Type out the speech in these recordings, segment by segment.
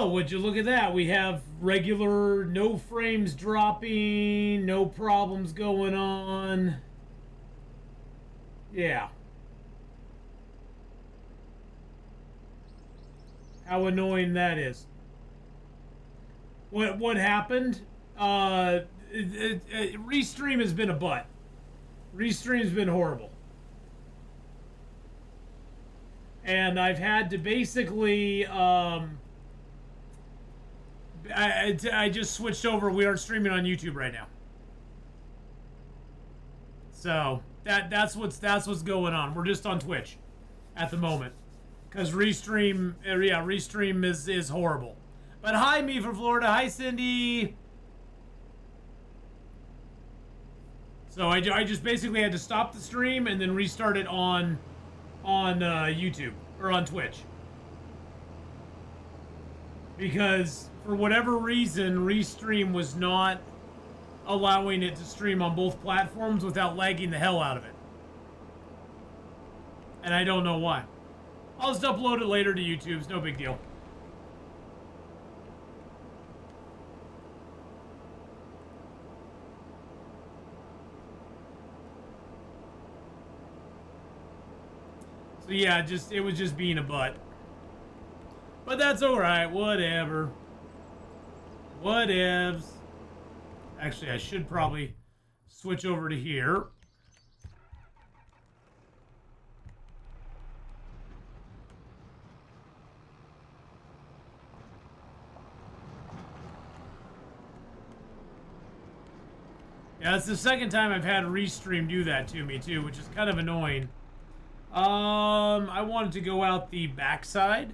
Oh, would you look at that? We have regular, no frames dropping, no problems going on. Yeah. How annoying that is. What happened? Restream has been a butt. Restream's been horrible. And I've had to basically I just switched over. We aren't streaming on YouTube right now, so that's what's going on. We're just on Twitch at the moment because Restream is horrible. But hi, me from Florida. Hi, Cindy. So I just basically had to stop the stream and then restart it on YouTube or on Twitch because for whatever reason Restream was not allowing it to stream on both platforms without lagging the hell out of it, and I don't know why. I'll just upload it later to YouTube. It's no big deal. So yeah, it was just being a butt. But that's alright, whatever. Whatevs. Actually, I should probably switch over to here. Yeah, it's the second time I've had Restream do that to me too, which is kind of annoying. I wanted to go out the backside.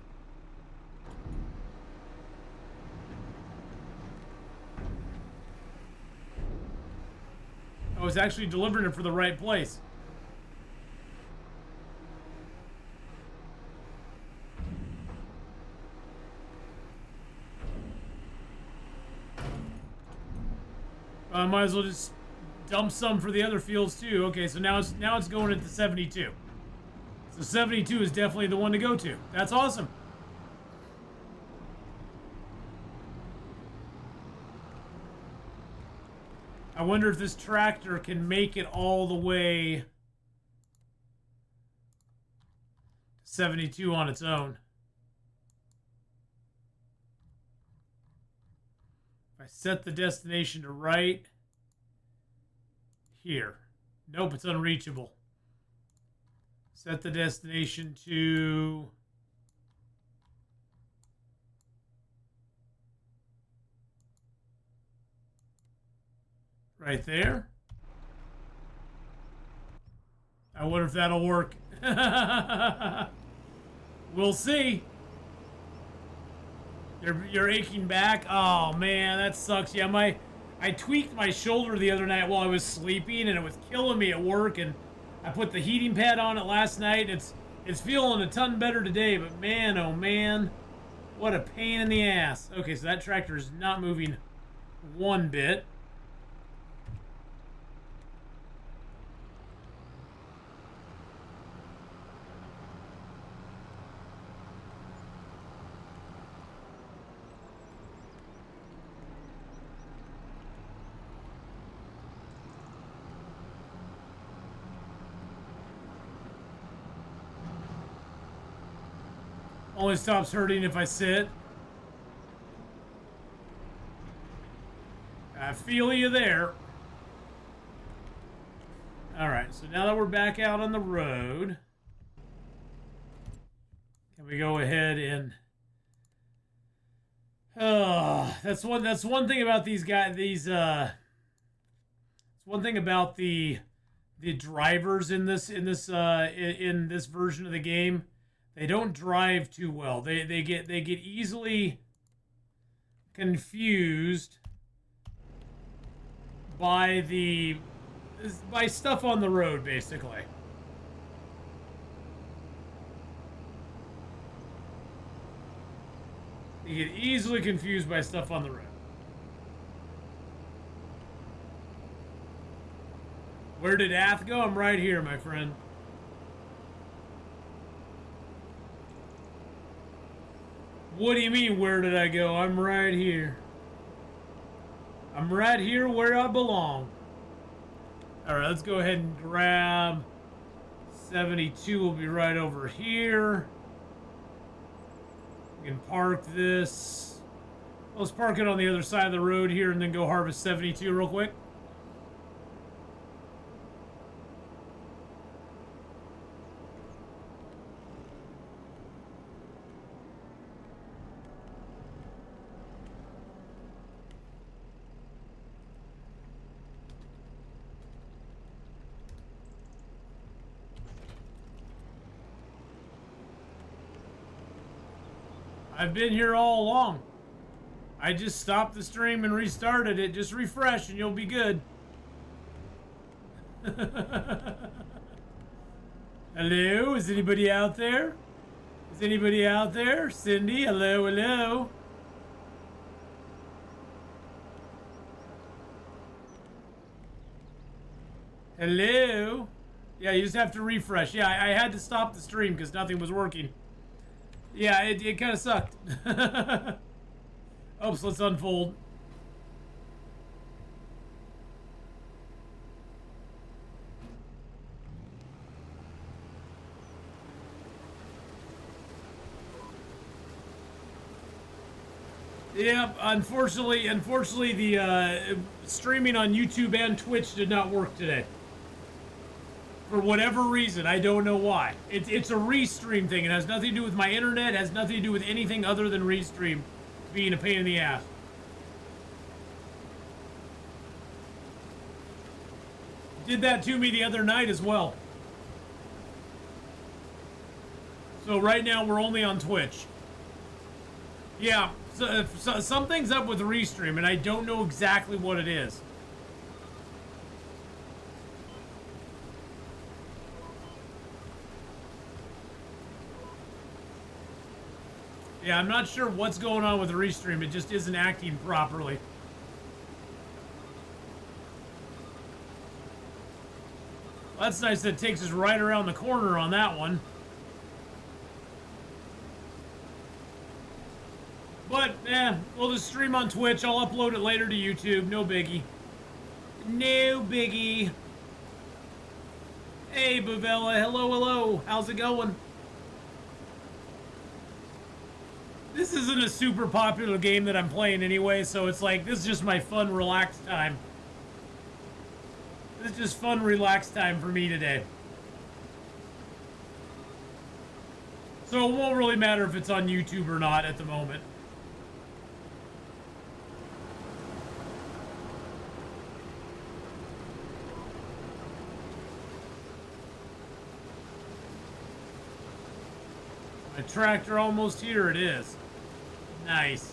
I was actually delivering it for the right place. I might as well just dump some for the other fields too. Okay, so now it's going into 72. So 72 is definitely the one to go to. That's awesome. I wonder if this tractor can make it all the way to 72 on its own. If I set the destination to right here. Nope, it's unreachable. Set the destination to right there. I wonder if that'll work. We'll see. You're aching back. Oh man, that sucks. Yeah, I tweaked my shoulder the other night while I was sleeping, and it was killing me at work. And I put the heating pad on it last night. It's feeling a ton better today, but man, oh man, what a pain in the ass. Okay, so that tractor is not moving one bit. Only stops hurting if I sit. I feel you there. Alright, so now that we're back out on the road, can we go ahead and that's one thing about these guys, it's one thing about the drivers in this version of the game. They don't drive too well. They get easily confused by stuff on the road, basically. They get easily confused by stuff on the road. Where did Ath go? I'm right here, my friend. What do you mean, where did I go? I'm right here. I'm right here where I belong. Alright, let's go ahead and grab 72 will be right over here. We can park this. Let's park it on the other side of the road here and then go harvest 72 real quick. I've been here all along. I just stopped the stream and restarted it. Just refresh and you'll be good. Hello? Is anybody out there? Is anybody out there? Cindy, hello, hello. Hello? Yeah, you just have to refresh. Yeah, I had to stop the stream because nothing was working. Yeah, it kind of sucked. Oops, let's unfold. Yeah, unfortunately, the streaming on YouTube and Twitch did not work today. For whatever reason, I don't know why. It's a restream thing. It has nothing to do with my internet. It has nothing to do with anything other than restream being a pain in the ass. Did that to me the other night as well. So right now we're only on Twitch. Yeah, so something's up with restream, and I don't know exactly what it is. Yeah, I'm not sure what's going on with the restream. It just isn't acting properly. Well, that's nice that it takes us right around the corner on that one. But, we'll just stream on Twitch. I'll upload it later to YouTube. No biggie. No biggie. Hey, Bavella. Hello, hello. How's it going? This isn't a super popular game that I'm playing anyway, so it's like, this is just my fun, relaxed time. This is just fun, relaxed time for me today. So it won't really matter if it's on YouTube or not at the moment. My tractor almost here, it is. Nice.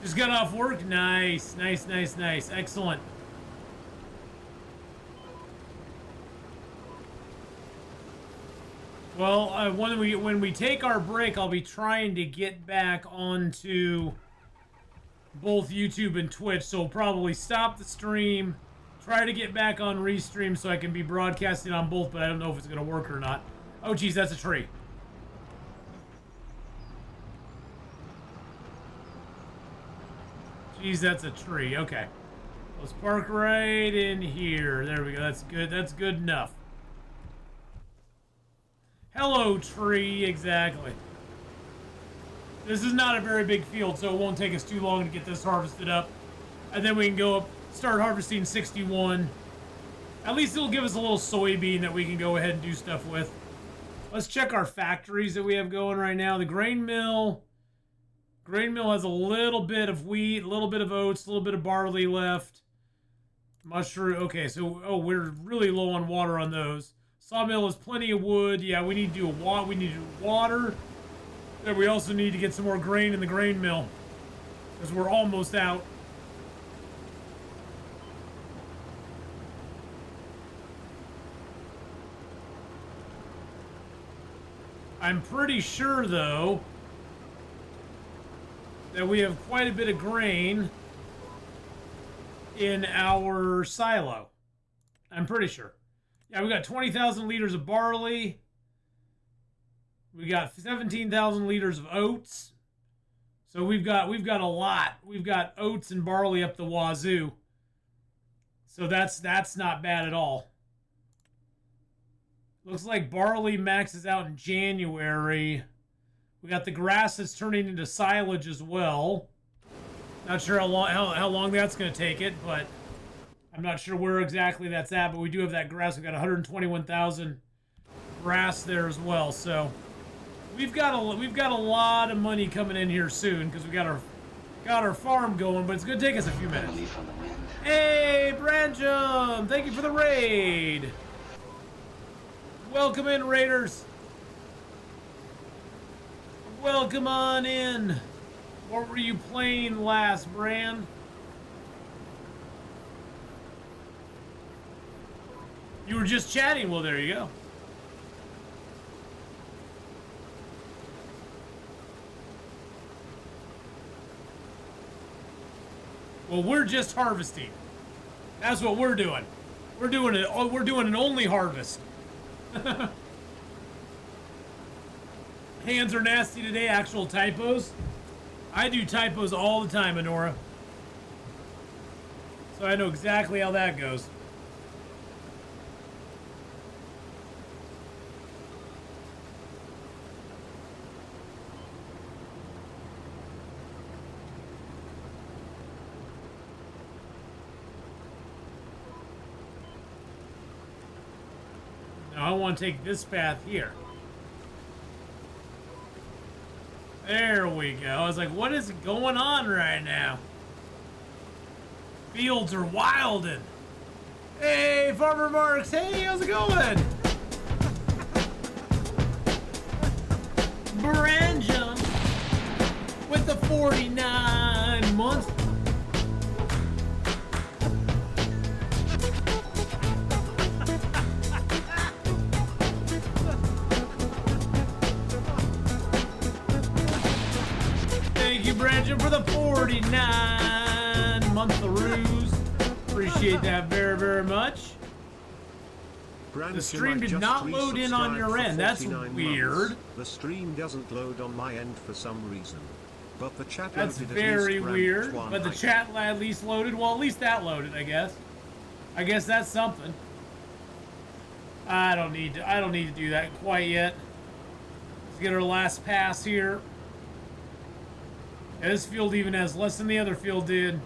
Just got off work? Nice, nice, nice, nice. Excellent. Well, when we take our break, I'll be trying to get back onto both YouTube and Twitch, so we'll probably stop the stream, try to get back on Restream so I can be broadcasting on both, but I don't know if it's going to work or not. Oh, geez, that's a tree. Geez, that's a tree. Okay. Let's park right in here. There we go. That's good. That's good enough. Hello, tree. Exactly. This is not a very big field, so it won't take us too long to get this harvested up. And then we can go up, start harvesting 61. At least it'll give us a little soybean that we can go ahead and do stuff with. Let's check our factories that we have going right now. The grain mill has a little bit of wheat, a little bit of oats, a little bit of barley left. Mushroom. Okay, so we're really low on water on those. Sawmill has plenty of wood. Yeah, we need to do water. Then we also need to get some more grain in the grain mill because we're almost out. I'm pretty sure, though, that we have quite a bit of grain in our silo. I'm pretty sure. Yeah, we got 20,000 liters of barley. We got 17,000 liters of oats. So we've got a lot. We've got oats and barley up the wazoo. So that's not bad at all. Looks like barley maxes out in January. We got the grass that's turning into silage as well. Not sure how long that's going to take it, but I'm not sure where exactly that's at. But we do have that grass. We got 121,000 grass there as well. So we've got a lot of money coming in here soon because we got our farm going. But it's going to take us a few minutes. Hey, Branjum! Thank you for the raid. Welcome in, Raiders. Welcome on in. What were you playing last, Bran? You were just chatting. Well, there you go. Well, we're just harvesting. That's what we're doing. We're doing an only harvest. Hands are nasty today. Actual typos. I do typos all the time, Honora. So I know exactly how that goes. Now I want to take this path here. There we go. I was like, what is going on right now? Fields are wildin'. Hey, Farmer Marks. Hey, how's it going? Branjum with the 49 months. Branjum for the 49 month-a-roos. Appreciate that very, very much. The stream did not load in on your end. That's weird. The stream doesn't load on my end for some reason. But the chat That's loaded very at least weird. one But the night. chat at least loaded. Well, at least that loaded, I guess. I guess that's something. I don't need to do that quite yet. Let's get our last pass here. Yeah, this field even has less than the other field did.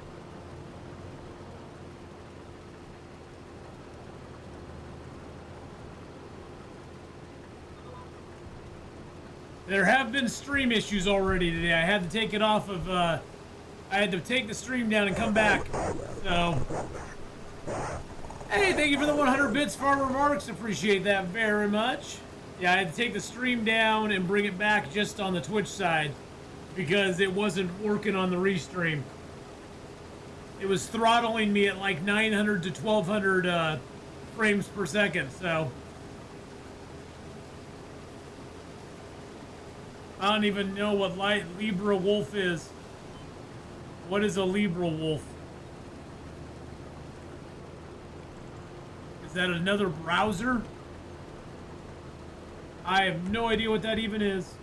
There have been stream issues already today. I had to take it off of, I had to take the stream down and come back. So, hey, thank you for the 100 bits, Farmer Marks. Appreciate that very much. Yeah, I had to take the stream down and bring it back just on the Twitch side, because it wasn't working on the restream. It was throttling me at like 900 to 1200 frames per second, so. I don't even know what Libra Wolf is. What is a Libra Wolf? Is that another browser? I have no idea what that even is.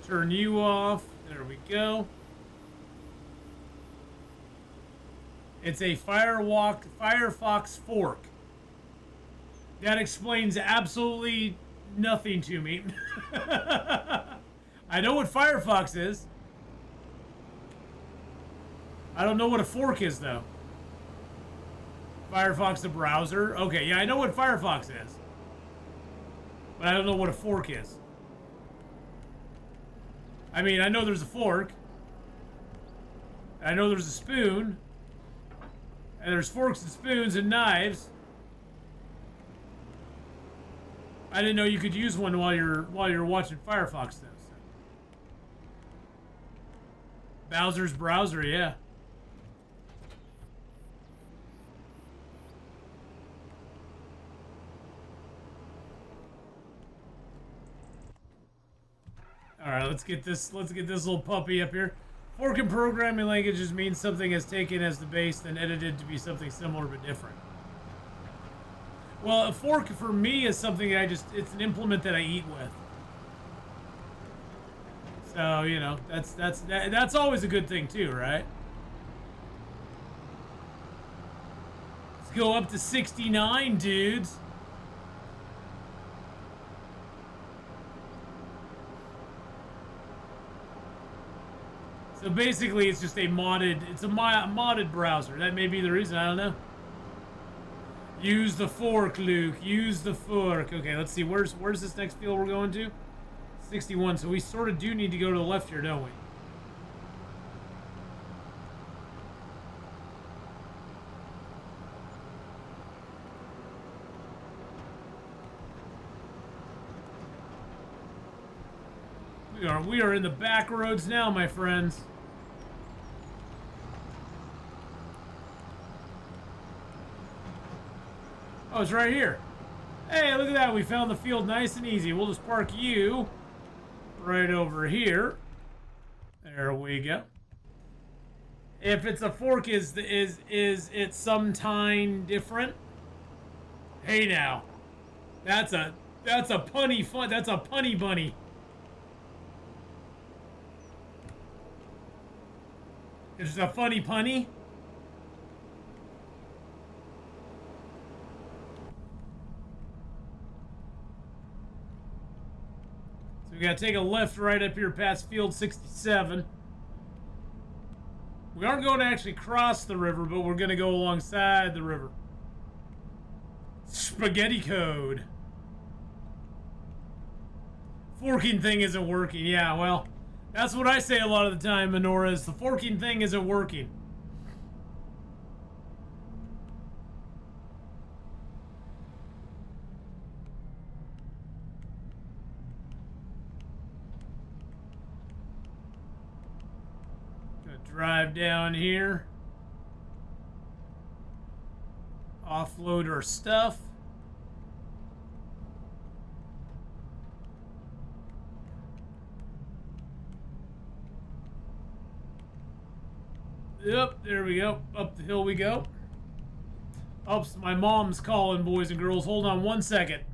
Turn you off. There we go. It's a Firefox fork. That explains absolutely nothing to me. I know what Firefox is. I don't know what a fork is, though. Firefox the browser? Okay, yeah, I know what Firefox is. But I don't know what a fork is. I mean, I know there's a fork. I know there's a spoon. And there's forks and spoons and knives. I didn't know you could use one while you're watching Firefox, though. So. Bowser's browser, yeah. All right, let's get this little puppy up here. Fork in programming languages means something is taken as the base, then edited to be something similar but different. Well, a fork for me is something it's an implement that I eat with. So, you know, that's always a good thing too, right? Let's go up to 69, dudes. So basically, it's just a modded browser. That may be the reason. I don't know. Use the fork, Luke. Use the fork. Okay, let's see. Where's this next field we're going to? 61. So we sort of do need to go to the left here, don't we? We are in the back roads now, my friends. Oh, it's right here. Hey, look at that. We found the field nice and easy. We'll just park you right over here. There we go. If it's a fork, is it sometime different? Hey now. That's a punny fun. That's a punny bunny. It's a funny punny. So we gotta take a left right up here past field 67. We aren't going to actually cross the river, but we're gonna go alongside the river. Spaghetti code. Forking thing isn't working. Yeah, well, that's what I say a lot of the time, Menorah, is the forking thing isn't working. Gonna drive down here. Offload our stuff. Yep, there we go. Up the hill we go. Oops, my mom's calling, boys and girls. Hold on one second.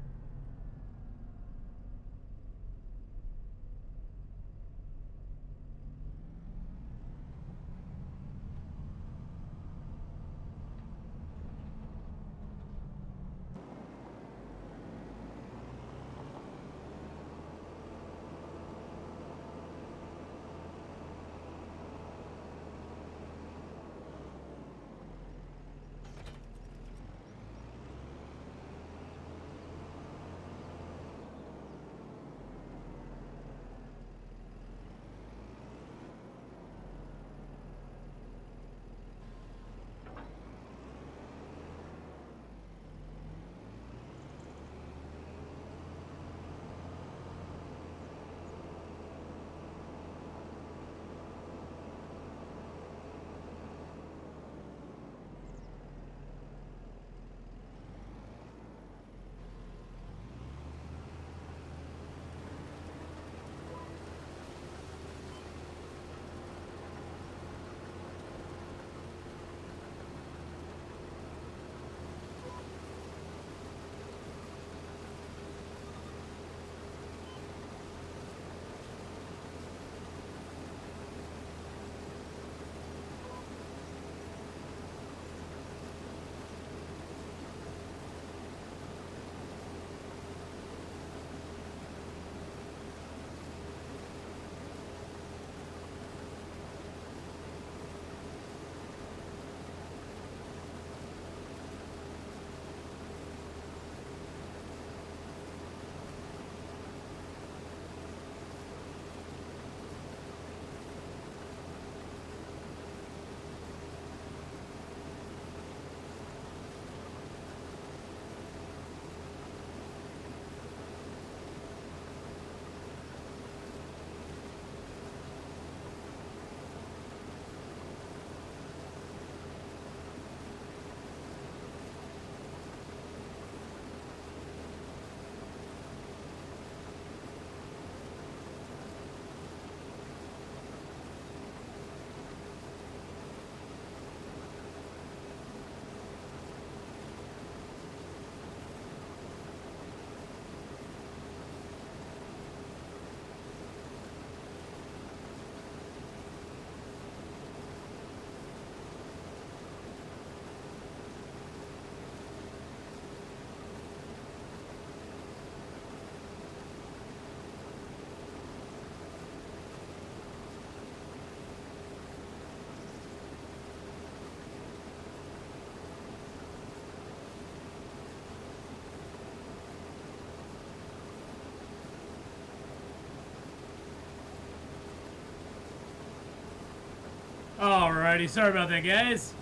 Alrighty, sorry about that, guys.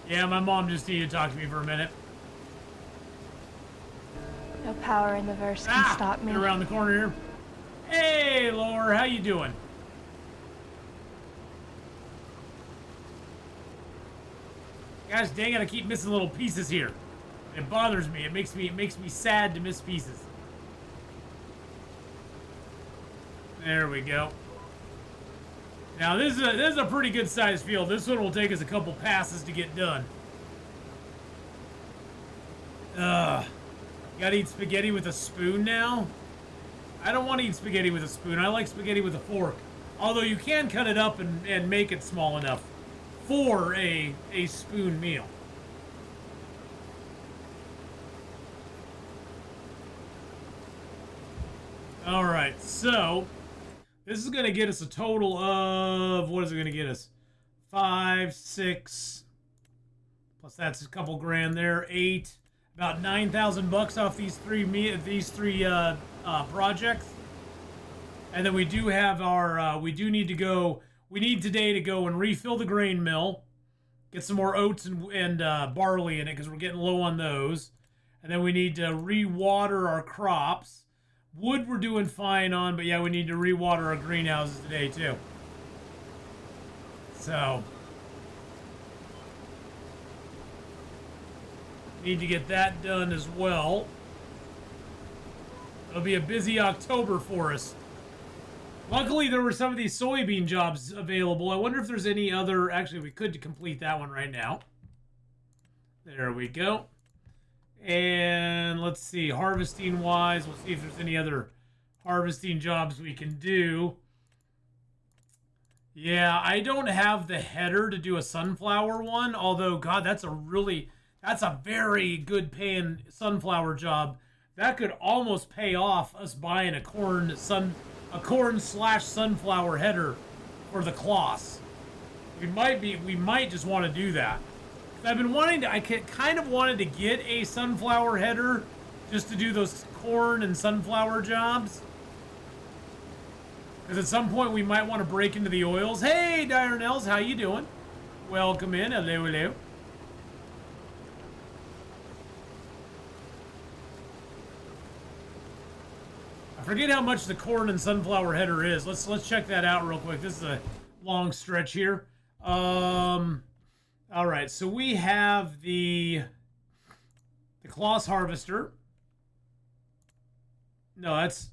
Yeah, my mom just needed to talk to me for a minute. No power in the verse can stop me. Get around the corner here. Hey, Laura, how you doing? Gosh dang it, I keep missing little pieces here. It bothers me. It makes me sad to miss pieces. There we go. Now this is a pretty good sized field. This one will take us a couple passes to get done. Gotta eat spaghetti with a spoon now? I don't want to eat spaghetti with a spoon. I like spaghetti with a fork. Although you can cut it up and make it small enough for a spoon meal. Alright, so this is going to get us a total of, what is it going to get us? 5, 6, plus that's a couple grand there, 8, about 9,000 bucks off these three projects. And then we do have our, we need today to go and refill the grain mill, get some more oats and barley in it because we're getting low on those. And then we need to re-water our crops. Wood we're doing fine on, but yeah, we need to re-water our greenhouses today too. So, need to get that done as well. It'll be a busy October for us. Luckily, there were some of these soybean jobs available. I wonder if there's any other... Actually, we could complete that one right now. There we go. And let's see, harvesting wise, we'll see if there's any other harvesting jobs we can do. Yeah, I don't have the header to do a sunflower one, although, God, that's a very good paying sunflower job. That could almost pay off us buying a corn/sunflower header for the cloths. We might just want to do that. I've been I kind of wanted to get a sunflower header just to do those corn and sunflower jobs. Because at some point we might want to break into the oils. Hey, Diurnells, how you doing? Welcome in. Hello, hello. I forget how much the corn and sunflower header is. Let's check that out real quick. This is a long stretch here. All right, so we have the cloth harvester. No, that's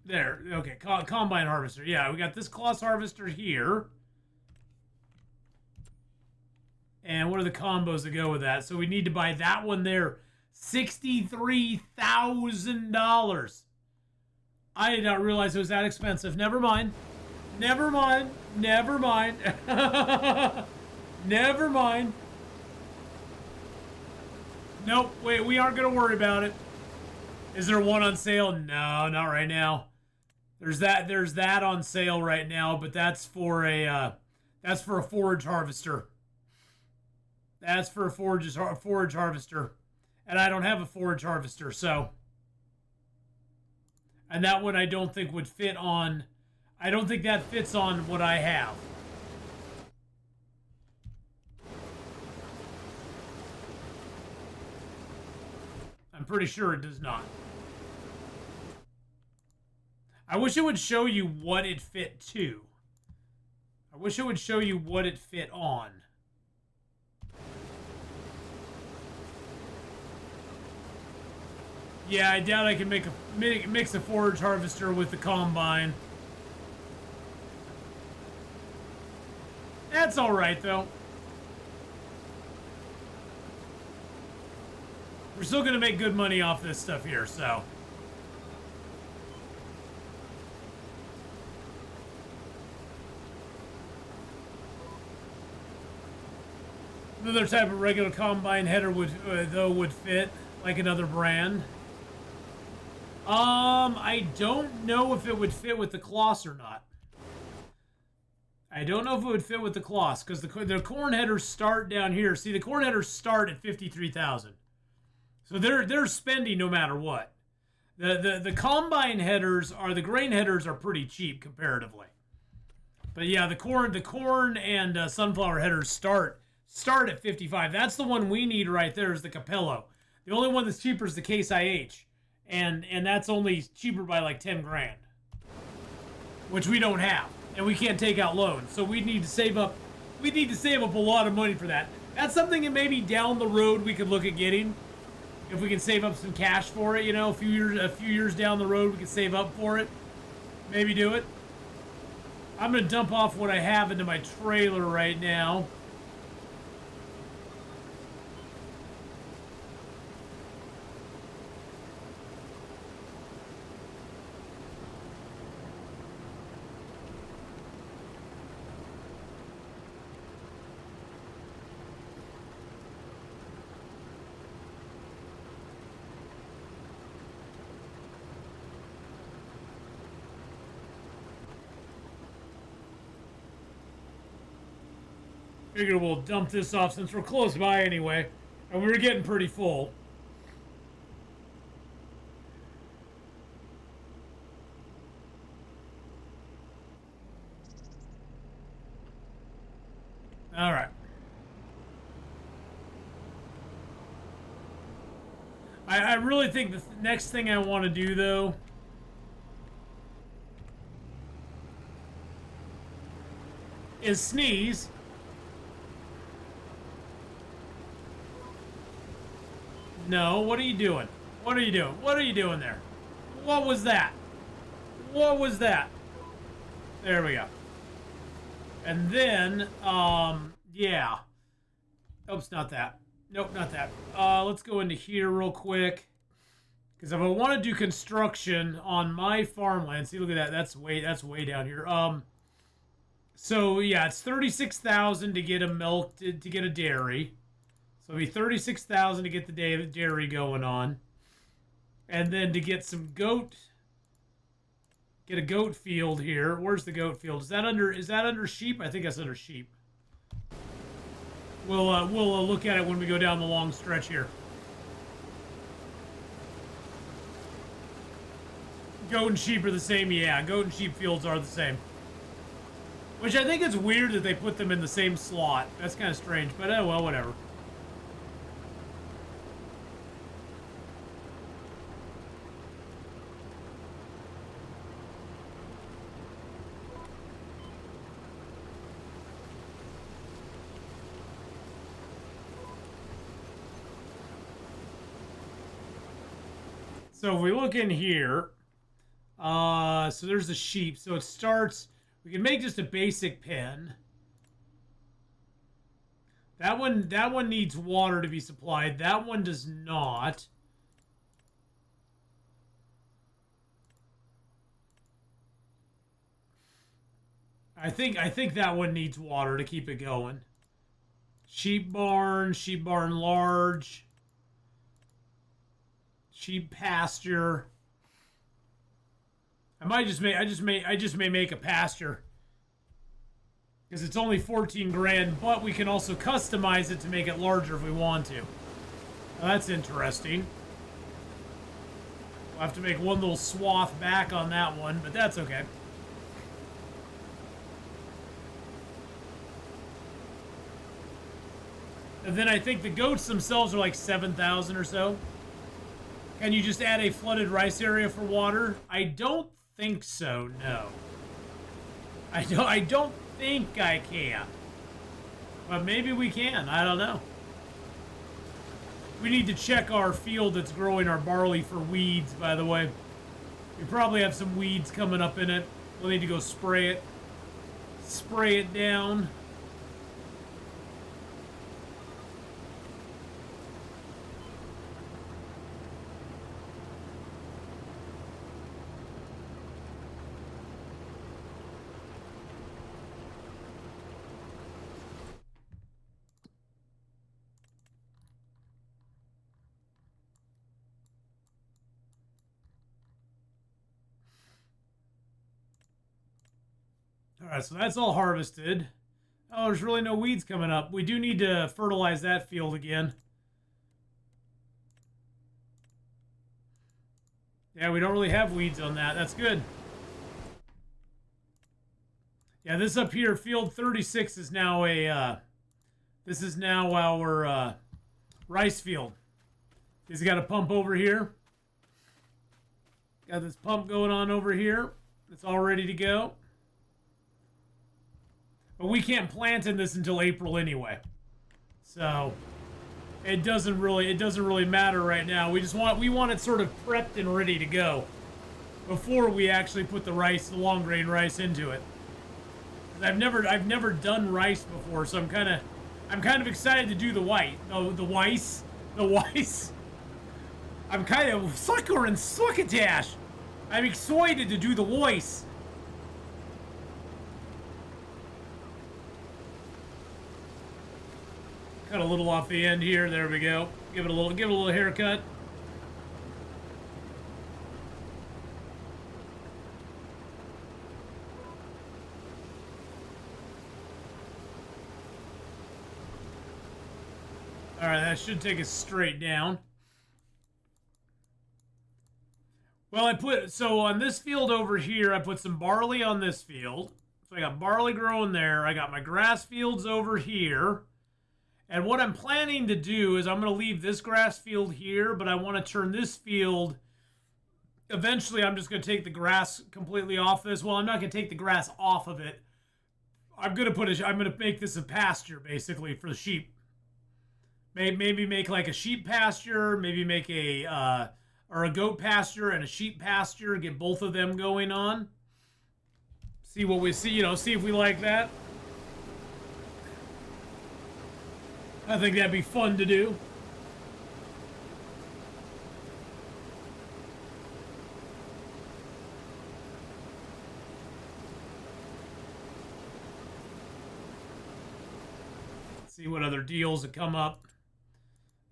there. Okay, combine harvester. Yeah, we got this cloth harvester here. And what are the combos that go with that? So we need to buy that one there. $63,000. I did not realize it was that expensive. Never mind. Never mind. Never mind. Never mind. Nope. Wait, we aren't going to worry about it. Is there one on sale? No, not right now. There's that on sale right now, but that's for a forage harvester. That's for a forage harvester. And I don't have a forage harvester, so. And that one I don't think would fit on. I don't think that fits on what I have. I'm pretty sure it does not. I wish it would show you what it fit to. I wish it would show you what it fit on. Yeah, I doubt I can mix a forage harvester with the combine. That's all right, though. We're still going to make good money off this stuff here, so. Another type of regular combine header would fit, like another brand. I don't know if it would fit with the cloths or not. I don't know if it would fit with the cloths because the corn headers start down here. See, the corn headers start at $53,000, so they're spending no matter what. The combine headers the grain headers are pretty cheap comparatively. But yeah, the corn and sunflower headers start at 55. That's the one we need right there is the Capello. The only one that's cheaper is the Case IH, and that's only cheaper by like 10 grand, which we don't have, and we can't take out loans. So we need to save up. We need to save up a lot of money for that. That's something that maybe down the road we could look at getting, if we can save up some cash for it. You know, a few years down the road we can save up for it. Maybe do it. I'm gonna dump off what I have into my trailer right now. Figure we'll dump this off since we're close by anyway, and we were getting pretty full. All right. I really think the next thing I want to do, though, is sneeze. No, what are you doing? What are you doing? What are you doing there? What was that? What was that? There we go. And then, yeah. Oops, not that. Nope, not that. Let's go into here real quick. Because if I want to do construction on my farmland, see, look at that. That's way down here. So yeah, it's 36,000 to get a milk to get a dairy. So it'll be 36,000 to get the dairy going on, and then to get some get a goat field here. Where's the goat field? Is that under sheep? I think that's under sheep. We'll look at it when we go down the long stretch here. Goat and sheep are the same, yeah. Goat and sheep fields are the same. Which I think it's weird that they put them in the same slot. That's kind of strange, but oh well, whatever. So if we look in here, so there's the sheep. So it starts, we can make just a basic pen. That one needs water to be supplied. That one does not. I think that one needs water to keep it going. Sheep barn large. Sheep pasture. I just may make a pasture because it's only 14 grand, but we can also customize it to make it larger if we want to. Well, that's interesting. We'll have to make one little swath back on that one, but that's okay. And then I think the goats themselves are like 7,000 or so. Can you just add a flooded rice area for water? I don't think so, no. I don't think I can. But maybe we can, I don't know. We need to check our field that's growing our barley for weeds, by the way. We probably have some weeds coming up in it. We'll need to go spray it. Spray it down. Alright, so that's all harvested. Oh, there's really no weeds coming up. We do need to fertilize that field again. Yeah, we don't really have weeds on that. That's good. Yeah, this up here, field 36 is now this is now our rice field. He's got a pump over here. Got this pump going on over here. It's all ready to go. But we can't plant in this until April anyway. So it doesn't really matter right now. We want it sort of prepped and ready to go before we actually put the long grain rice into it. I've never done rice before, so I'm kind of excited to do the Weiss. I'm kind of sucker and succotash. I'm excited to do the Weiss. Cut a little off the end here. There we go. Give it a little haircut. All right, that should take us straight down. Well, so on this field over here, I put some barley on this field. So I got barley growing there. I got my grass fields over here. And what I'm planning to do is I'm going to leave this grass field here, but I want to turn this field. Eventually, I'm just going to take the grass completely off this. Well, I'm not going to take the grass off of it. I'm going to make this a pasture, basically, for the sheep. Maybe make like a sheep pasture, maybe make a goat pasture and a sheep pasture, get both of them going on. See what we see, see if we like that. I think that'd be fun to do. See what other deals that come up.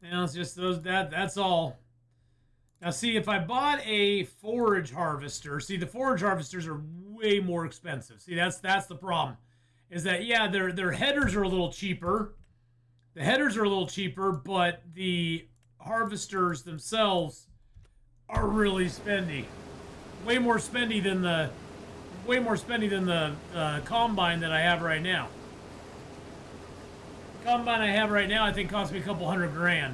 It's just that's all. Now see, if I bought a forage harvester, the forage harvesters are way more expensive. See, that's the problem. Is that, yeah, their headers are a little cheaper. The headers are a little cheaper, but the harvesters themselves are really spendy. Way more spendy than the combine that I have right now. The combine I have right now, I think, cost me a couple $100,000.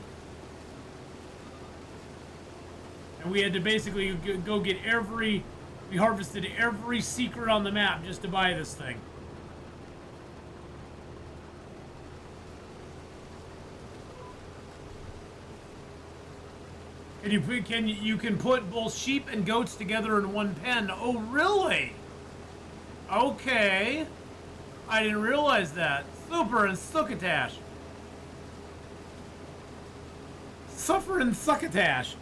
And we had to basically go get we harvested every secret on the map just to buy this thing. And you can put both sheep and goats together in one pen. Oh, really? Okay. I didn't realize that. Super and succotash. Suffer and succotash.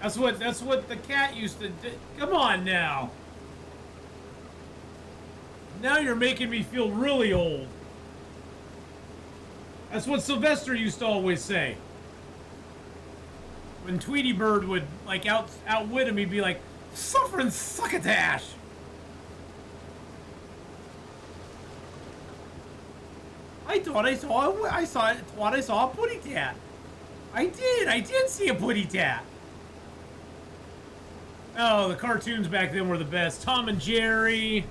That's what the cat used to do. Come on now. Now you're making me feel really old. That's what Sylvester used to always say. When Tweety Bird would like outwit him, he'd be like, "Suffer and succotash." I thought I saw a putty tat. I did see a putty tat. Oh, the cartoons back then were the best. Tom and Jerry,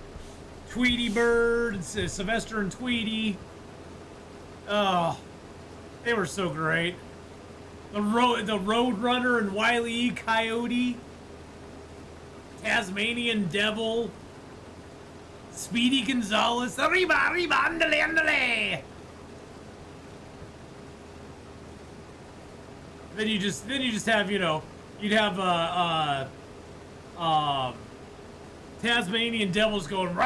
Tweety Bird, Sylvester and Tweety. Oh, they were so great. The Road Runner and Wile E. Coyote, Tasmanian Devil, Speedy Gonzales, arriba, arriba, andale, andale. Then you just have, you'd have Tasmanian Devils going.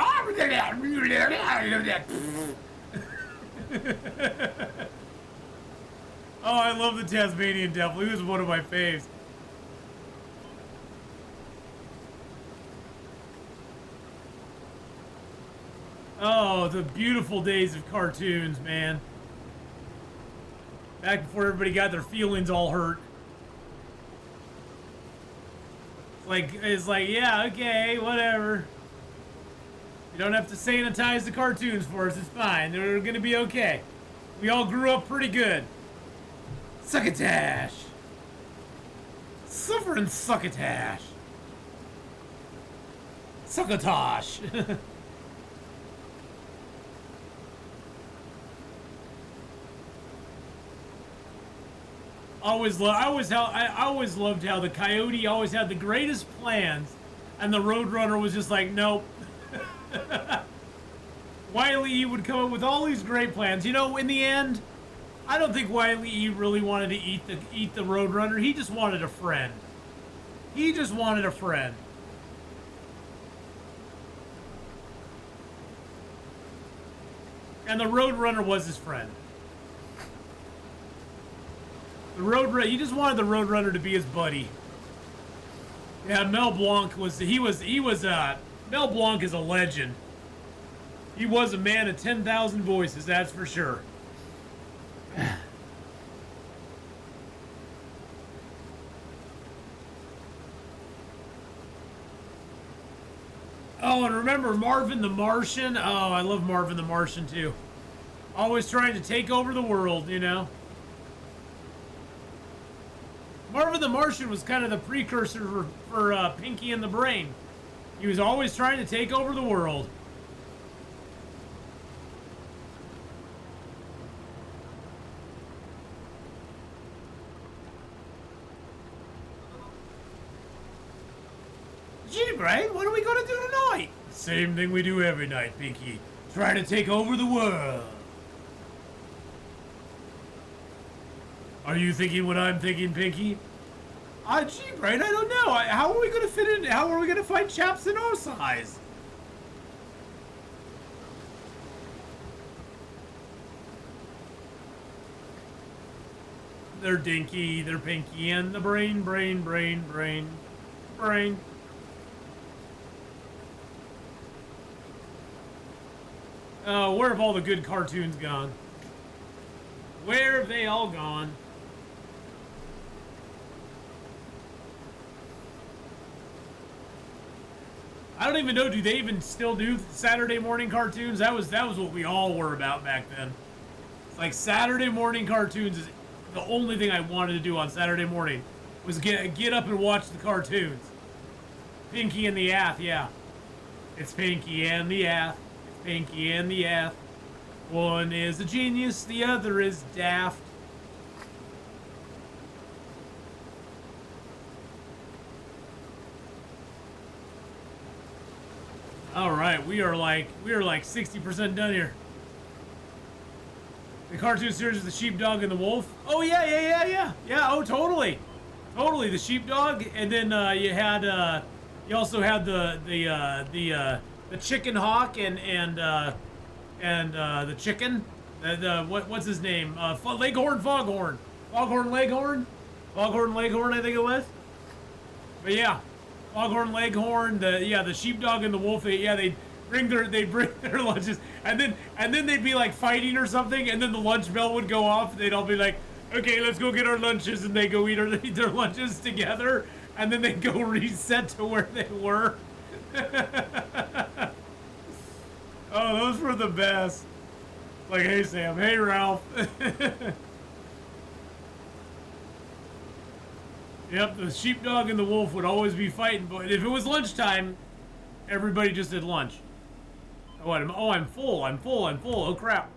Oh, I love the Tasmanian Devil. He was one of my faves. Oh, the beautiful days of cartoons, man. Back before everybody got their feelings all hurt. It's like, yeah, okay, whatever. You don't have to sanitize the cartoons for us. It's fine. They're gonna be okay. We all grew up pretty good. Succotash. Suffer and succotash. Succotash. I always loved how the Coyote always had the greatest plans, and the Roadrunner was just like, nope. Wile E would come up with all these great plans. You know, in the end, I don't think Wile E really wanted to eat the Roadrunner. He just wanted a friend. He just wanted a friend. And the Roadrunner was his friend. The Roadrunner, he just wanted the Roadrunner to be his buddy. Yeah, Mel Blanc was Mel Blanc is a legend. He was a man of 10,000 voices, that's for sure. Oh, and remember Marvin the Martian? Oh, I love Marvin the Martian too. Always trying to take over the world, you know? Marvin the Martian was kind of the precursor for Pinky and the Brain. He was always trying to take over the world. Gee, Brain, what are we gonna do tonight? Same thing we do every night, Pinky. Trying to take over the world. Are you thinking what I'm thinking, Pinky? Gee, Brain, I don't know. How are we gonna fit in? How are we gonna find chaps in our size? They're Dinky, they're Pinky, and the Brain. Oh, where have all the good cartoons gone? Where have they all gone? I don't even know, do they even still do Saturday morning cartoons? That was what we all were about back then. It's like Saturday morning cartoons is the only thing I wanted to do on Saturday morning was get up and watch the cartoons. Pinky and the Ath, yeah. It's Pinky and the Ath. It's Pinky and the Ath. One is a genius, the other is daft. All right, we are like 60% done here. The cartoon series is the Sheepdog and the Wolf. Oh yeah. Oh, totally. The Sheepdog, and then you also had the Chicken Hawk and the chicken. What's his name? Leghorn Foghorn. Leghorn, I think it was. But yeah. Foghorn Leghorn, the Sheepdog and the Wolf. They bring their lunches, and then they'd be like fighting or something, and then the lunch bell would go off. They'd all be like, "Okay, let's go get our lunches," and they go eat their lunches together, and then they'd go reset to where they were. Oh, those were the best. Like, hey Sam, hey Ralph. Yep, the Sheepdog and the Wolf would always be fighting, but if it was lunchtime, everybody just did lunch. Oh, I'm full. Oh, crap.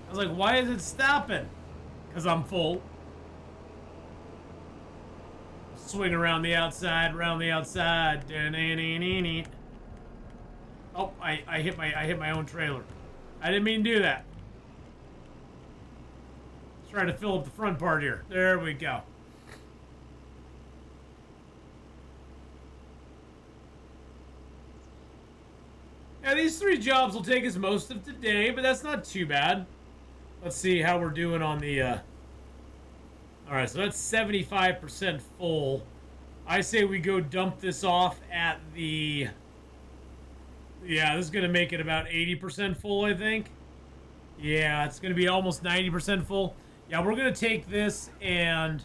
I was like, why is it stopping? Because I'm full. Swing around the outside. Oh, I hit my own trailer. I didn't mean to do that. Trying to fill up the front part here. There we go. Yeah, these 3 jobs will take us most of today, but that's not too bad. Let's see how we're doing on the... Alright, so that's 75% full. I say we go dump this off at the... Yeah, this is going to make it about 80% full, I think. Yeah, it's going to be almost 90% full. Yeah, we're going to take this and...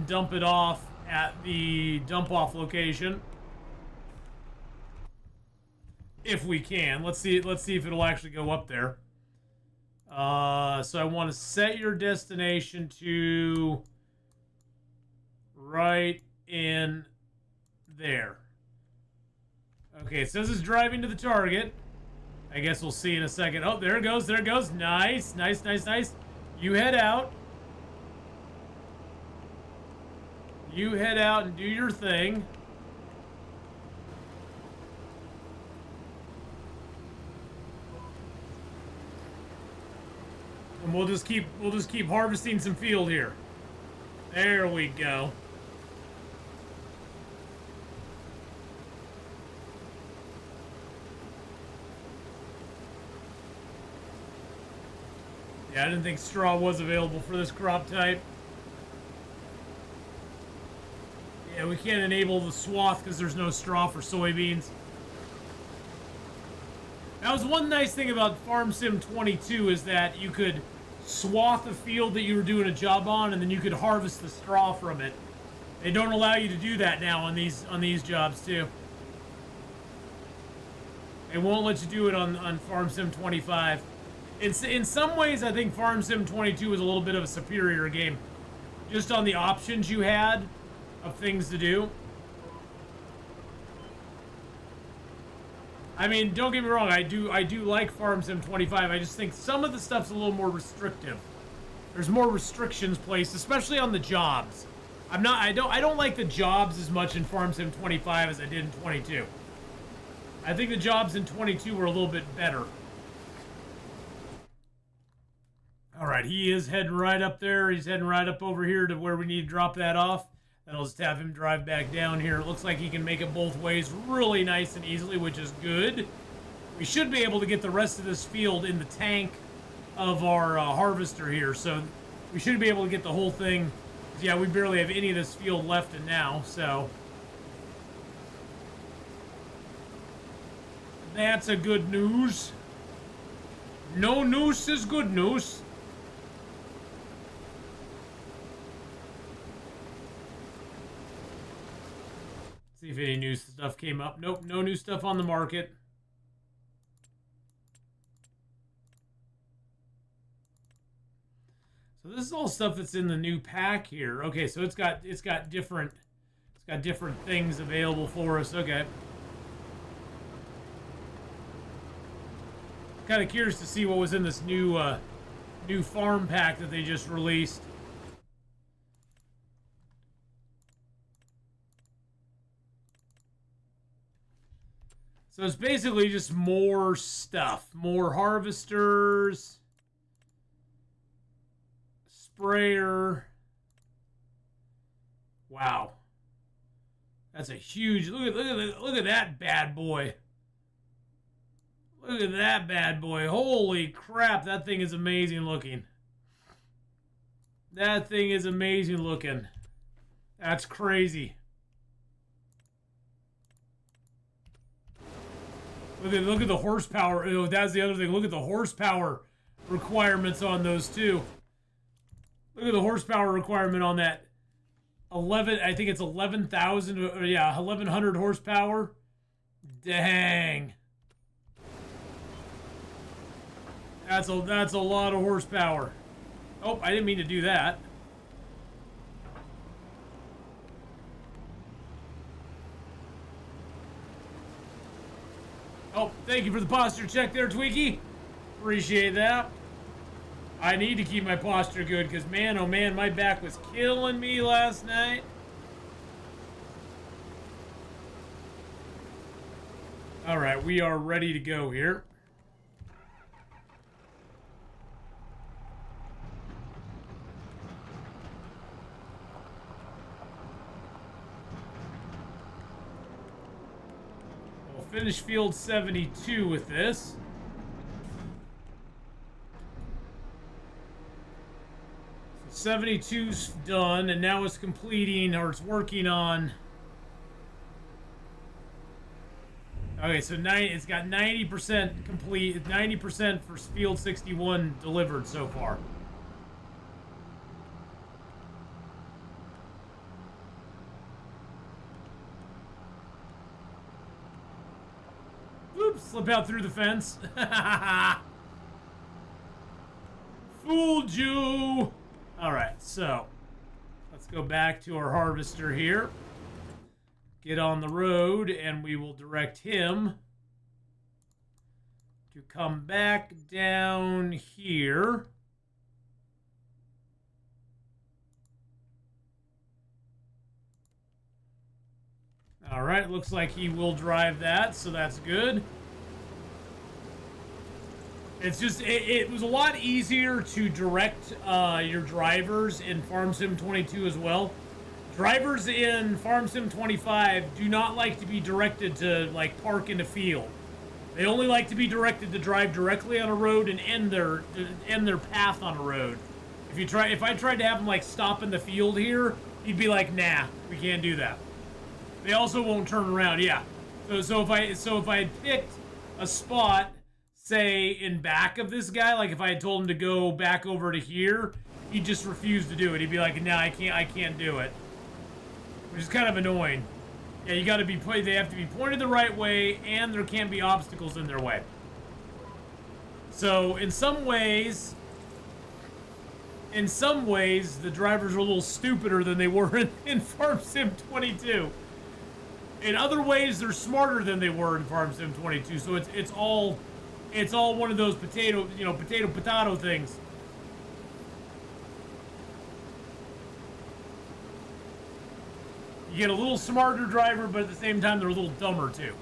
dump it off at the dump-off location. If we can. Let's see if it'll actually go up there. So I want to set your destination to right in there. Okay, it says it's driving to the target. I guess we'll see in a second. Oh, there it goes. There it goes. Nice, nice, nice, nice. You head out. You head out and do your thing. And we'll just keep harvesting some field here. There we go. Yeah, I didn't think straw was available for this crop type. Yeah, we can't enable the swath because there's no straw for soybeans. That was one nice thing about Farm Sim 22 is that you could swath a field that you were doing a job on, and then you could harvest the straw from it. They don't allow you to do that now on these jobs too. They won't let you do it on Farm Sim 25. In some ways, I think Farm Sim 22 is a little bit of a superior game, just on the options you had of things to do. I mean, don't get me wrong, I do like Farm Sim 25. I just think some of the stuff's a little more restrictive. There's more restrictions placed, especially on the jobs. I don't like the jobs as much in Farm Sim 25 as I did in 22. I think the jobs in 22 were a little bit better. All right, he is heading right up there. He's heading right up over here to where we need to drop that off. Then I'll just have him drive back down here. It looks like he can make it both ways really nice and easily, which is good. We should be able to get the rest of this field in the tank of our harvester here. So we should be able to get the whole thing. Yeah, we barely have any of this field left in now, so that's a good news. No news is good news. See if any new stuff came up. Nope, no new stuff on the market. So this is all stuff that's in the new pack here. Okay, so it's got different things available for us. Okay. Kind of curious to see what was in this new farm pack that they just released. So it's basically just more stuff. More harvesters. Sprayer. Wow. That's a huge... Look at that bad boy. Look at that bad boy. Holy crap, that thing is amazing looking. That thing is amazing looking. That's crazy. Look at the horsepower. Oh, that's the other thing. Look at the horsepower requirements on those too. Look at the horsepower requirement on that. 11, I think it's 11,000. Yeah, 1,100 horsepower. Dang. That's a lot of horsepower. Oh, I didn't mean to do that. Oh, thank you for the posture check there, Tweaky. Appreciate that. I need to keep my posture good because, man, oh man, my back was killing me last night. All right, we are ready to go here. Finish field 72 with this. So 72's done, and now it's completing, or it's working on. Okay, so it's got 90% complete, 90% for field 61 delivered so far. Slip out through the fence. fooled you. All right, so let's go back to our harvester here. Get on the road, and we will direct him to come back down here. All right, looks like he will drive that, so that's good. It's just, it was a lot easier to direct your drivers in Farm Sim 22 as well. Drivers in Farm Sim 25 do not like to be directed to, like, park in a field. They only like to be directed to drive directly on a road and end their path on a road. If I tried to have them, like, stop in the field here, he'd be like, nah, we can't do that. They also won't turn around, yeah. So if I had picked a spot, say in back of this guy, like if I had told him to go back over to here, he'd just refuse to do it. He'd be like, "Nah, I can't do it," which is kind of annoying. Yeah, you got to be they have to be pointed the right way, and there can't be obstacles in their way. So in some ways, the drivers are a little stupider than they were in Farm Sim 22. In other ways, they're smarter than they were in Farm Sim 22. So it's all one of those potato things. You get a little smarter driver, but at the same time, they're a little dumber too.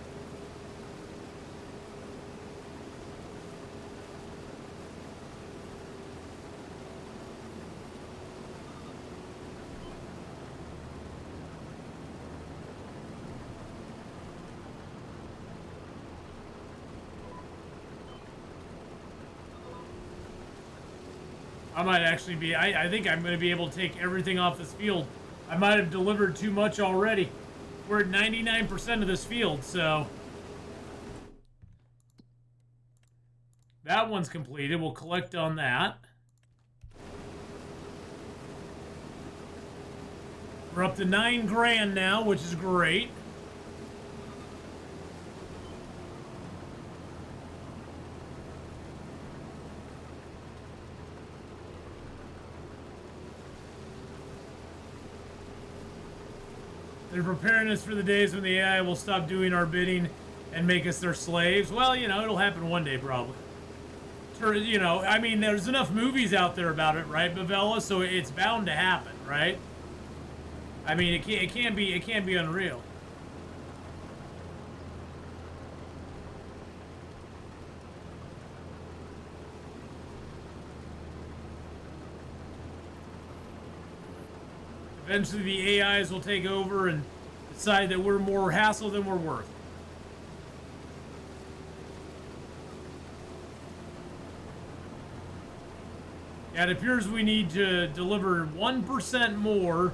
I might actually be, I think I'm going to be able to take everything off this field. I might have delivered too much already. We're at 99% of this field, so. That one's completed. We'll collect on that. We're up to $9 grand now, which is great. They're preparing us for the days when the AI will stop doing our bidding and make us their slaves. Well, you know, it'll happen one day probably. You know, I mean, there's enough movies out there about it, right, Bavella? So it's bound to happen, right? I mean, it can't be unreal. Eventually the AIs will take over and decide that we're more hassle than we're worth. Yeah, it appears we need to deliver 1% more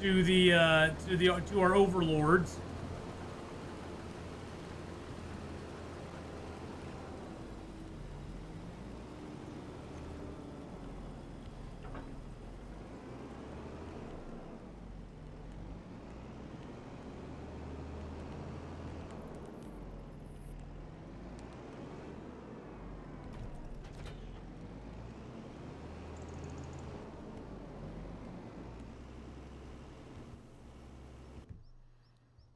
to our overlords.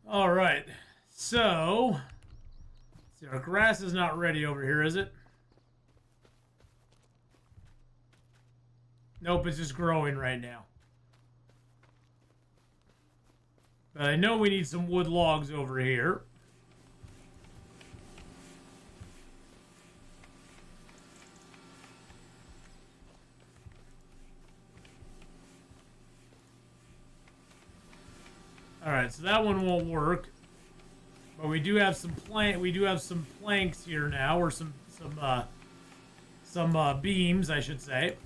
All right, so let's see, our grass is not ready over here, is it? Nope, it's just growing right now. But I know we need some wood logs over here. All right, so that one won't work, but we do have some planks here now, or some beams, I should say.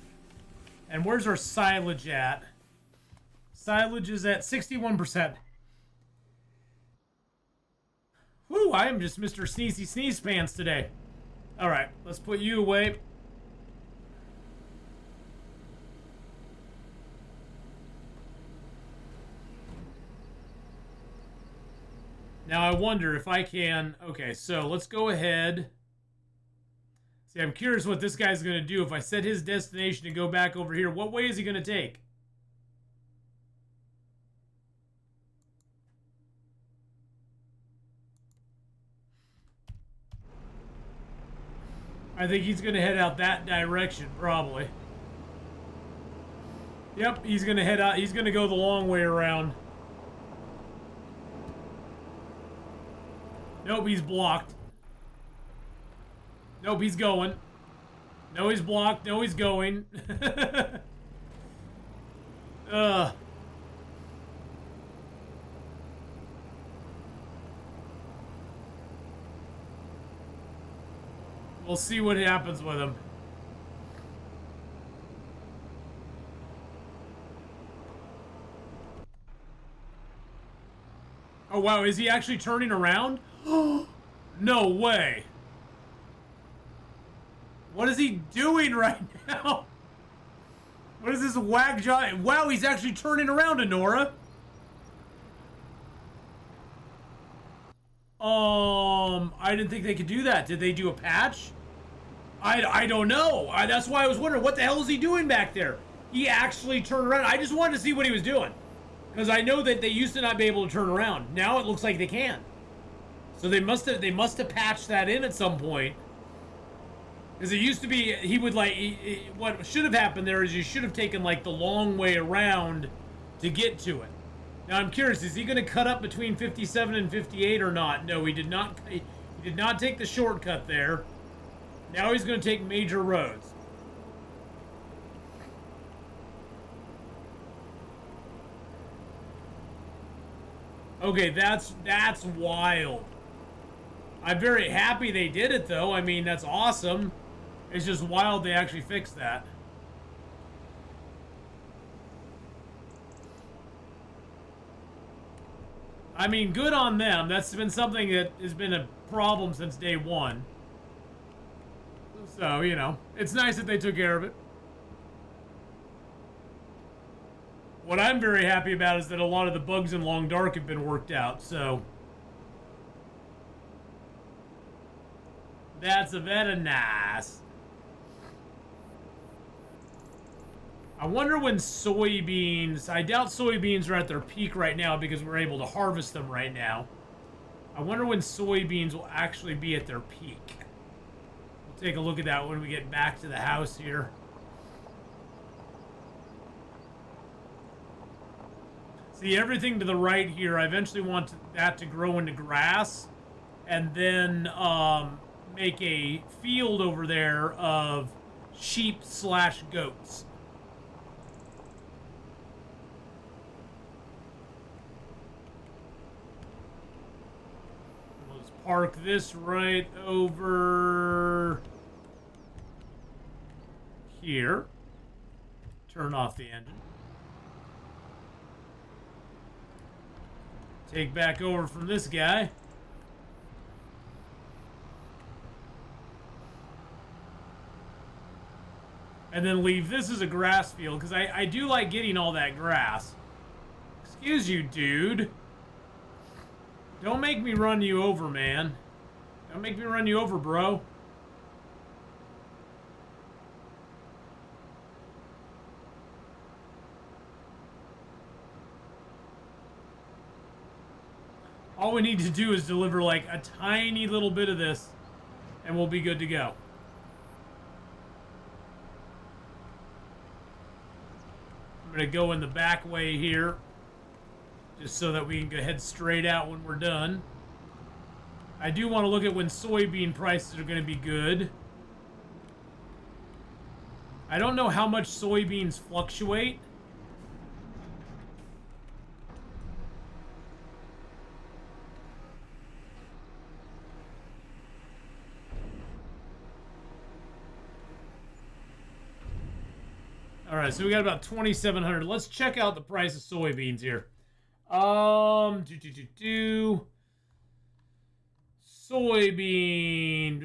And where's our silage at? Silage is at 61%. Whew, I am just Mr. Sneezy Sneeze Pants today. All right, let's put you away. Now I wonder if I can, okay, so let's go ahead. See, I'm curious what this guy's going to do. If I set his destination to go back over here, what way is he going to take? I think he's going to head out that direction, probably. Yep, he's going to head out. He's going to go the long way around. Nope, he's blocked. Nope, he's going. No, he's blocked. No, he's going. We'll see what happens with him. Oh, wow. Is he actually turning around? No way. What is he doing right now? What is this wag jaw? Wow, he's actually turning around, Honora. I didn't think they could do that. Did they do a patch? I don't know. That's why I was wondering, what the hell is he doing back there? He actually turned around. I just wanted to see what he was doing. Because I know that they used to not be able to turn around. Now it looks like they can. So they must have patched that in at some point. Because it used to be, he would like, what should have happened there is you should have taken like the long way around to get to it. Now I'm curious, is he going to cut up between 57 and 58 or not? No, he did not. He did not take the shortcut there. Now he's going to take major roads. Okay, that's wild. I'm very happy they did it, though. I mean, that's awesome. It's just wild they actually fixed that. I mean, good on them. That's been something that has been a problem since day one. So, you know, it's nice that they took care of it. What I'm very happy about is that a lot of the bugs in Long Dark have been worked out, so... That's very nice. I wonder when soybeans... I doubt soybeans are at their peak right now because we're able to harvest them right now. I wonder when soybeans will actually be at their peak. We'll take a look at that when we get back to the house here. See, everything to the right here, I eventually want that to grow into grass. And then make a field over there of sheep/goats. Let's park this right over here. Turn off the engine. Take back over from this guy. And then leave this as a grass field, because I do like getting all that grass. Excuse you, dude. Don't make me run you over, man. Don't make me run you over, bro. All we need to do is deliver like a tiny little bit of this, and we'll be good to go. I'm going to go in the back way here, just so that we can head straight out when we're done. I do want to look at when soybean prices are going to be good. I don't know how much soybeans fluctuate. Alright, so we got about 2,700. Let's check out the price of soybeans here. Soybean.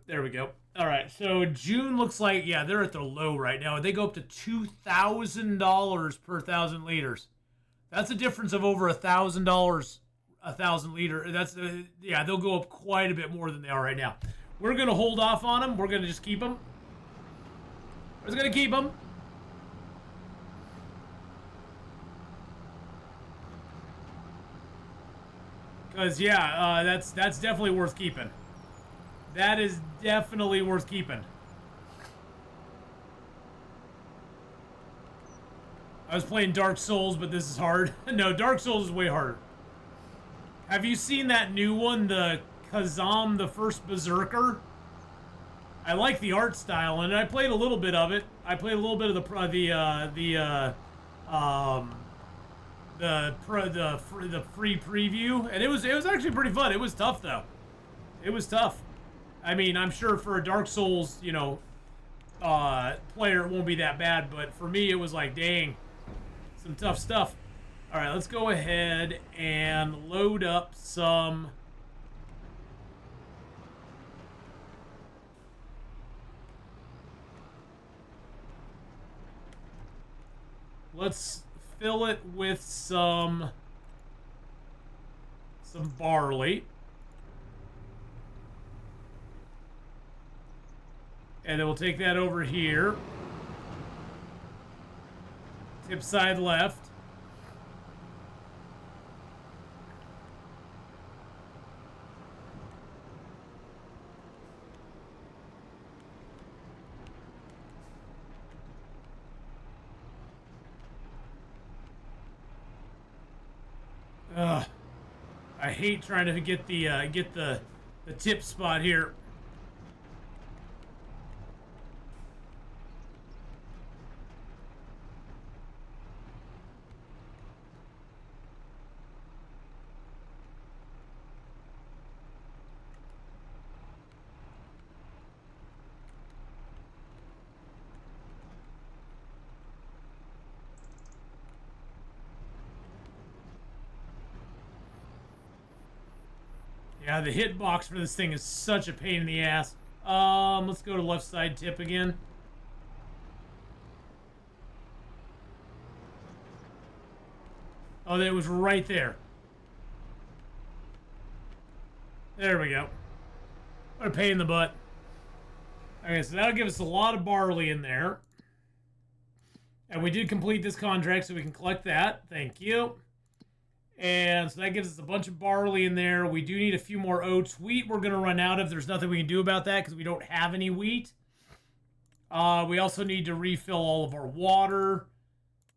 There we go. Alright, so June looks like, yeah, they're at the low right now. They go up to $2,000 per 1,000 liters. That's a difference of over $1,000 a 1,000 liter. That's, yeah, they'll go up quite a bit more than they are right now. We're going to hold off on them. We're going to just keep them. We're just going to keep them. Because, yeah, that's definitely worth keeping. That is definitely worth keeping. I was playing Dark Souls, but this is hard. No, Dark Souls is way harder. Have you seen that new one, the Kazam, the First Berserker? I like the art style, and I played a little bit of it. I played a little bit of the free preview, and it was actually pretty fun. It was tough though. It was tough. I mean, I'm sure for a Dark Souls, you know, player, it won't be that bad, but for me, it was like, dang, some tough stuff. All right, let's go ahead and load up some. Let's fill it with some barley. And then we'll take that over here. Tip side left. Ugh. I hate trying to get the tip spot here. Yeah, the hitbox for this thing is such a pain in the ass. Let's go to left side tip again. Oh, that was right there. There we go. What a pain in the butt. Okay, so that'll give us a lot of barley in there. And we did complete this contract, so we can collect that. Thank you. And so that gives us a bunch of barley in there. We do need a few more oats. Wheat we're going to run out of. There's nothing we can do about that because we don't have any wheat. We also need to refill all of our water.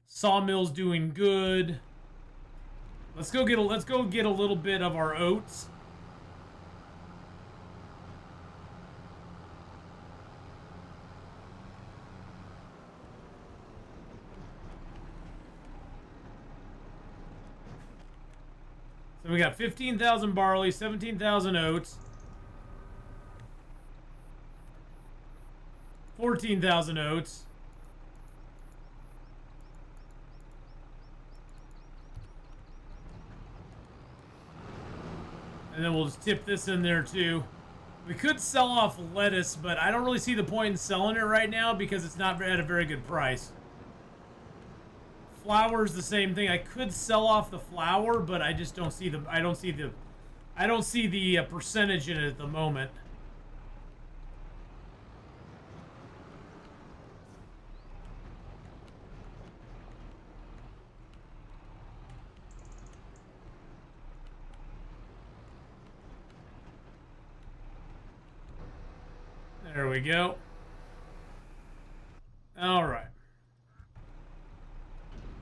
Sawmill's doing good. Let's go get a little bit of our oats. So we got 15,000 barley, 17,000 oats, 14,000 oats. And then we'll just tip this in there too. We could sell off lettuce, but I don't really see the point in selling it right now because it's not at a very good price. Flour's the same thing. I could sell off the flour, but I just don't see the percentage in it at the moment. There we go. All right.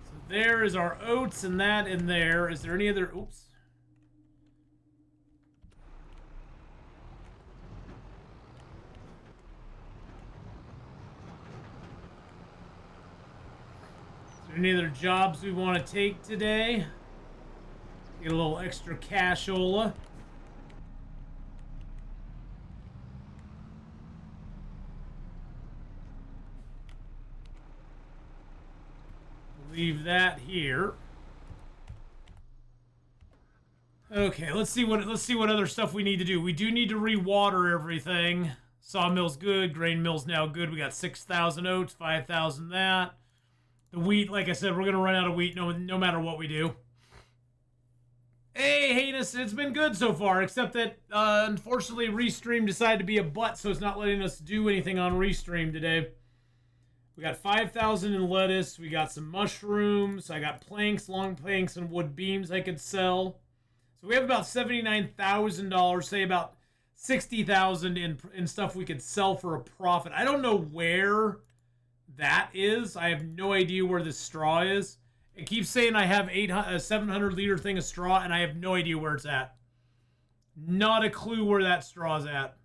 So there is our oats and that in there. Is there any other... Oops. Is there any other jobs we want to take today? Get a little extra cashola. Leave that here. Okay, let's see what other stuff we need to do. We do need to re-water everything. Sawmill's good, grain mill's now good. We got 6,000 oats, 5,000 that. The wheat, like I said, we're gonna run out of wheat no matter what we do. Hey, Heinous, it's been good so far, except that unfortunately Restream decided to be a butt, so it's not letting us do anything on Restream today. We got 5,000 in lettuce, we got some mushrooms, I got planks, long planks, and wood beams I could sell. So we have about $79,000, say about 60,000 in stuff we could sell for a profit. I don't know where that is. I have no idea where this straw is. It keeps saying I have a 700 liter thing of straw, and I have no idea where it's at. Not a clue where that straw is at.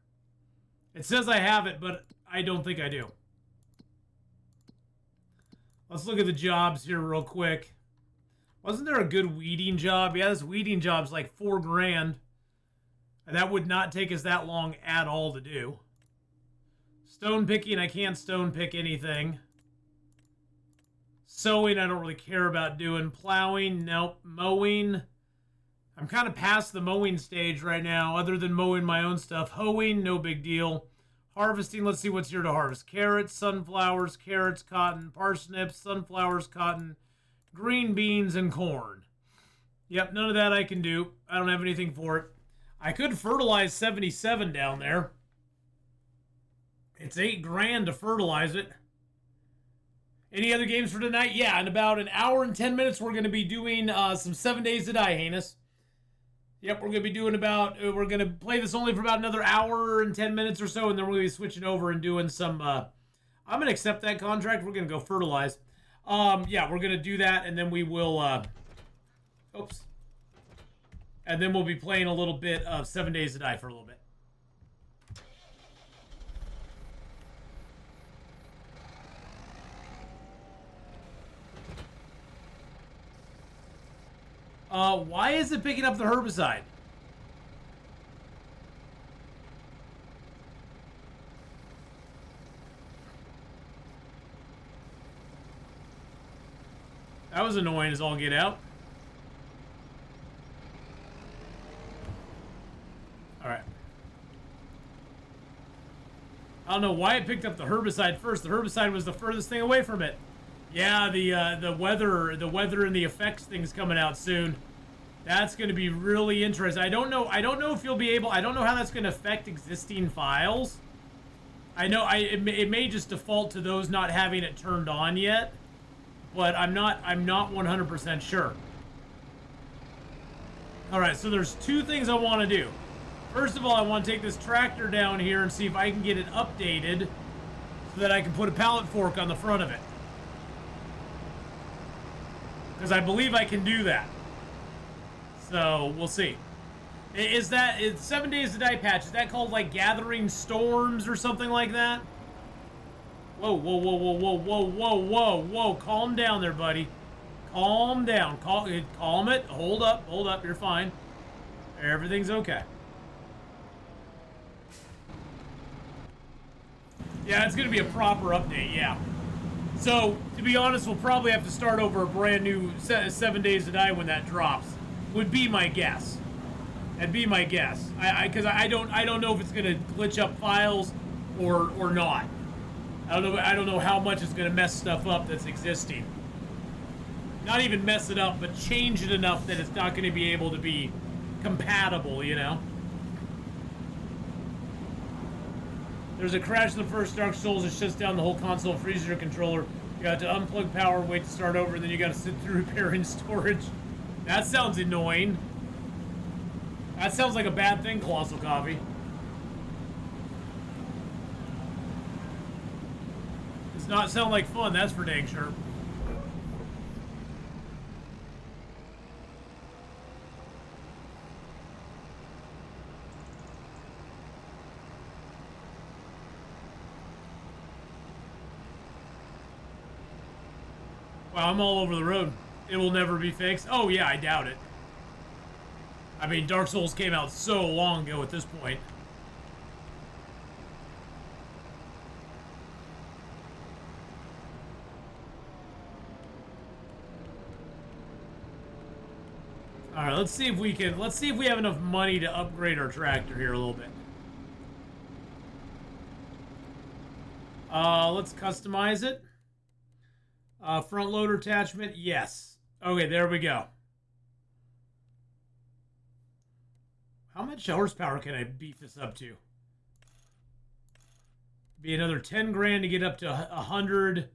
It says I have it, but I don't think I do. Let's look at the jobs here real quick. Wasn't there a good weeding job? Yeah, this weeding job's like $4 grand. And that would not take us that long at all to do. Stone picking, I can't stone pick anything. Sowing, I don't really care about doing. Plowing, nope. Mowing, I'm kind of past the mowing stage right now, other than mowing my own stuff. Hoeing, no big deal. Harvesting, let's see what's here to harvest. Carrots, sunflowers, carrots, cotton, parsnips, sunflowers, cotton, green beans, and corn. Yep, none of that I can do. I don't have anything for it. I could fertilize 77 down there. It's $8 grand to fertilize it. Any other games for tonight? Yeah, in about an hour and 10 minutes, we're going to be doing some 7 Days to Die, Heinous. Yep, we're going to be doing we're going to play this only for about another hour and 10 minutes or so, and then we're going to be switching over and doing some, I'm going to accept that contract. We're going to go fertilize. Yeah, we're going to do that, and then we will, oops. And then we'll be playing a little bit of 7 Days to Die for a little bit. Why is it picking up the herbicide? That was annoying as all get out. Alright. I don't know why it picked up the herbicide first. The herbicide was the furthest thing away from it. Yeah, the weather and the effects thing's coming out soon. That's going to be really interesting. I don't know if you'll be able. I don't know how that's going to affect existing files. I know it may just default to those not having it turned on yet, but I'm not 100% sure. All right, so there's two things I want to do. First of all, I want to take this tractor down here and see if I can get it updated so that I can put a pallet fork on the front of it. Because I believe I can do that. So, we'll see. Is 7 Days to Die patch, is that called like Gathering Storms or something like that? Whoa, whoa, whoa, whoa, whoa, whoa, whoa, whoa, whoa. Calm down there, buddy. Calm down. Calm it. Hold up. You're fine. Everything's okay. Yeah, it's going to be a proper update, yeah. So, to be honest, we'll probably have to start over a brand new 7 Days to Die when that drops. Would be my guess. That'd be my guess. Because I don't know if it's going to glitch up files or not. I don't know how much it's going to mess stuff up that's existing. Not even mess it up, but change it enough that it's not going to be able to be compatible, you know? There's a crash in the first Dark Souls that shuts down the whole console, freezes your controller. You got to unplug power, wait to start over, and then you got to sit through repairing storage. That sounds annoying. That sounds like a bad thing, Colossal Coffee. Does not sound like fun, that's for dang sure. Wow, I'm all over the road. It will never be fixed. Oh yeah, I doubt it. I mean, Dark Souls came out so long ago at this point. All right, let's see if we have enough money to upgrade our tractor here a little bit. Let's customize it. Front loader attachment, yes. Okay, there we go. How much horsepower can I beef this up to? Be another 10 grand to get up to 100,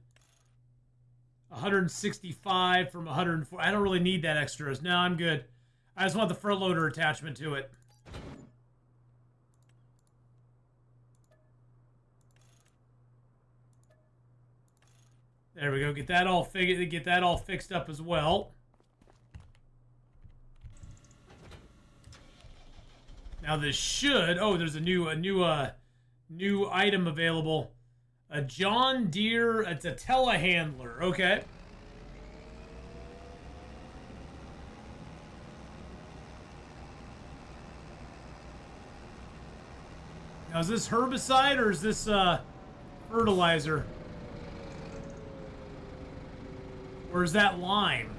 165 from 104. I don't really need that extras. No, I'm good. I just want the front loader attachment to it. There we go. Get that all fixed up as well. Now this should. Oh, there's a new item available. A John Deere. It's a telehandler. Okay. Now is this herbicide or is this fertilizer? Or is that lime?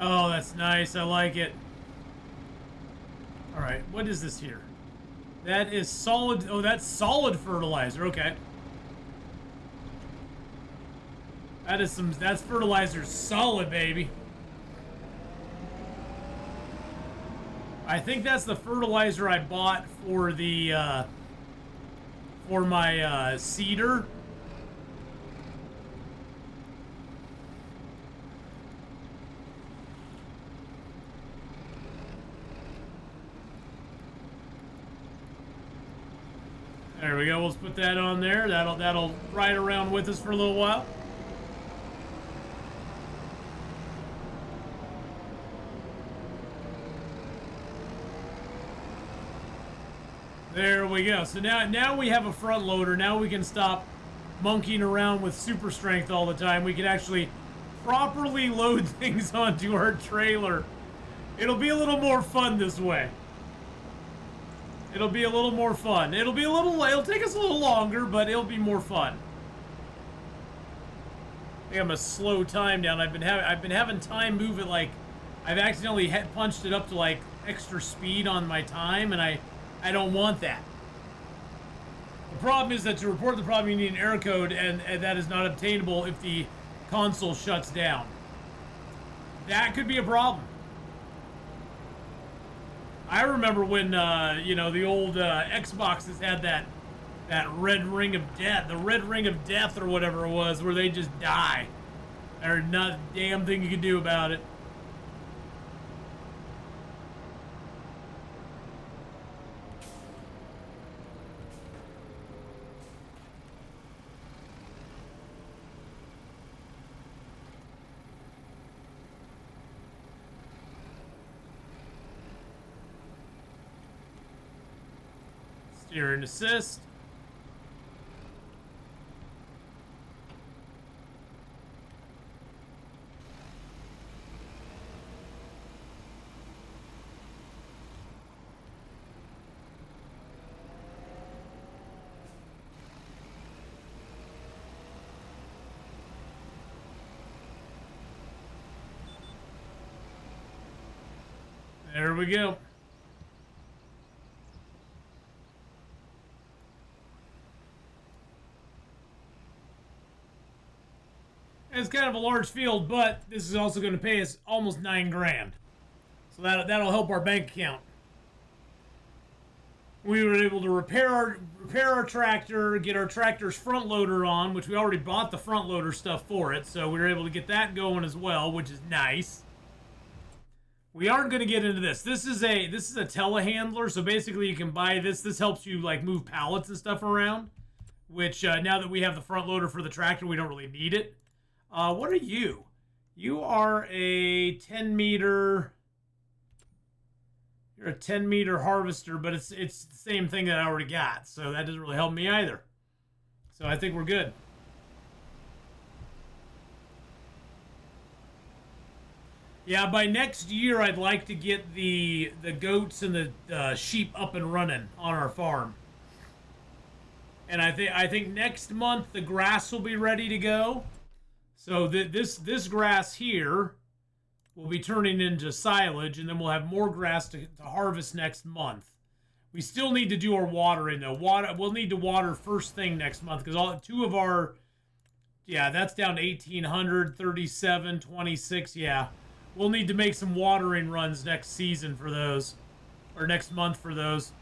Oh, that's nice. I like it. All right, what is this here? That is solid. Oh, that's solid fertilizer. Okay. That's fertilizer solid, baby. I think that's the fertilizer I bought for the for my cedar. There we go. Let's put that on there. That'll ride around with us for a little while. There we go. So now we have a front loader. Now we can stop monkeying around with super strength all the time. We can actually properly load things onto our trailer. It'll be a little more fun this way. It'll be a little more fun. It'll take us a little longer, but it'll be more fun. I think I'm gonna slow time down. I've been having time move it like I've accidentally punched it up to like extra speed on my time, and I don't want that. The problem is that to report the problem, you need an error code, and that is not obtainable if the console shuts down. That could be a problem. I remember when, the old Xboxes had that red ring of death, the red ring of death or whatever it was, where they just die. There's not a damn thing you can do about it. Steer and assist. There we go. It's kind of a large field, but this is also going to pay us almost 9 grand. So that'll help our bank account. We were able to repair our tractor, get our tractor's front loader on, which we already bought the front loader stuff for it, so we were able to get that going as well, which is nice. We aren't going to get into this. This is a telehandler, so basically you can buy this. This helps you like move pallets and stuff around, which now that we have the front loader for the tractor, we don't really need it. What are you? You are a 10 meter. You're a 10 meter harvester, but it's the same thing that I already got, so that doesn't really help me either. So I think we're good. Yeah, by next year, I'd like to get the goats and the sheep up and running on our farm. And I think next month the grass will be ready to go. So this grass here will be turning into silage, and then we'll have more grass to harvest next month. We still need to do our watering though. We'll need to water first thing next month because all two of our, yeah, that's down to 1,800, 37, 26. Yeah, we'll need to make some watering runs next season for those, or next month for those.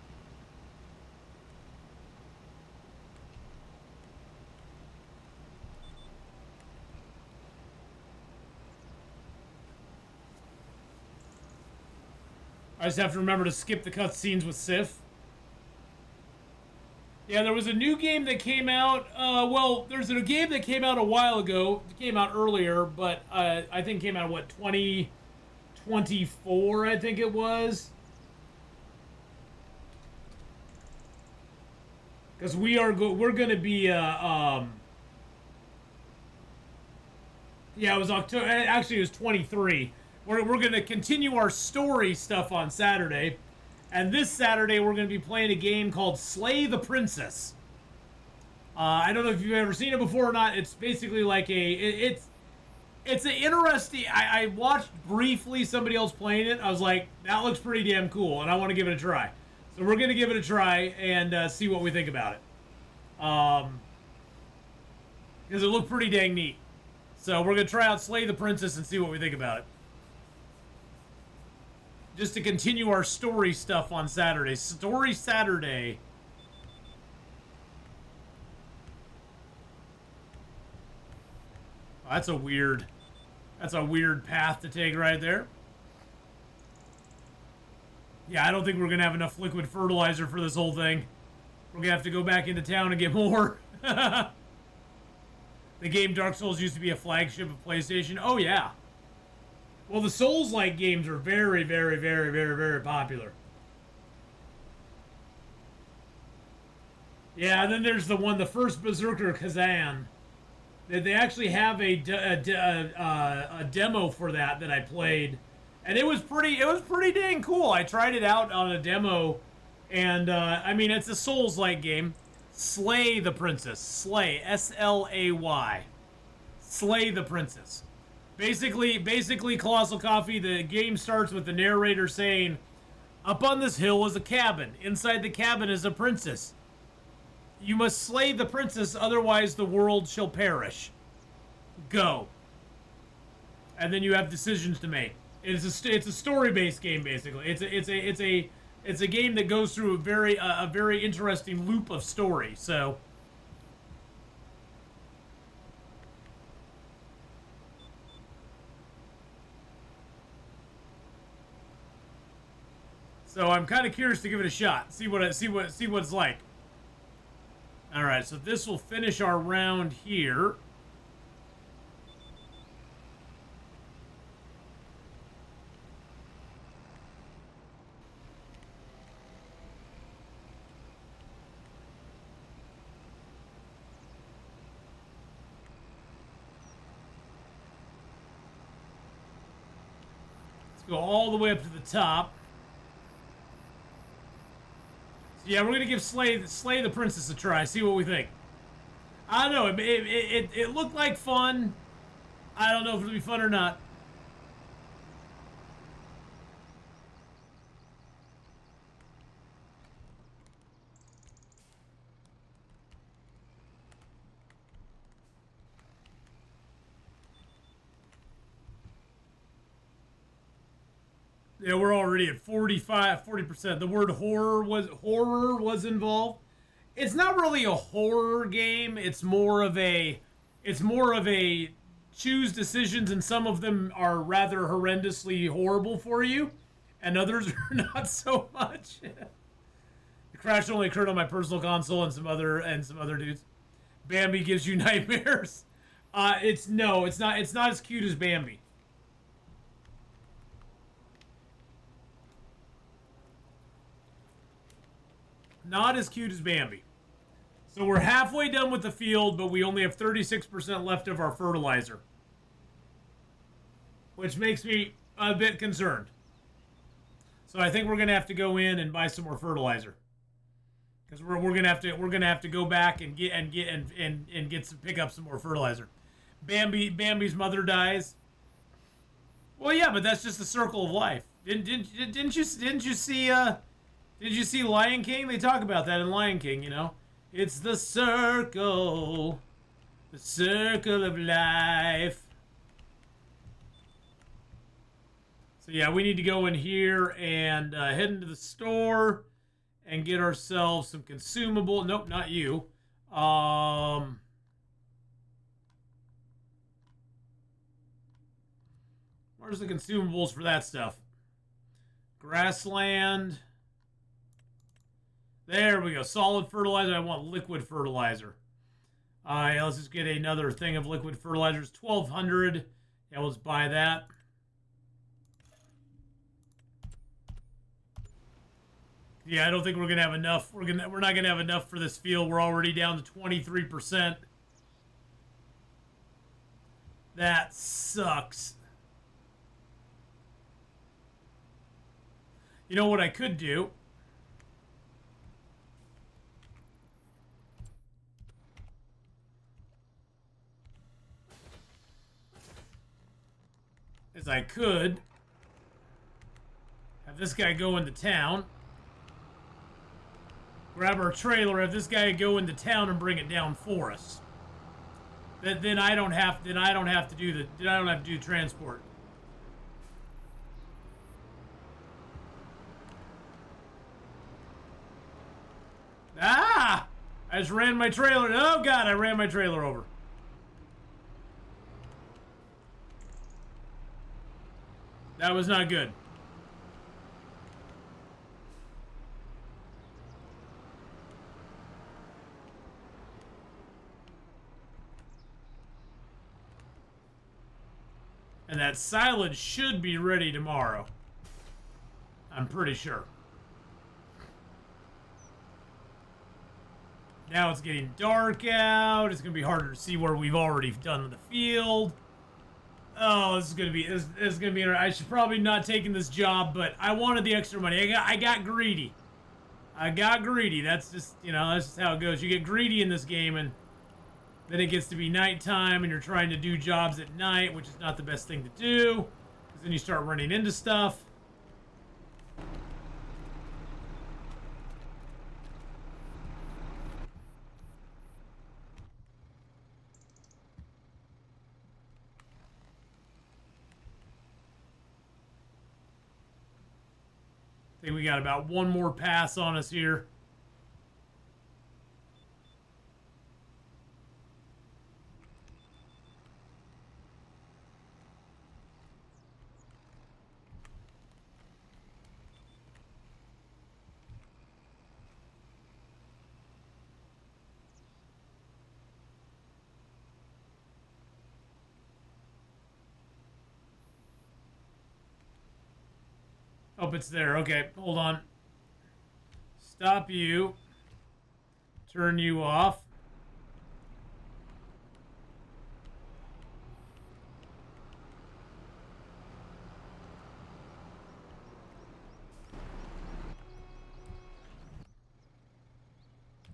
I just have to remember to skip the cutscenes with Sif. Yeah, there was a new game that came out. Well, there's a game that came out a while ago. It came out earlier, but I think it came out, what, 2024, I think it was. Because we're going to be, yeah, it was October. Actually, it was 23. We're going to continue our story stuff on Saturday. And this Saturday, we're going to be playing a game called Slay the Princess. I don't know if you've ever seen it before or not. It's basically like it's an interesting... I watched briefly somebody else playing it. I was like, that looks pretty damn cool, and I want to give it a try. So we're going to give it a try and see what we think about it. Because it looked pretty dang neat. So we're going to try out Slay the Princess and see what we think about it. Just to continue our story stuff on Saturday. Story Saturday. Oh, that's a weird path to take right there. Yeah, I don't think we're going to have enough liquid fertilizer for this whole thing. We're going to have to go back into town and get more. The game Dark Souls used to be a flagship of PlayStation. Oh, yeah. Well, the Souls-like games are very, very, very, very, very popular. Yeah, and then there's the first Berserker Kazan. They actually have a demo for that I played, and it was pretty dang cool. I tried it out on a demo, and I mean, it's a Souls-like game. Slay the Princess. Slay, S-L-A-Y. Slay the Princess. Basically, Colossal Coffee, the game starts with the narrator saying, "Up on this hill is a cabin. Inside the cabin is a princess. You must slay the princess, otherwise the world shall perish. Go." And then you have decisions to make. It's a story-based game, basically. It's a game that goes through a very interesting loop of story. So. So I'm kind of curious to give it a shot. See what it's like. All right, so this will finish our round here. Let's go all the way up to the top. Yeah, we're gonna give Slay the Princess a try. See what we think. I don't know. It looked like fun. I don't know if it'll be fun or not. Yeah, we're already at 40%. The word horror was involved. It's not really a horror game. It's more of a choose decisions, and some of them are rather horrendously horrible for you, and others are not so much. The crash only occurred on my personal console and some other dudes. Bambi gives you nightmares. It's not as cute as Bambi. Not as cute as Bambi. So we're halfway done with the field, but we only have 36% left of our fertilizer. Which makes me a bit concerned. So I think we're gonna have to go in and buy some more fertilizer. Because we're gonna have to go back and get some pick up some more fertilizer. Bambi's mother dies. Well, yeah, but that's just the circle of life. Didn't you see did you see Lion King? They talk about that in Lion King. You know, it's the circle of life. So yeah, we need to go in here and head into the store and get ourselves some consumable. Nope, not you. Where's the consumables for that stuff? Grassland. There we go. Solid fertilizer. I want liquid fertilizer. Yeah, let's just get another thing of liquid fertilizers. 1,200. Yeah, let's buy that. Yeah, I don't think we're gonna have enough. We're not gonna have enough for this field. We're already down to 23%. That sucks. You know what I could do? Is I could have this guy go into town. Grab our trailer, have this guy go into town and bring it down for us. Then I don't have to do transport. Ah! I just ran my trailer. Oh god, I ran my trailer over. That was not good. And that silage should be ready tomorrow. I'm pretty sure. Now it's getting dark out. It's going to be harder to see where we've already done in the field. Oh, this is going to be interesting. I should probably not taken this job, but I wanted the extra money. I got greedy. That's just, that's just how it goes. You get greedy in this game, and then it gets to be nighttime, and you're trying to do jobs at night, which is not the best thing to do, because then you start running into stuff. I think we got about one more pass on us here. Oh, it's there. Okay, hold on. Stop you. Turn you off.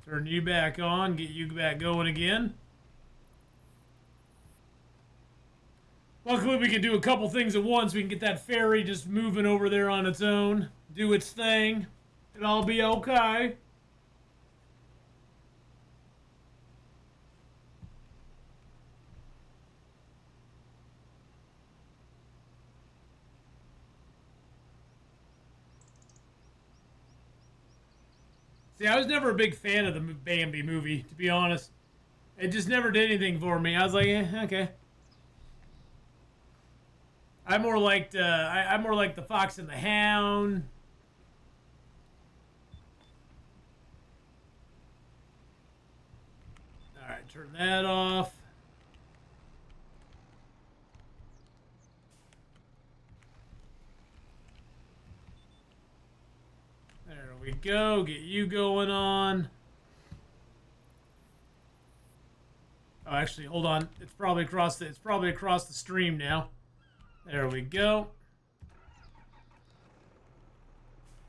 Turn you back on. Get you back going again. Luckily, we can do a couple things at once. We can get that ferry just moving over there on its own. Do its thing. It'll all be okay. See, I was never a big fan of the Bambi movie, to be honest. It just never did anything for me. I was like, okay. I'm more like the Fox and the Hound. All right, turn that off. There we go. Get you going on. Oh, actually, hold on. It's probably across the stream now. There we go.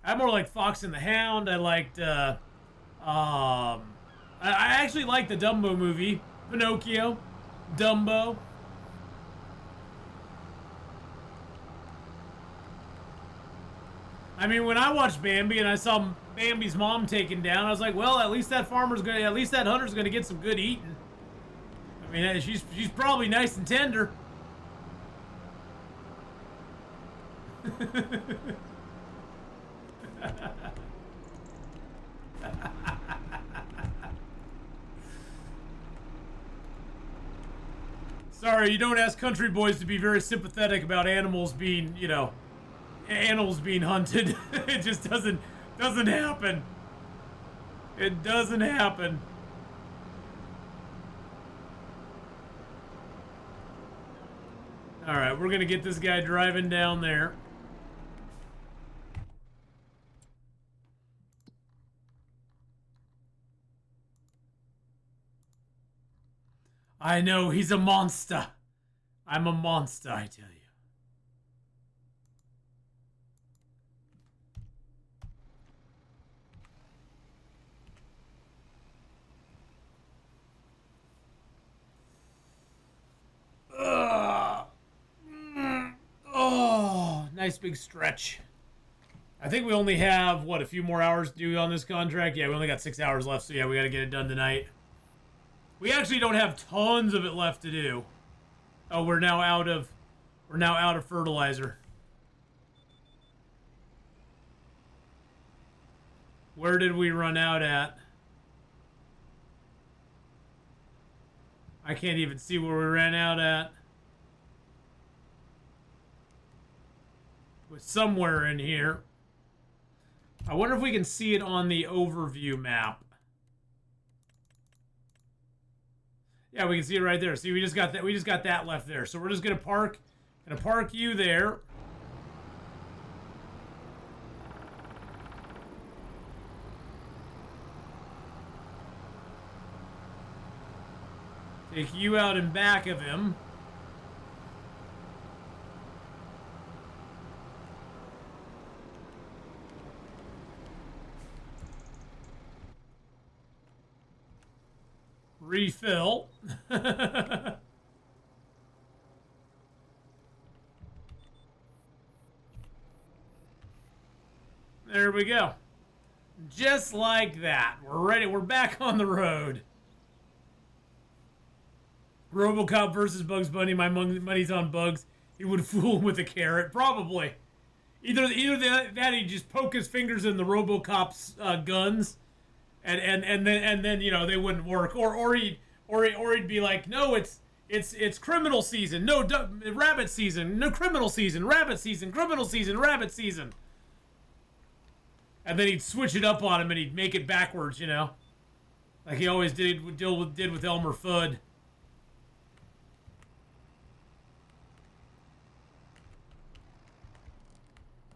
I more like Fox and the Hound. I liked, I actually liked the Dumbo movie. Pinocchio. Dumbo. I mean, when I watched Bambi and I saw Bambi's mom taken down, I was like, well, at least that hunter's gonna get some good eating. I mean, she's probably nice and tender. Sorry, you don't ask country boys to be very sympathetic about animals being, animals being hunted. It just doesn't happen. It doesn't happen. All right, we're gonna get this guy driving down there. I know, he's a monster. I'm a monster, I tell you. Oh, nice big stretch. I think we only have, what, a few more hours to do on this contract? Yeah, we only got 6 hours left, so yeah, we got to get it done tonight. We actually don't have tons of it left to do. Oh, we're now out of fertilizer. Where did we run out at? I can't even see where we ran out at. It was somewhere in here. I wonder if we can see it on the overview map. Yeah, we can see it right there. See, we just got that. We just got that left there. So we're just gonna park you there. Take you out in back of him. Refill. There we go. Just like that. We're ready. We're back on the road. RoboCop versus Bugs Bunny. My money's on Bugs. He would fool him with a carrot. Probably. Either that he just poke his fingers in the RoboCop's guns, and then they wouldn't work. Or he'd be like, no, it's criminal season. No, rabbit season. No, criminal season. Rabbit season. Criminal season. Rabbit season. And then he'd switch it up on him and he'd make it backwards, like he always did with Elmer Fudd.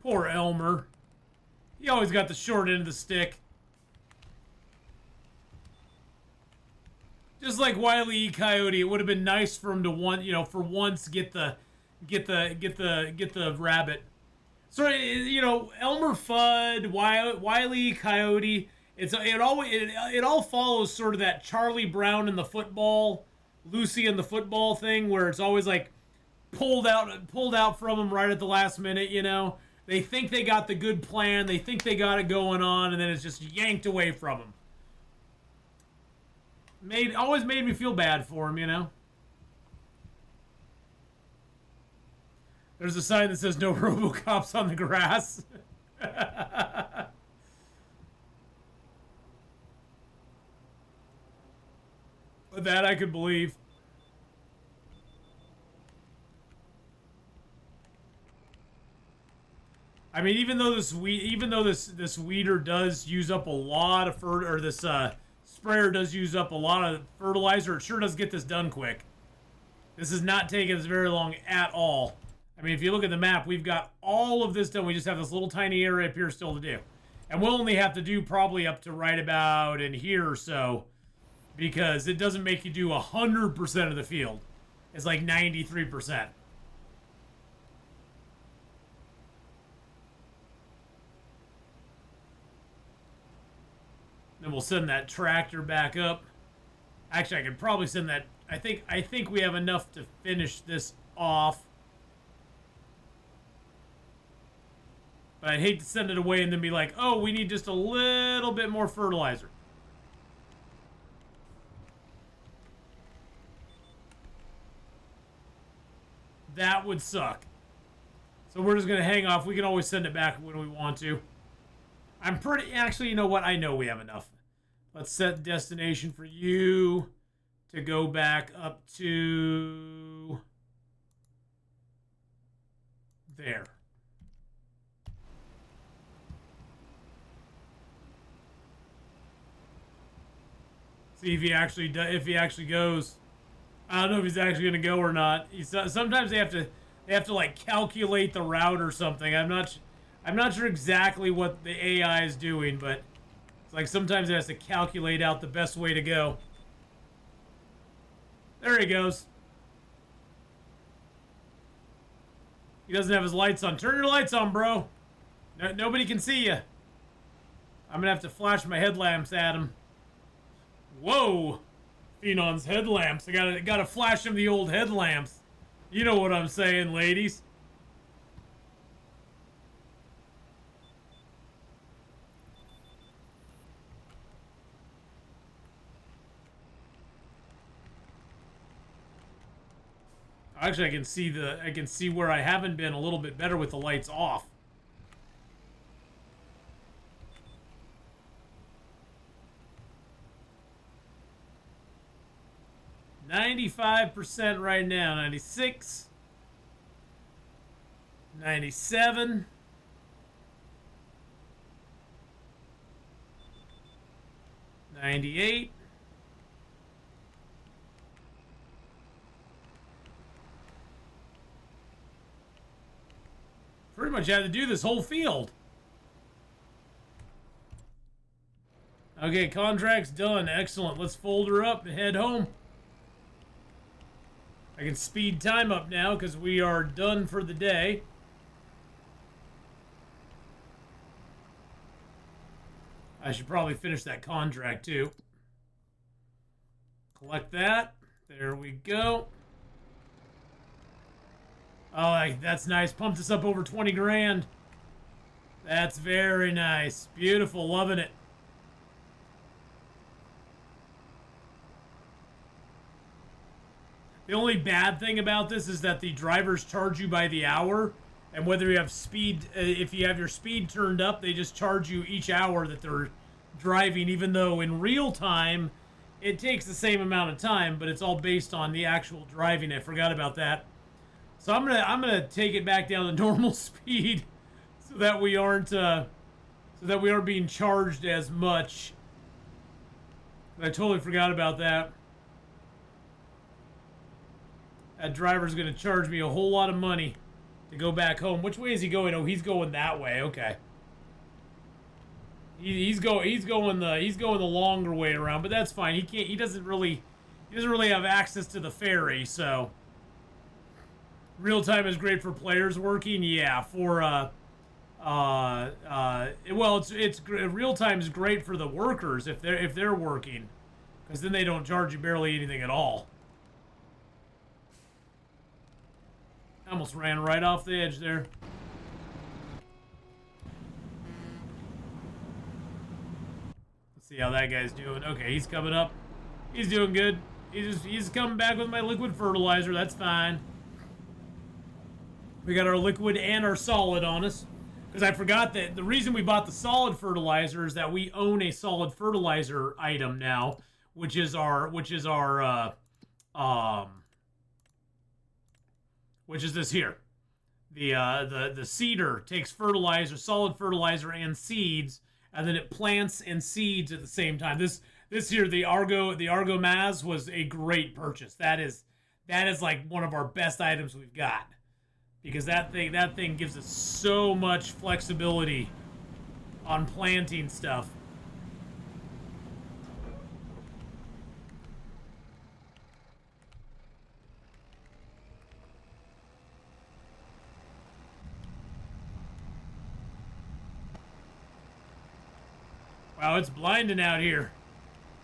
Poor Elmer. He always got the short end of the stick. Just like Wile E. Coyote, it would have been nice for him to for once get the rabbit. So Elmer Fudd, Wile E. Coyote. It all follows sort of that Charlie Brown in the football, Lucy in the football thing, where it's always like pulled out from them right at the last minute. They think they got the good plan, they think they got it going on, and then it's just yanked away from them. Always made me feel bad for him, There's a sign that says no RoboCops on the grass. That I could believe. I mean, even though this weeder does use up a lot of this sprayer does use up a lot of fertilizer, it sure does get this done quick. This is not taking us very long at all. I mean, if you look at the map, we've got all of this done. We just have this little tiny area up here still to do. And we'll only have to do probably up to right about in here or so, because it doesn't make you do 100% of the field. It's like 93%. Then we'll send that tractor back up. Actually, I could probably send that. I think we have enough to finish this off. But I'd hate to send it away and then be like, oh, we need just a little bit more fertilizer. That would suck. So we're just going to hang off. We can always send it back when we want to. I'm pretty... Actually, you know what? I know we have enough. Let's set destination for you to go back up to... there. See if he actually goes. I don't know if he's actually gonna go or not. Sometimes they have to like calculate the route or something. I'm not sure exactly what the AI is doing, but it's like sometimes it has to calculate out the best way to go. There he goes. He doesn't have his lights on. Turn your lights on, bro. Nobody can see you. I'm gonna have to flash my headlamps at him. Whoa! Atheenon's headlamps. I gotta flash him the old headlamps. You know what I'm saying, ladies. Actually, I can see where I haven't been a little bit better with the lights off. %95 right now. 96. 97. 98. Pretty much had to do this whole field. Okay, contract's done. Excellent. Let's fold her up and head home. I can speed time up now because we are done for the day. I should probably finish that contract too. Collect that. There we go. Oh, that's nice. Pumped us up over 20 grand. That's very nice. Beautiful. Loving it. The only bad thing about this is that the drivers charge you by the hour, and whether you have speed, if you have your speed turned up, they just charge you each hour that they're driving, even though in real time, it takes the same amount of time, but it's all based on the actual driving. I forgot about that. So I'm gonna take it back down to normal speed, so that we aren't being charged as much. I totally forgot about that. That driver's gonna charge me a whole lot of money to go back home. Which way is he going? Oh, he's going that way. Okay. He's going the longer way around, but that's fine. He doesn't really have access to the ferry, so real time is great for players working. Yeah, for well, it's real time is great for the workers if they're working, because then they don't charge you barely anything at all. I almost ran right off the edge there. Let's see how that guy's doing. Okay, he's coming up. He's doing good. He's coming back with my liquid fertilizer. That's fine. We got our liquid and our solid on us. Because I forgot that the reason we bought the solid fertilizer is that we own a solid fertilizer item now, which is this here. The seeder takes fertilizer, solid fertilizer, and seeds, and then it plants and seeds at the same time. This here, the Argo Maz was a great purchase. That is like one of our best items we've got, because that thing gives us so much flexibility on planting stuff. Wow, it's blinding out here.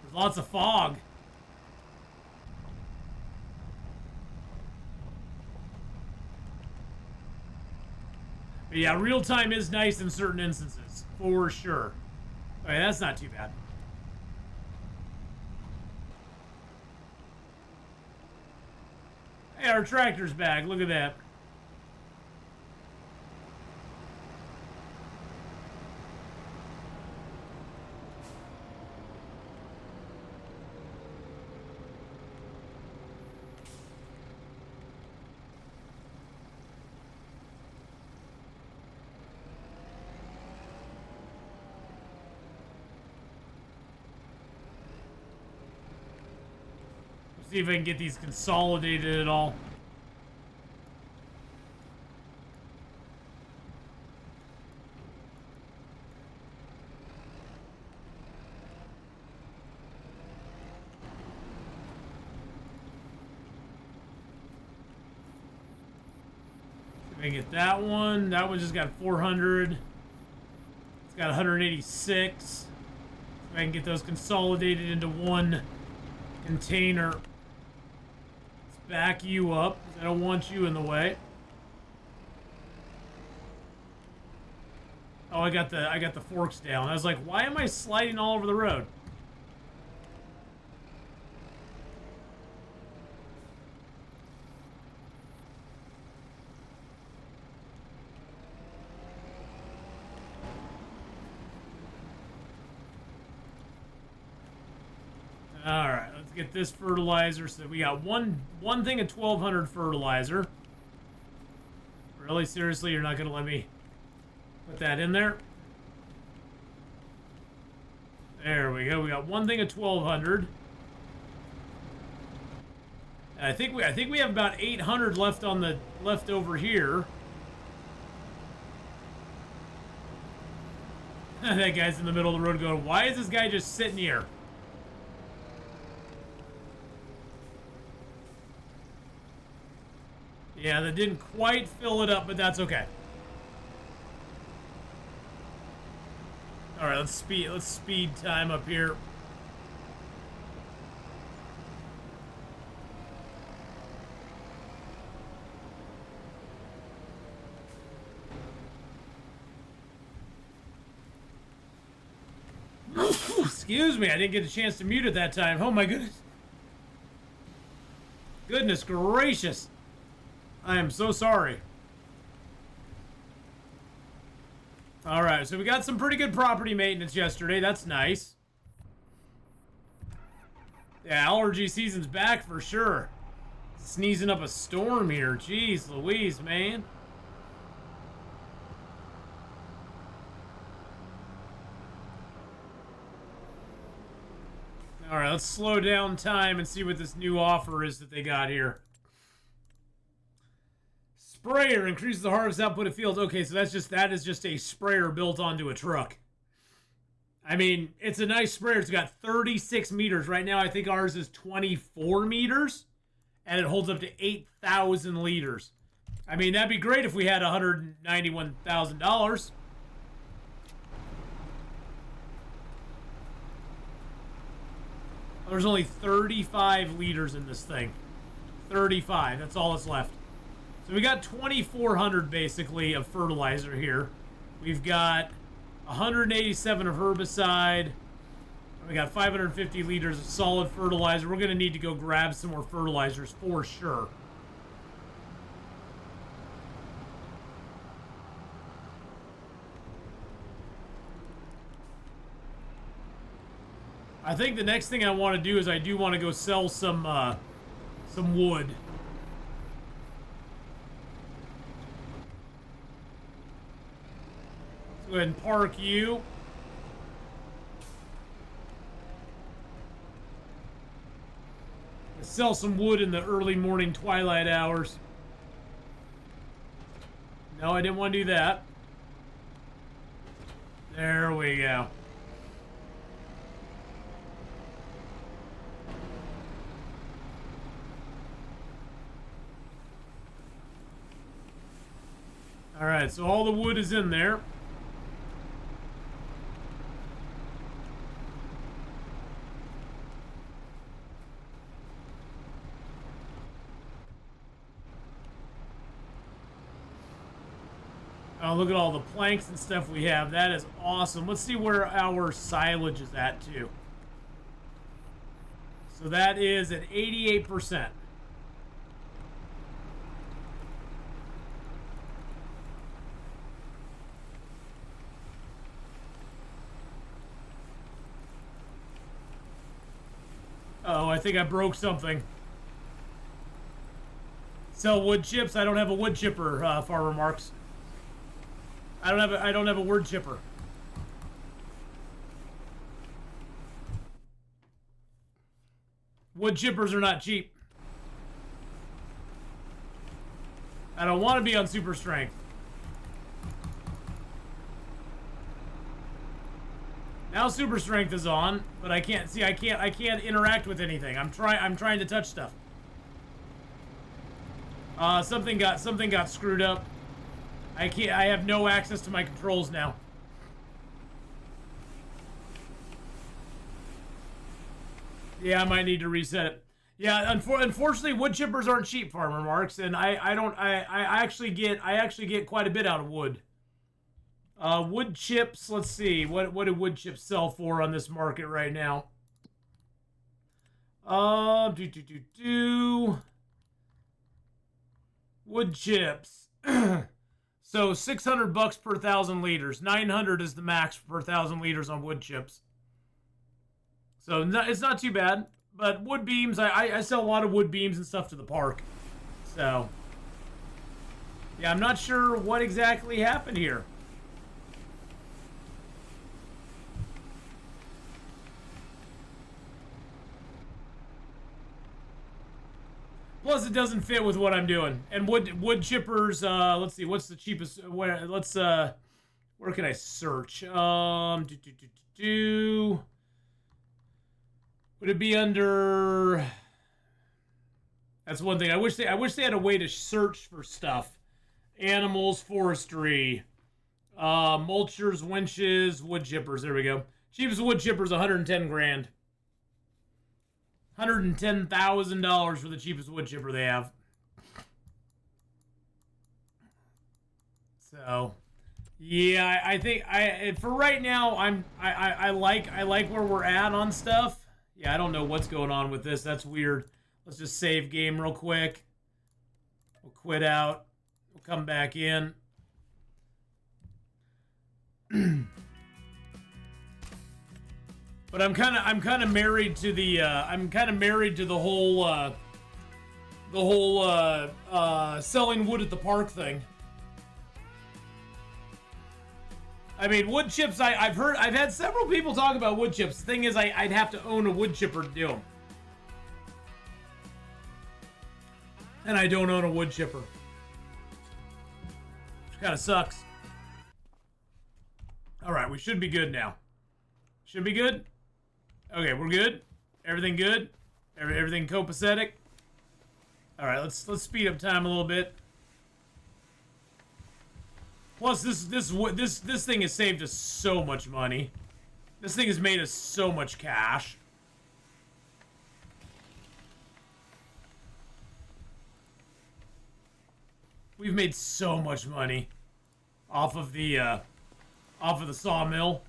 There's lots of fog. But yeah, real time is nice in certain instances, for sure. Okay, that's not too bad. Hey, our tractor's back. Look at that. See if I can get these consolidated at all. See if I can get that one. That one just got 400. It's got 186. See if I can get those consolidated into one container. Back you up, because I don't want you in the way. Oh, I got the forks down. I was like, why am I sliding all over the road? All right, let's get this fertilizer. So we got one thing of 1,200 fertilizer. Really, seriously, you're not gonna let me put that in there? There we go. We got one thing of 1,200. And I think we have about 800 left over here. That guy's in the middle of the road going, why is this guy just sitting here? Yeah, that didn't quite fill it up, but that's okay. All right, let's speed time up here. Excuse me, I didn't get a chance to mute it that time. Oh my goodness. Goodness gracious. I am so sorry. All right, so we got some pretty good property maintenance yesterday. That's nice. Yeah, allergy season's back for sure. Sneezing up a storm here. Jeez Louise, man. All right, let's slow down time and see what this new offer is that they got here. Sprayer increases the harvest output of fields. Okay, so that is just a sprayer built onto a truck. I mean, it's a nice sprayer. It's got 36 meters. Right now, I think ours is 24 meters, and it holds up to 8,000 liters. I mean, that'd be great if we had $191,000. There's only 35 liters in this thing. 35. That's all that's left. So we got 2,400 basically of fertilizer here. We've got 187 of herbicide. We got 550 liters of solid fertilizer. We're going to need to go grab some more fertilizers for sure. I think the next thing I want to do is I do want to go sell some wood. Go ahead and park you. Sell some wood in the early morning twilight hours. No, I didn't want to do that. There we go. All right, so all the wood is in there. Oh, look at all the planks and stuff we have. That is awesome. Let's see where our silage is at, too. So that is at 88%. Oh, I think I broke something. Sell wood chips. I don't have a wood chipper, Farmer Marks. I don't have a wood chipper. Wood chippers are not cheap. I don't want to be on super strength. Now super strength is on, but I can't see. I can't interact with anything. I'm trying to touch stuff. Something got screwed up. I have no access to my controls now. Yeah, I might need to reset it. Yeah, unfortunately, wood chippers aren't cheap, Farmer Marks, and I actually get quite a bit out of wood. Wood chips. Let's see what do wood chips sell for on this market right now. Wood chips. So $600 per 1,000 liters. 900 is the max per 1,000 liters on wood chips. So it's not too bad. But wood beams, I sell a lot of wood beams and stuff to the park. So yeah, I'm not sure what exactly happened here. Plus, it doesn't fit with what I'm doing. And wood chippers. Let's see. What's the cheapest? Where can I search? Would it be under? That's one thing. I wish they had a way to search for stuff. Animals, forestry, mulchers, winches, wood chippers. There we go. Cheapest wood chippers, 110 grand. $110,000 for the cheapest wood chipper they have. So, yeah, I think for right now I like where we're at on stuff. Yeah, I don't know what's going on with this. That's weird. Let's just save game real quick. We'll quit out. We'll come back in. But I'm kind of married to the whole selling wood at the park thing. I mean, wood chips. I've had several people talk about wood chips. The thing is, I'd have to own a wood chipper to do them, and I don't own a wood chipper, which kind of sucks. All right, we should be good now. Should be good. Okay, we're good. Everything good. Everything copacetic. All right, let's speed up time a little bit. Plus, this thing has saved us so much money. This thing has made us so much cash. We've made so much money off of the sawmill.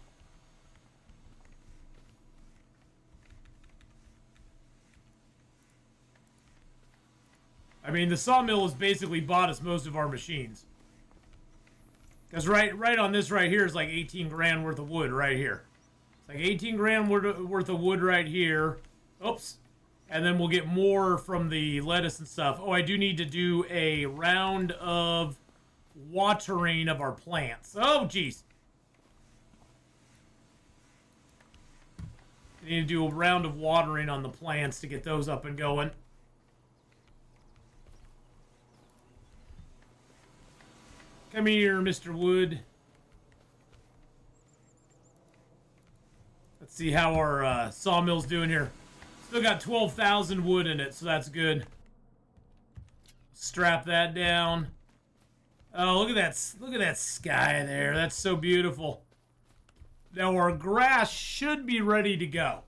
I mean, the sawmill has basically bought us most of our machines. Because right on this right here is like 18 grand worth of wood right here. It's like 18 grand worth of wood right here. Oops. And then we'll get more from the lettuce and stuff. Oh, I do need to do a round of watering of our plants. Oh, jeez. I need to do a round of watering on the plants to get those up and going. Come here, Mr. Wood. Let's see how our sawmill's doing here. Still got 12,000 wood in it, so that's good. Strap that down. Oh, look at that! Look at that sky there. That's so beautiful. Now our grass should be ready to go.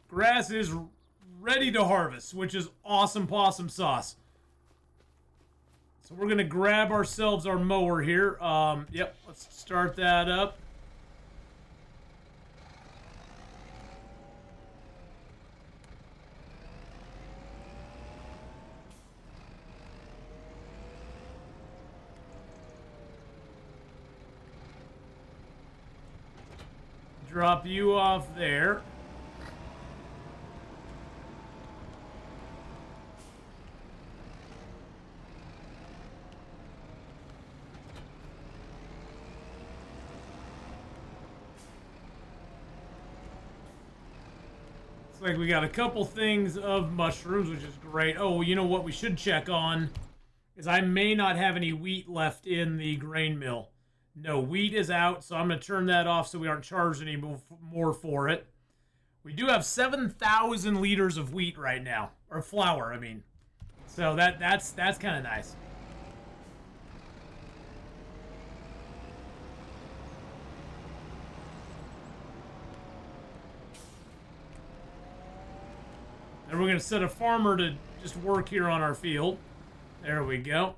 Grass is ready to harvest, which is awesome possum sauce. So we're going to grab ourselves our mower here. Yep, let's start that up. Drop you off there. Looks like we got a couple things of mushrooms, which is great. Oh, you know what we should check on is I may not have any wheat left in the grain mill. No, wheat is out, so I'm going to turn that off so we aren't charged any more for it. We do have 7,000 liters of wheat right now. Or flour, I mean. So that's kind of nice. Then we're going to set a farmer to just work here on our field. There we go.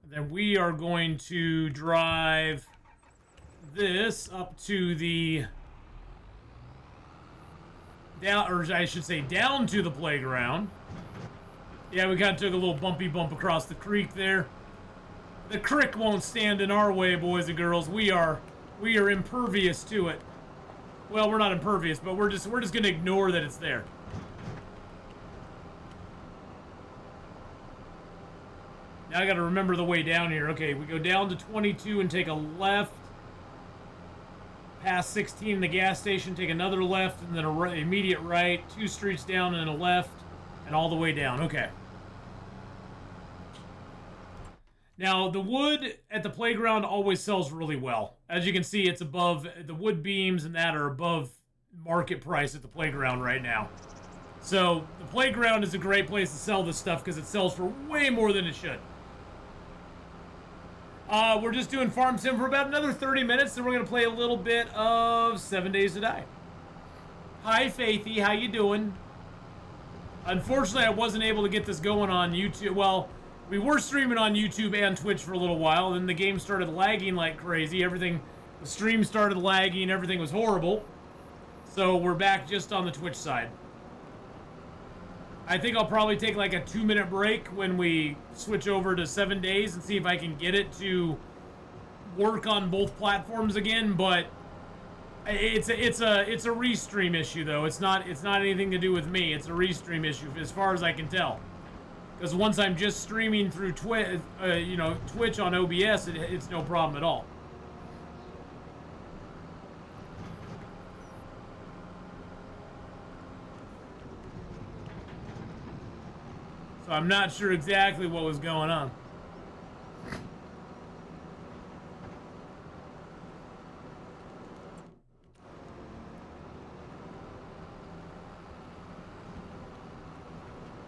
Then we are going to drive this up to the down, or I should say down to the playground. Yeah, we kind of took a little bumpy bump across the creek there. The creek won't stand in our way, boys and girls. We are impervious to it. Well, we're not impervious, but we're just going to ignore that it's there. Now I got to remember the way down here. Okay, we go down to 22 and take a left. Past 16 the gas station, take another left, and then an immediate right. 2 streets down and a left, and all the way down. Okay. Now, the wood at the playground always sells really well. As you can see, it's above, the wood beams and that are above market price at the playground right now. So, the playground is a great place to sell this stuff because it sells for way more than it should. We're just doing Farm Sim for about another 30 minutes, then we're going to play a little bit of 7 Days to Die. Hi, Faithy. How you doing? Unfortunately, I wasn't able to get this going on YouTube. Well, we were streaming on YouTube and Twitch for a little while, then the game started lagging like crazy. The stream started lagging, everything was horrible. So we're back just on the Twitch side. I think I'll probably take like a 2-minute break when we switch over to 7 days and see if I can get it to work on both platforms again. But it's a restream issue though. It's not anything to do with me. It's a restream issue as far as I can tell. Because once I'm just streaming through Twitch on OBS, it's no problem at all. So I'm not sure exactly what was going on.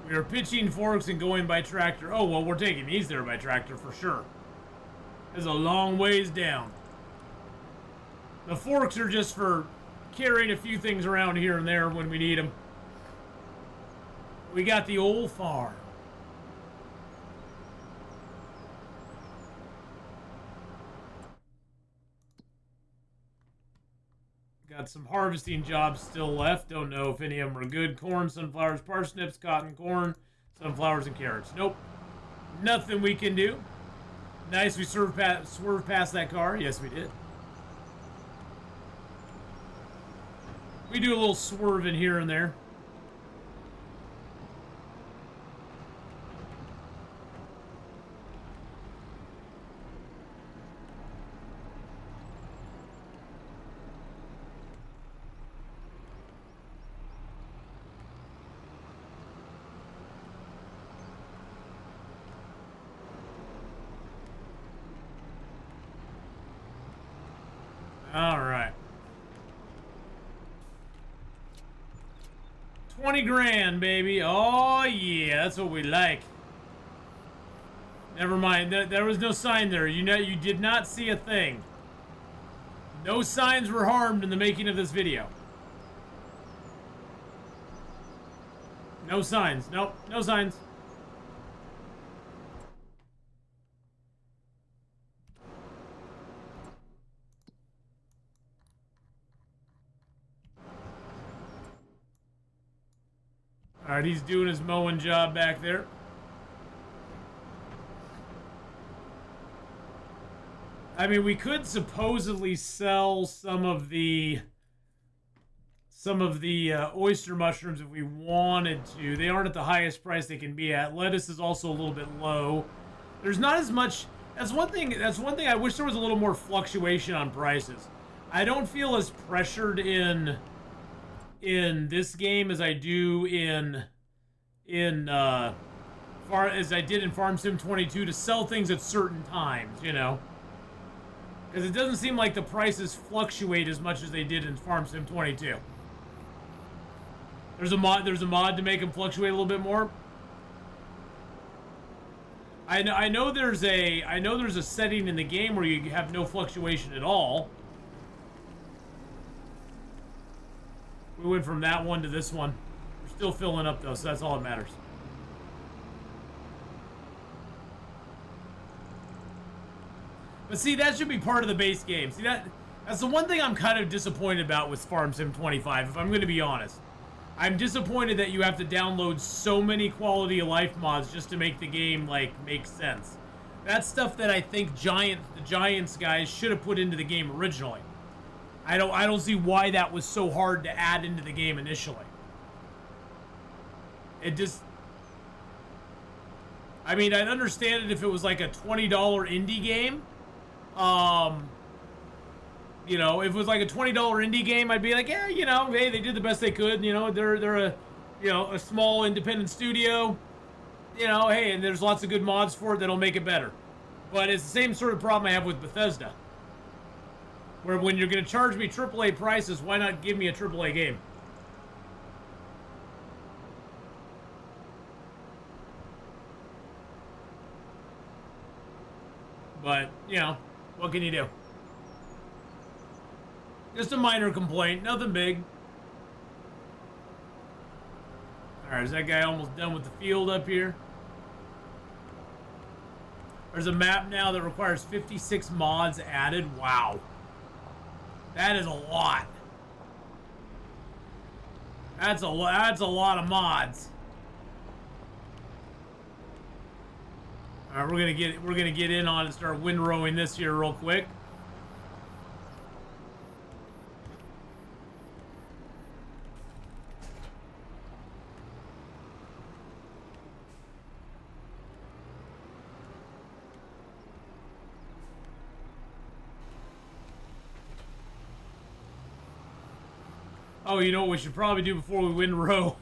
We are pitching forks and going by tractor. Oh, well, we're taking these there by tractor for sure. There's a long ways down. The forks are just for carrying a few things around here and there when we need them. We got the old farm. Got some harvesting jobs still left. Don't know if any of them are good. Corn, sunflowers, parsnips, cotton, corn, sunflowers, and carrots. Nope. Nothing we can do. Nice, we swerved past that car. Yes, we did. We do a little swerving here and there. All right. 20 grand, baby. Oh, yeah. That's what we like. Never mind. There was no sign there. You did not see a thing. No signs were harmed in the making of this video. No signs. Nope. No signs. All right, he's doing his mowing job back there. I mean, we could supposedly sell some of the oyster mushrooms if we wanted to. They aren't at the highest price they can be at. Lettuce is also a little bit low. There's not as much. That's one thing I wish there was a little more fluctuation on prices. I don't feel as pressured in this game as I do as I did in Farm Sim 22 to sell things at certain times, you know. Because it doesn't seem like the prices fluctuate as much as they did in Farm Sim 22. There's a mod to make them fluctuate a little bit more. I know there's a setting in the game where you have no fluctuation at all. We went from that one to this one. We're still filling up though, so that's all that matters. But see, that should be part of the base game. See, that's the one thing I'm kind of disappointed about with Farm Sim 25, if I'm going to be honest. I'm disappointed that you have to download so many quality of life mods just to make the game, like, make sense. That's stuff that I think the Giants guys should have put into the game originally. I don't see why that was so hard to add into the game initially. It just... I mean, I'd understand it if it was like a $20 indie game. You know, if it was like a $20 indie game, I'd be like, yeah, you know, hey, they did the best they could. You know, they're a, you know, a small independent studio. You know, hey, and there's lots of good mods for it that'll make it better. But it's the same sort of problem I have with Bethesda, where when you're going to charge me AAA prices, why not give me a AAA game? But, you know, what can you do? Just a minor complaint, nothing big. Alright, is that guy almost done with the field up here? There's a map now that requires 56 mods added. Wow. That is a lot. That's a lot of mods. All right, we're gonna get in on and start windrowing this here real quick. Oh, you know what we should probably do before we windrow?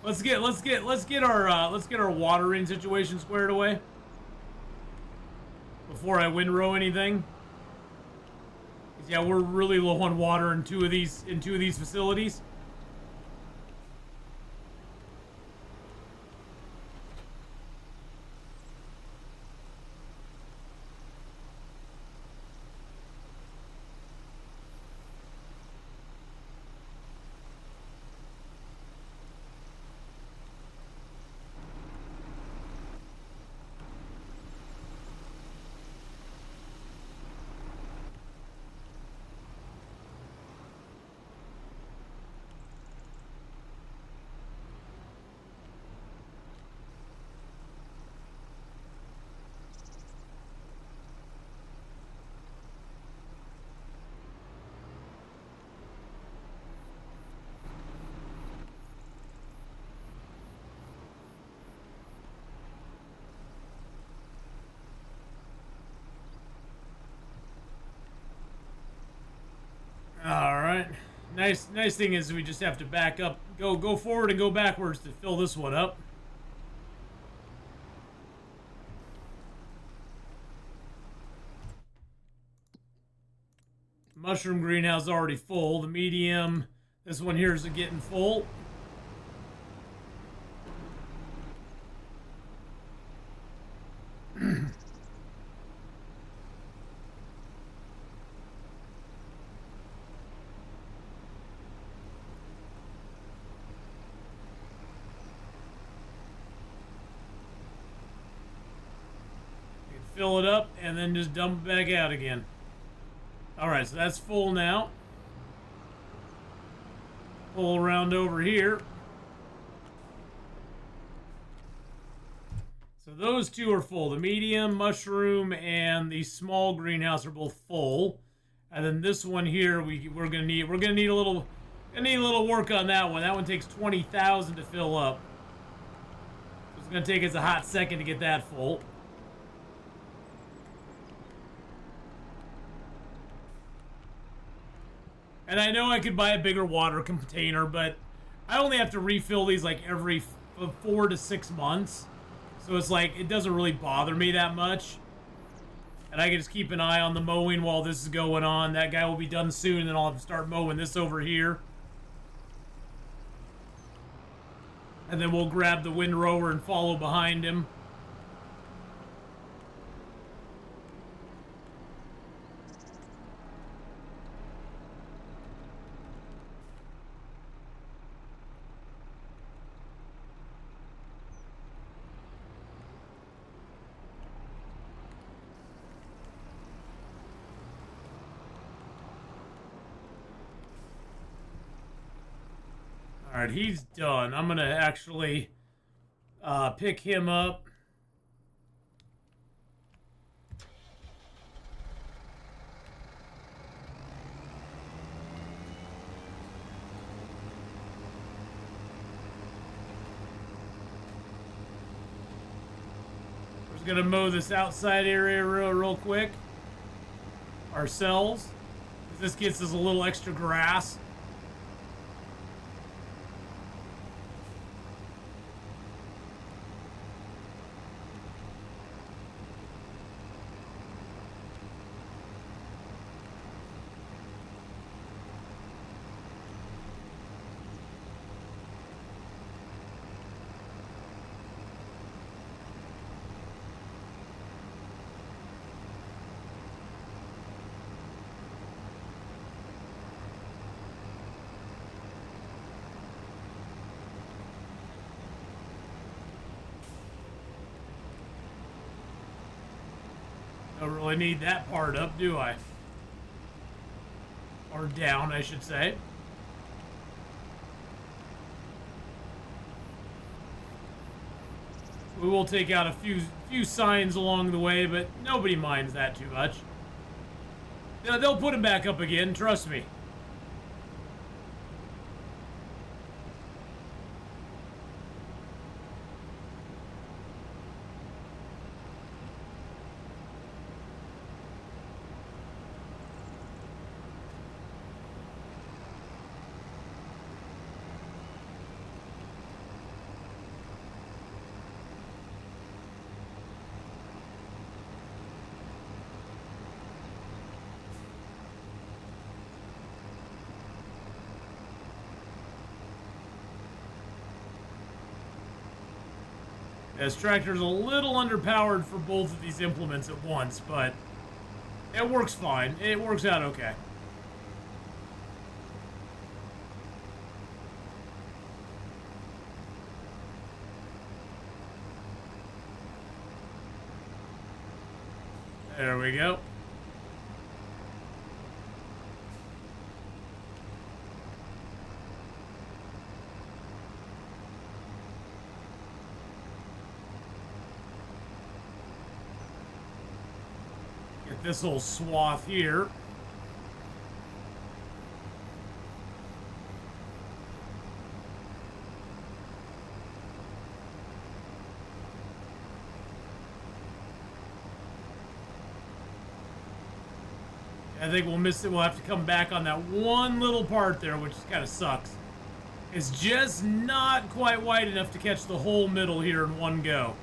Let's get our watering situation squared away before I windrow anything. Yeah, we're really low on water in two of these facilities. All right. Nice thing is we just have to back up, go forward and go backwards to fill this one up. Mushroom greenhouse already full. The medium, this one here is getting full. Fill it up and then just dump it back out again. Alright, so that's full now. Pull around over here. those two are full. The medium, mushroom, and the small greenhouse are both full. And then this one here, we're gonna need a little work on that one. That one takes 20,000 to fill up. So it's gonna take us a hot second to get that full. And I know I could buy a bigger water container, but I only have to refill these like every 4 to 6 months. So it's like, it doesn't really bother me that much. And I can just keep an eye on the mowing while this is going on. That guy will be done soon, and then I'll have to start mowing this over here. And then we'll grab the windrower and follow behind him. Alright, he's done. I'm gonna actually pick him up. We're just gonna mow this outside area real quick ourselves. This gets us a little extra grass. Don't really need that part up, do I? Or down, I should say. We will take out a few signs along the way, but nobody minds that too much. They'll put them back up again, trust me. This tractor's a little underpowered for both of these implements at once, but it works fine. It works out okay. There we go. This little swath here. I think we'll miss it. We'll have to come back on that one little part there, which kind of sucks. It's just not quite wide enough to catch the whole middle here in one go.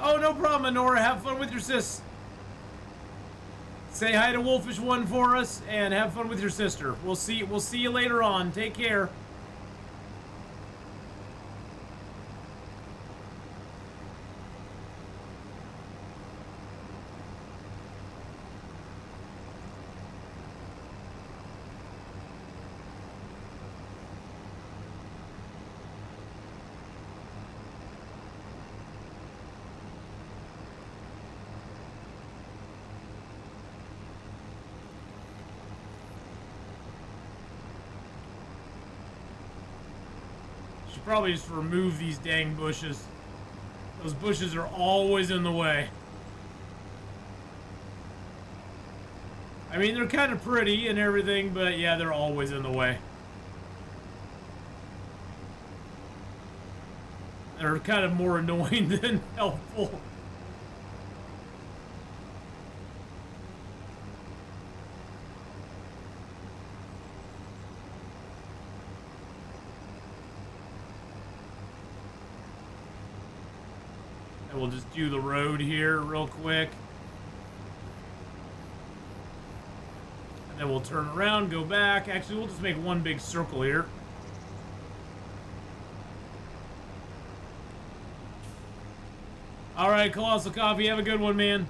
Oh, no problem, Honora. Have fun with your sis. Say hi to Wolfish One for us, and have fun with your sister. We'll see you later on. Take care. Probably just remove these dang bushes. Those bushes are always in the way. I mean, they're kind of pretty and everything, but yeah, they're always in the way. They're kind of more annoying than helpful. And we'll just do the road here real quick. And then we'll turn around, go back. Actually, we'll just make one big circle here. All right, Colossal Coffee, have a good one, man.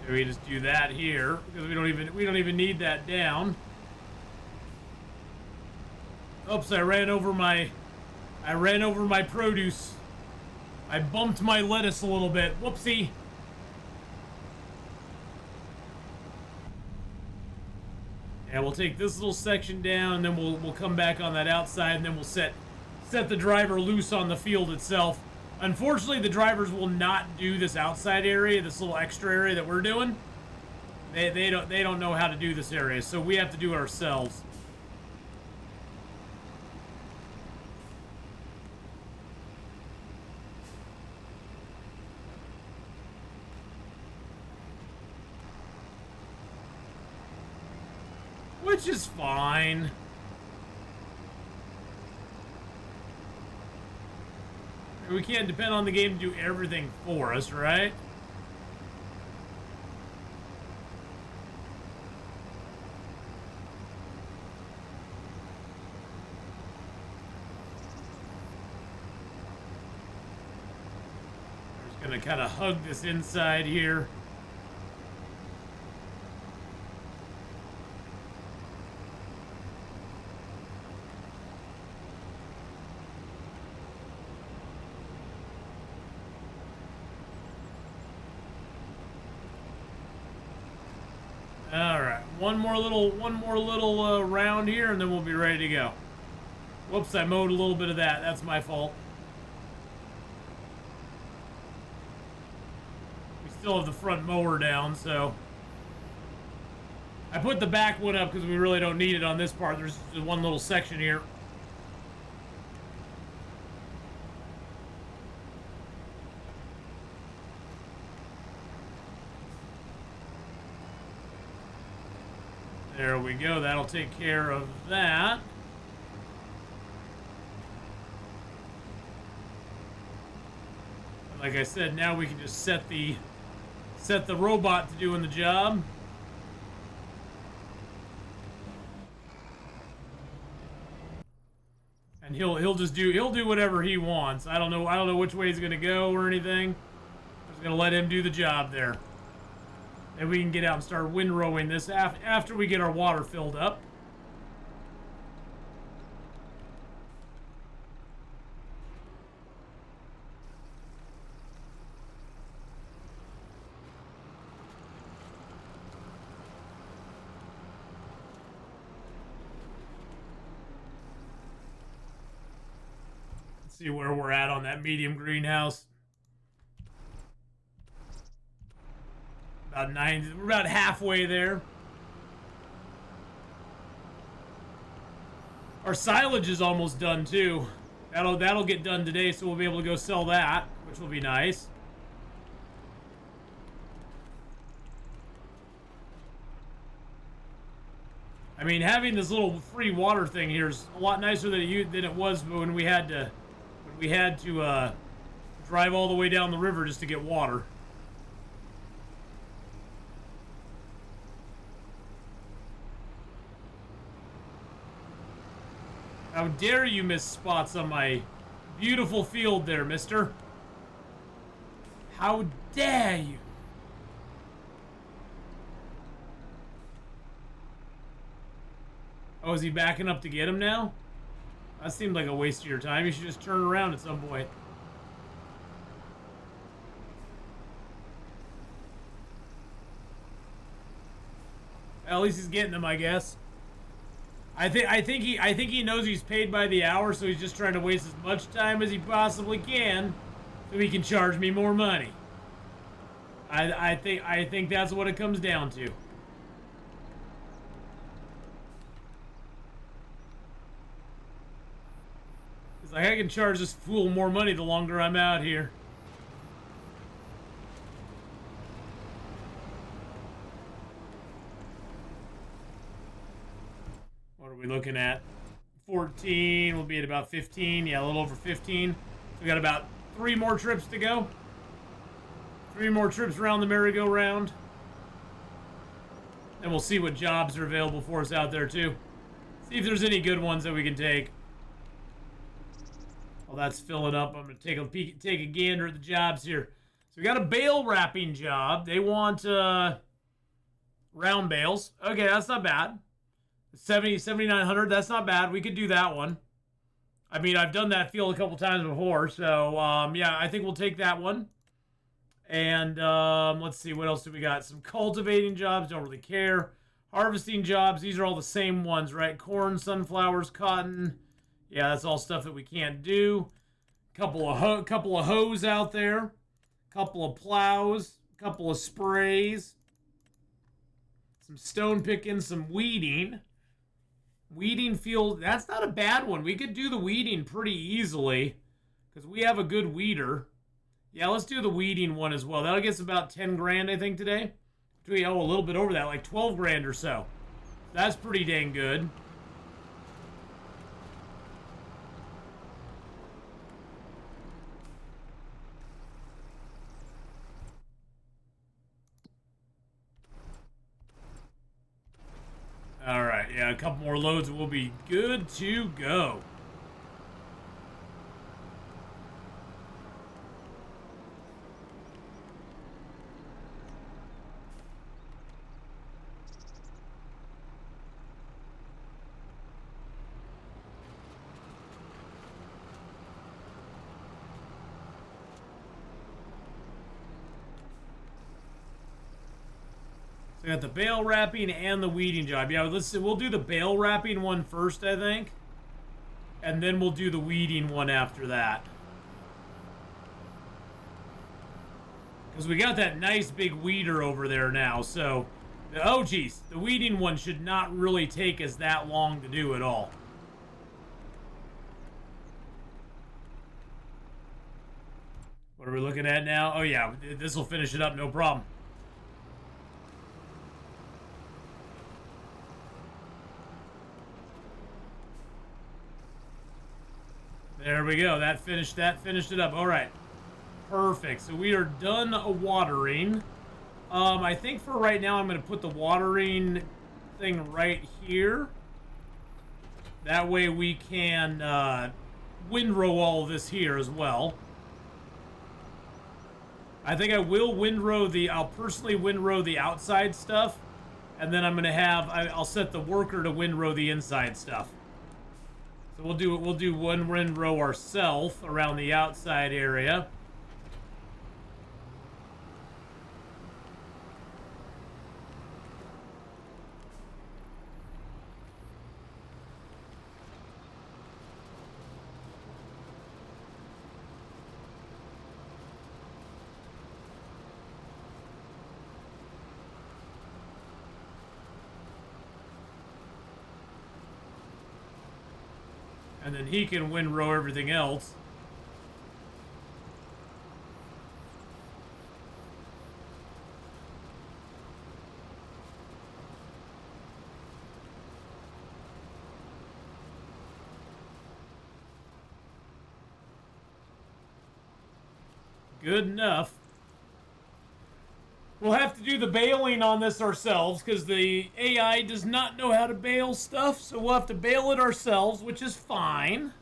We just do that here because we don't even need that down. Oops, I ran over my produce. I bumped my lettuce a little bit. Whoopsie. Yeah, we'll take this little section down, and then we'll come back on that outside, and then we'll set the driver loose on the field itself. Unfortunately, the drivers will not do this outside area, this little extra area that we're doing. They don't know how to do this area, so we have to do it ourselves. Which is fine. We can't depend on the game to do everything for us, right? We're just gonna kind of hug this inside here. One more little round here, and then we'll be ready to go. Whoops, I mowed a little bit of that. That's my fault. We still have the front mower down, so I put the back one up because we really don't need it on this part. There's just one little section here. There we go. That'll take care of that. And like I said, now we can just set the robot to doing the job. And he'll do whatever he wants. I don't know which way he's gonna go or anything. I'm just gonna let him do the job there. And we can get out and start windrowing this after we get our water filled up. Let's see where we're at on that medium greenhouse. About 9, we're about halfway there. Our silage is almost done too. That'll get done today, so we'll be able to go sell that, which will be nice. I mean, having this little free water thing here is a lot nicer than it was when we had to drive all the way down the river just to get water. How dare you miss spots on my beautiful field there, mister? How dare you? Oh, is he backing up to get him now? That seemed like a waste of your time. You should just turn around at some point. At least he's getting them, I guess. I think he knows he's paid by the hour, so he's just trying to waste as much time as he possibly can, so he can charge me more money. I think that's what it comes down to. It's like I can charge this fool more money the longer I'm out here. What are we looking at? 14, we'll be at about 15. Yeah, a little over 15. So we got about 3 more trips to go. 3 more trips around the merry-go-round. And we'll see what jobs are available for us out there, too. See if there's any good ones that we can take. While that's filling up, I'm going to take a peek, take a gander at the jobs here. So we got a bale wrapping job. They want round bales. Okay, that's not bad. 7,900, that's not bad. We could do that one. I mean, I've done that field a couple times before, so yeah, I think we'll take that one. And let's see, what else do we got? Some cultivating jobs, don't really care. Harvesting jobs, these are all the same ones, right? Corn, sunflowers, cotton. Yeah, that's all stuff that we can't do. Couple of hoes out there. Couple of plows. Couple of sprays. Some stone picking, some weeding. Weeding field, that's not a bad one. We could do the weeding pretty easily because we have a good weeder. Yeah, let's do the weeding one as well. That'll get us about 10 grand, I think, today. Oh, a little bit over that, like 12 grand or so. That's pretty dang good. All right, yeah, a couple more loads and we'll be good to go. So we got the bale wrapping and the weeding job. Yeah, we'll do the bale wrapping one first, I think. And then we'll do the weeding one after that. Because we got that nice big weeder over there now, so... Oh, geez. The weeding one should not really take us that long to do at all. What are we looking at now? Oh, yeah. This will finish it up, no problem. There we go. That finished it up. All right. Perfect. So we are done watering. I think for right now I'm going to put the watering thing right here. That way we can windrow all of this here as well. I think I will I'll personally windrow the outside stuff. And then I'm going to I'll set the worker to windrow the inside stuff. So we'll do one windrow ourselves around the outside area. And then he can windrow everything else. Good enough. We'll have to do the baling on this ourselves because the AI does not know how to bale stuff, so we'll have to bale it ourselves, which is fine.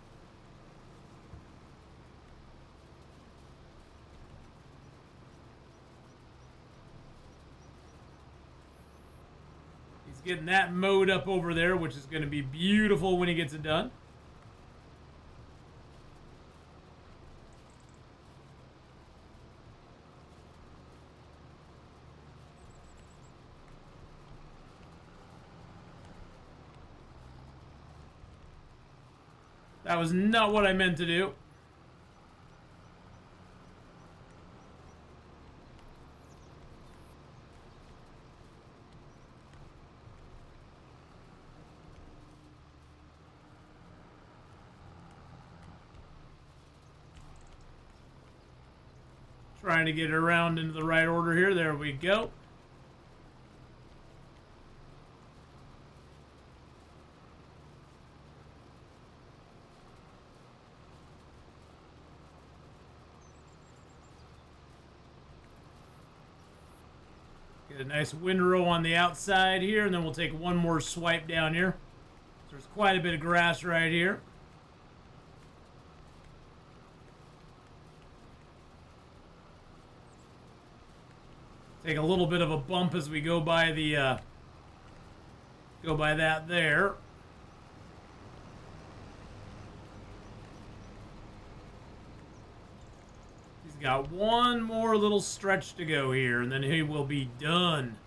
He's getting that mowed up over there, which is going to be beautiful when he gets it done. That was not what I meant to do. Trying to get it around into the right order here. There we go. Get a nice windrow on the outside here, and then we'll take one more swipe down here. So there's quite a bit of grass right here. Take a little bit of a bump as we go by the, go by that there. He's got one more little stretch to go here, and then he will be done.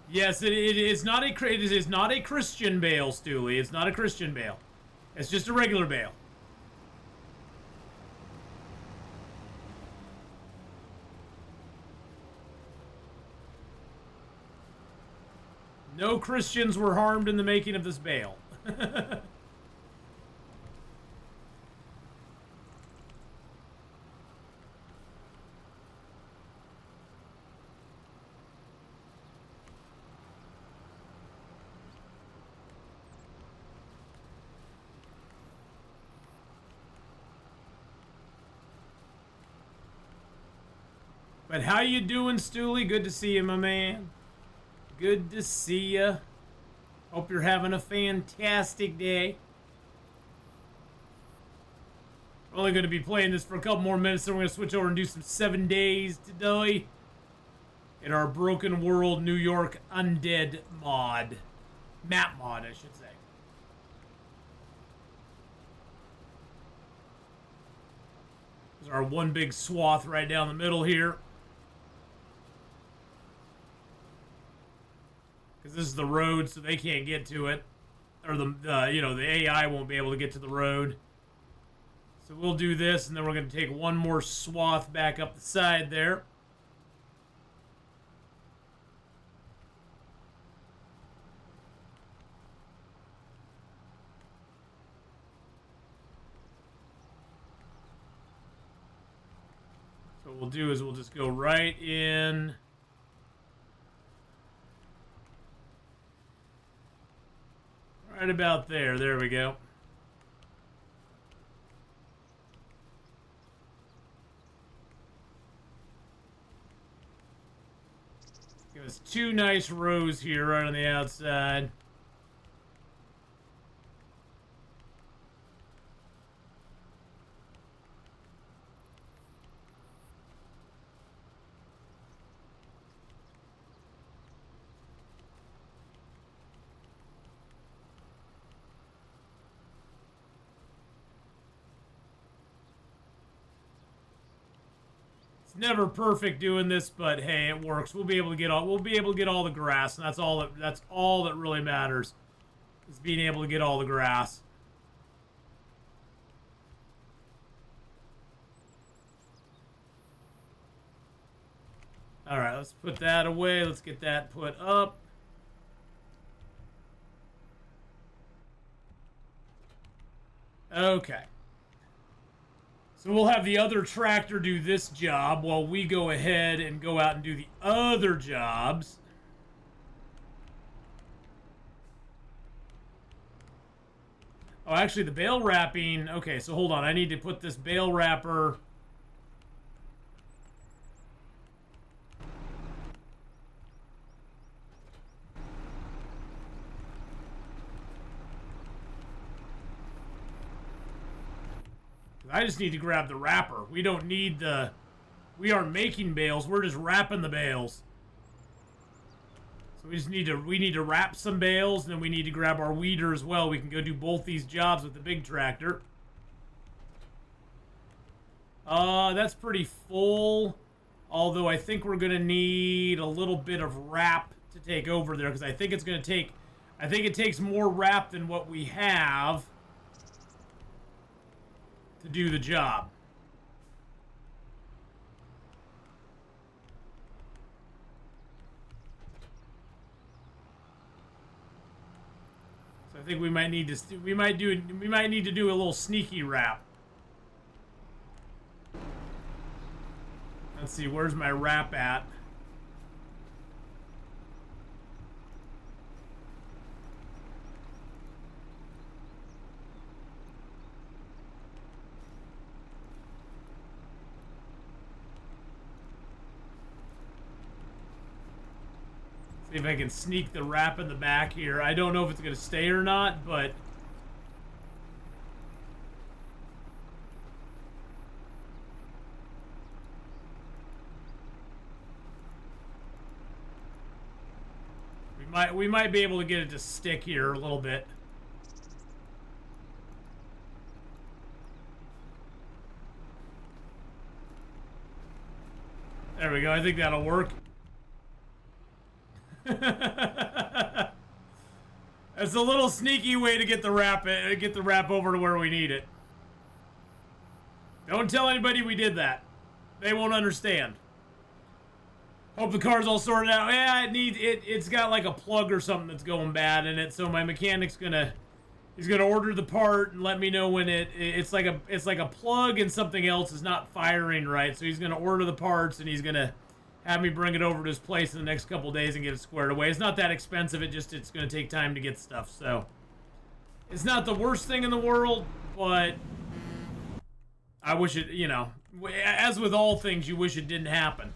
Yes, it is not a it is not a Christian bale, Stooley. It's not a Christian bale. It's just a regular bale. No Christians were harmed in the making of this bale. But how you doing, Stooley? Good to see you, my man. Good to see you. Hope you're having a fantastic day. We're only going to be playing this for a couple more minutes, then we're going to switch over and do some 7 days today in our Broken World New York Undead mod. Map mod, I should say. There's our one big swath right down the middle here. Because this is the road, so they can't get to it. Or the you know, the AI won't be able to get to the road. So we'll do this, and then we're going to take one more swath back up the side there. So what we'll do is we'll just go right in. Right about there. There we go. Give us 2 nice rows here right on the outside. Never perfect doing this, but hey, it works. We'll be able to get all the grass, and that's all that really matters, is being able to get all the grass. All right, let's put that away. Let's get that put up. Okay. So we'll have the other tractor do this job while we go ahead and go out and do the other jobs. Oh, actually, the bale wrapping... Okay, so hold on. I need to put this bale wrapper... I just need to grab the wrapper. We don't need the... We aren't making bales. We're just wrapping the bales. So we need to wrap some bales, and then we need to grab our weeder as well. We can go do both these jobs with the big tractor. That's pretty full. Although I think we're going to need a little bit of wrap to take over there, because I think it's going to take... I think it takes more wrap than what we have to do the job. So I think we might need to we might need to do a little sneaky wrap. Let's see, where's my wrap at? See if I can sneak the wrap in the back here. I don't know if it's going to stay or not, but... we might be able to get it to stick here a little bit. There we go. I think that'll work. That's a little sneaky way to get the wrap over to where we need it. Don't tell anybody we did that. They won't understand. Hope the car's all sorted out. Yeah, it's got like a plug or something that's going bad in it, so my mechanic's he's gonna order the part and let me know when it's like a plug and something else is not firing right. So he's gonna order the parts and he's gonna have me bring it over to his place in the next couple days and get it squared away. It's not that expensive, it's gonna take time to get stuff, so it's not the worst thing in the world, but I wish it, you know, as with all things, you wish it didn't happen.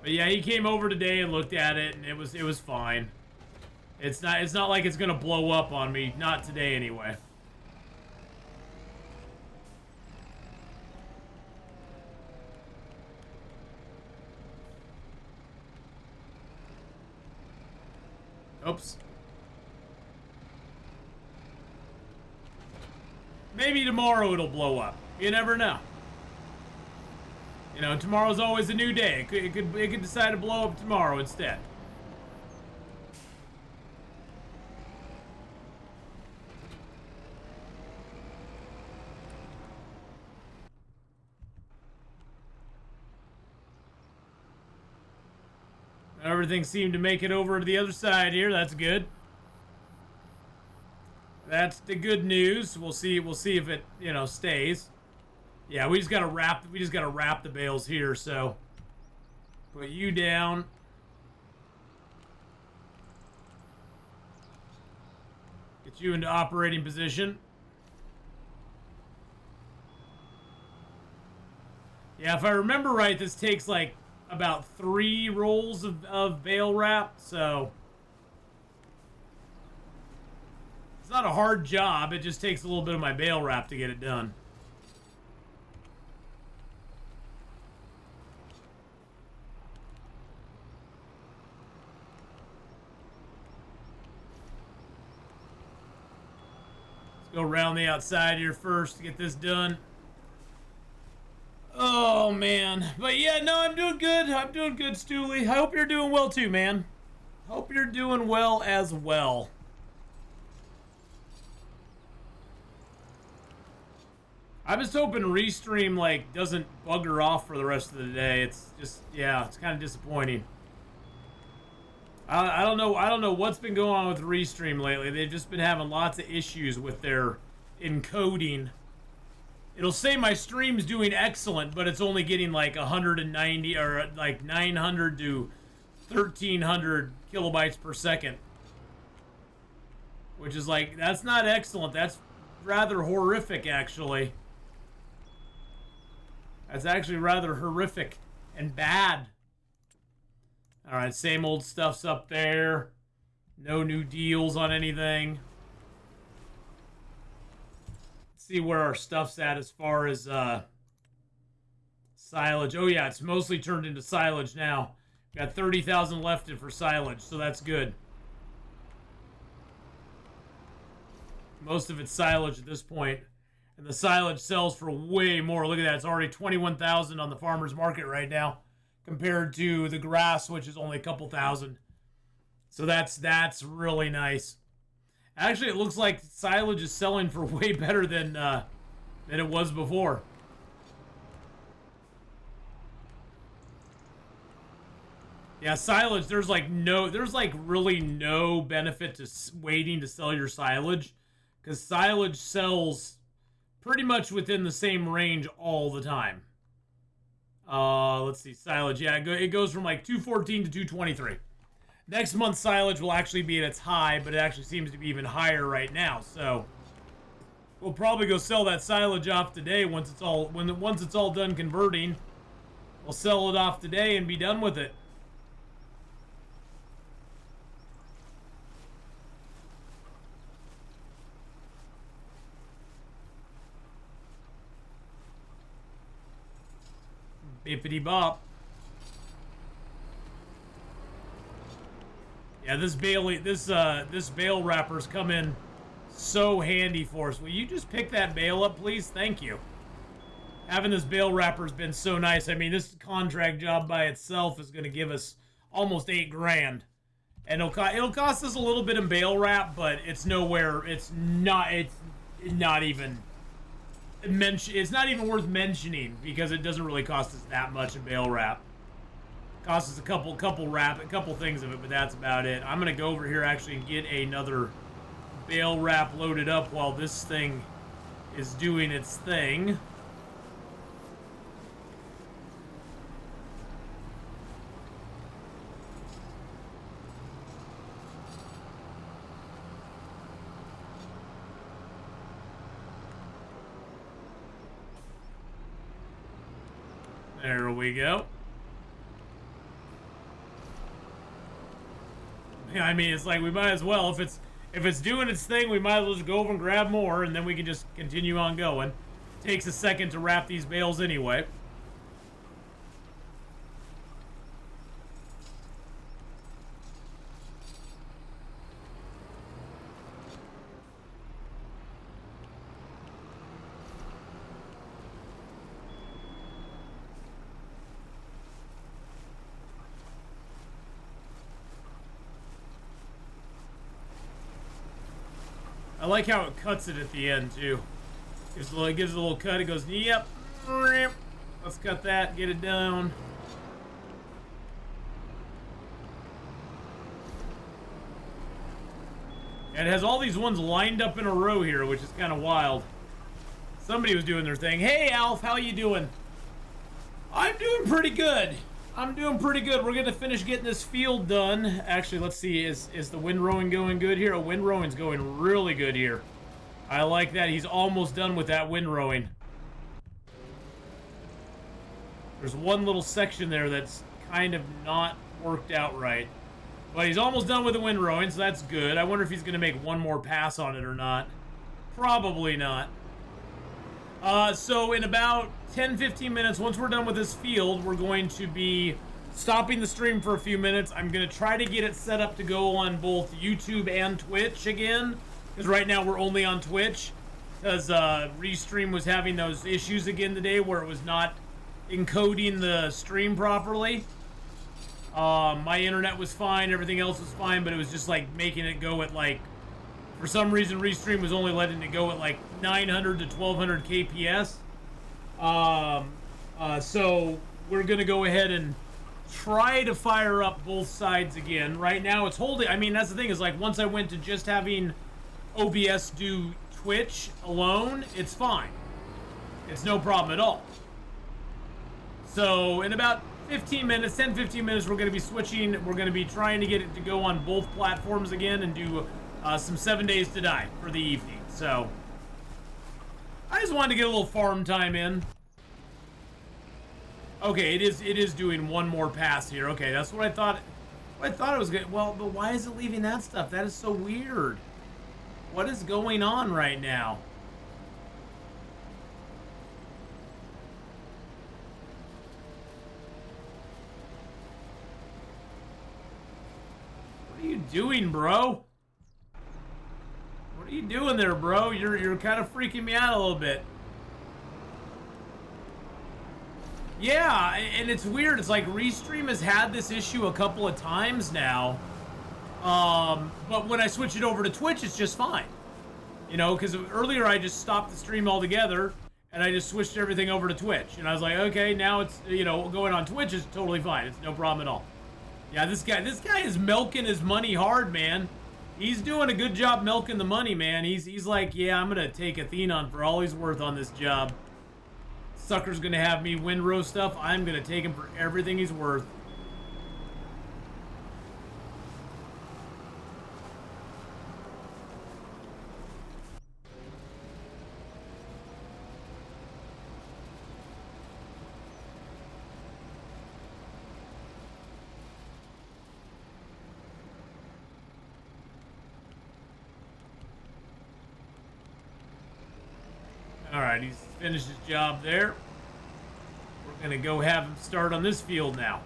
But yeah, he came over today and looked at it, and it was fine. It's not like it's gonna blow up on me. Not today, anyway. Oops. Maybe tomorrow it'll blow up. You never know. You know, tomorrow's always a new day. It could decide to blow up tomorrow instead. Everything seemed to make it over to the other side here. That's good. That's the good news. We'll see if it, you know, stays. Yeah, we just gotta wrap the bales here, so put you down. Get you into operating position. Yeah, if I remember right, this takes like about 3 rolls of bale wrap, so it's not a hard job. It just takes a little bit of my bale wrap to get it done. Let's go around the outside here first to get this done. Oh, man. But yeah, no, I'm doing good. I'm doing good, Stooley. I hope you're doing well, too, man. Hope you're doing well as well. I'm just hoping Restream, like, doesn't bugger off for the rest of the day. It's just, yeah, it's kind of disappointing. I don't know what's been going on with Restream lately. They've just been having lots of issues with their encoding. It'll say my stream's doing excellent, but it's only getting like 190 or like 900 to 1300 kilobytes per second. Which is like, that's not excellent. That's rather horrific, actually. That's actually rather horrific and bad. Alright, same old stuff's up there. No new deals on anything. See where our stuff's at as far as silage. Oh yeah, it's mostly turned into silage now. Got 30,000 left in for silage, so that's good. Most of it's silage at this point. And the silage sells for way more. Look at that. It's already $21,000 on the farmer's market right now compared to the grass, which is only a couple thousand. So that's really nice. Actually, it looks like silage is selling for way better than it was before. Yeah, silage, there's really no benefit to waiting to sell your silage, because silage sells pretty much within the same range all the time. Let's see, silage, yeah, it goes from like 214 to 223. Next month silage will actually be at its high, but it actually seems to be even higher right now, so we'll probably go sell that silage off today once it's all done converting. We'll sell it off today and be done with it. Bippity bop. Yeah, this bale wrapper's come in so handy for us. Will you just pick that bale up, please? Thank you. Having this bale wrapper's been so nice. I mean, this contract job by itself is going to give us almost $8 grand, and it'll cost us a little bit in bale wrap, but it's nowhere. It's not even worth mentioning because it doesn't really cost us that much in bale wrap. Costs us a couple things of it, but that's about it. I'm gonna go over here actually and get another bale wrap loaded up while this thing is doing its thing. There we go. Yeah, I mean, it's like we might as well, if it's doing its thing, we might as well just go over and grab more, and then we can just continue on going. Takes a second to wrap these bales anyway. I like how it cuts it at the end, too. It gives a little cut. It goes, yep. Let's cut that. Get it down. And it has all these ones lined up in a row here, which is kind of wild. Somebody was doing their thing. Hey, Alf, how you doing? I'm doing pretty good. I'm doing pretty good. We're going to finish getting this field done. Actually, let's see. Is the windrowing going good here? Oh, windrowing's going really good here. I like that. He's almost done with that windrowing. There's one little section there that's kind of not worked out right. But he's almost done with the windrowing, so that's good. I wonder if he's going to make one more pass on it or not. Probably not. So in about 10-15 minutes, once we're done with this field, we're going to be stopping the stream for a few minutes. I'm going to try to get it set up to go on both YouTube and Twitch again, because right now we're only on Twitch, because Restream was having those issues again today where it was not encoding the stream properly. My internet was fine, everything else was fine, but it was just like making it go at like, for some reason Restream was only letting it go at like 900 to 1200 kps. So we're gonna go ahead and try to fire up both sides again. Right now it's holding. I mean, that's the thing, is like once I went to just having OBS do Twitch alone, it's fine. It's no problem at all. So in about 15 minutes, 10-15 minutes, we're going to be switching. We're going to be trying to get it to go on both platforms again and do some 7 Days to Die for the evening. So I just wanted to get a little farm time in. Okay, it is doing one more pass here. Okay, that's what I thought. I thought it was good. Well, but why is it leaving that stuff? That is so weird. What is going on right now? What are you doing, bro? What are you doing there, bro? You're kind of freaking me out a little bit. Yeah, and it's weird. It's like Restream has had this issue a couple of times now. But when I switch it over to Twitch, it's just fine. You know, because earlier I just stopped the stream altogether, and I just switched everything over to Twitch. And I was like, okay, now it's, you know, going on Twitch is totally fine. It's no problem at all. Yeah, this guy is milking his money hard, man. He's doing a good job milking the money, man. He's like, yeah, I'm gonna take Atheenon for all he's worth on this job. Sucker's gonna have me windrow stuff. I'm gonna take him for everything he's worth. Alright, he's finished his job there. We're gonna go have him start on this field now.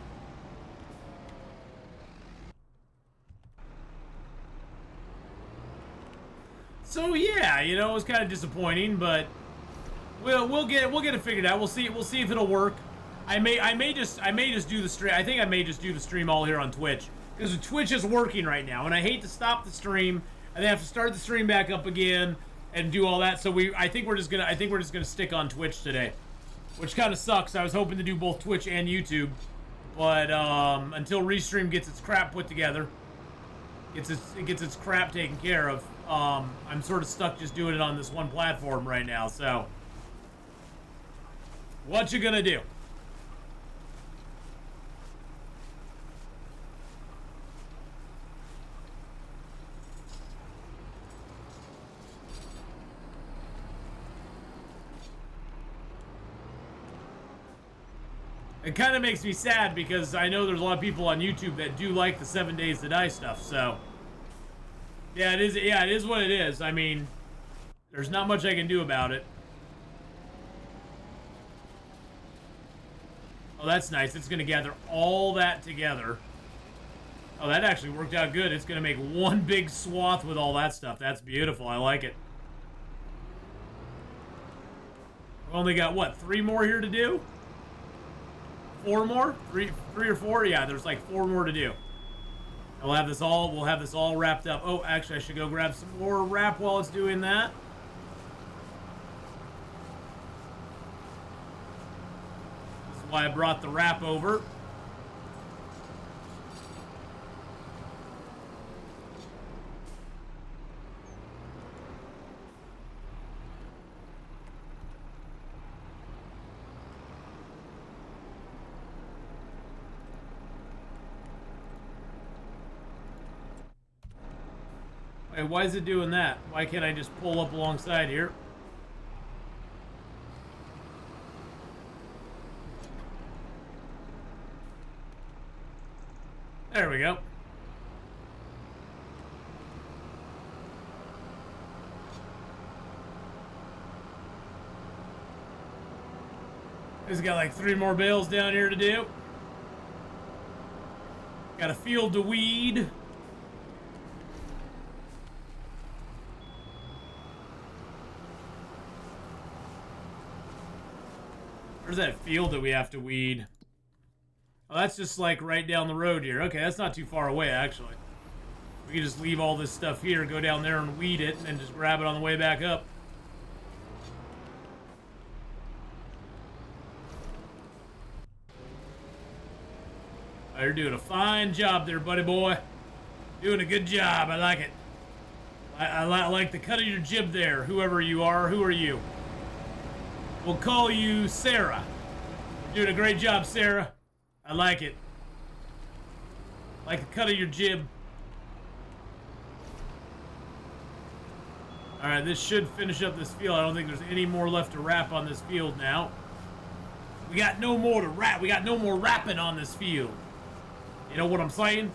So yeah, you know, it was kind of disappointing, but we'll get it figured out. We'll see if it'll work. I may just do the stream. I think I may just do the stream all here on Twitch, because Twitch is working right now, and I hate to stop the stream and then have to start the stream back up again and do all that. So I think we're just gonna stick on Twitch today, which kind of sucks. I was hoping to do both Twitch and YouTube, but until Restream gets its crap put together, gets its crap taken care of, I'm sort of stuck just doing it on this one platform right now. So what you gonna do? It kind of makes me sad because I know there's a lot of people on YouTube that do like the 7 Days to Die stuff, so yeah, it is. Yeah, it is what it is. I mean, there's not much I can do about it. Oh, that's nice. It's gonna gather all that together. Oh, that actually worked out good. It's gonna make one big swath with all that stuff. That's beautiful. I like it. We only got what, 3 more here to do? 4 more? Three or 4? Yeah, there's like 4 more to do. And we'll have this all wrapped up. Oh, actually, I should go grab some more wrap while it's doing that. This is why I brought the wrap over. Hey, why is it doing that? Why can't I just pull up alongside here? There we go. He's got like 3 more bales down here to do. Got a field to weed. Where's that field that we have to weed? Oh, that's just like right down the road here. Okay, that's not too far away, actually. We can just leave all this stuff here, go down there and weed it, and then just grab it on the way back up. Oh, you're doing a fine job there, buddy boy. Doing a good job. I like it. I like the cut of your jib there, whoever you are. Who are you? We'll call you Sarah. You're doing a great job, Sarah. I like it. Like the cut of your jib. Alright, this should finish up this field. I don't think there's any more left to wrap on this field now. We got no more to wrap. We got no more wrapping on this field. You know what I'm saying?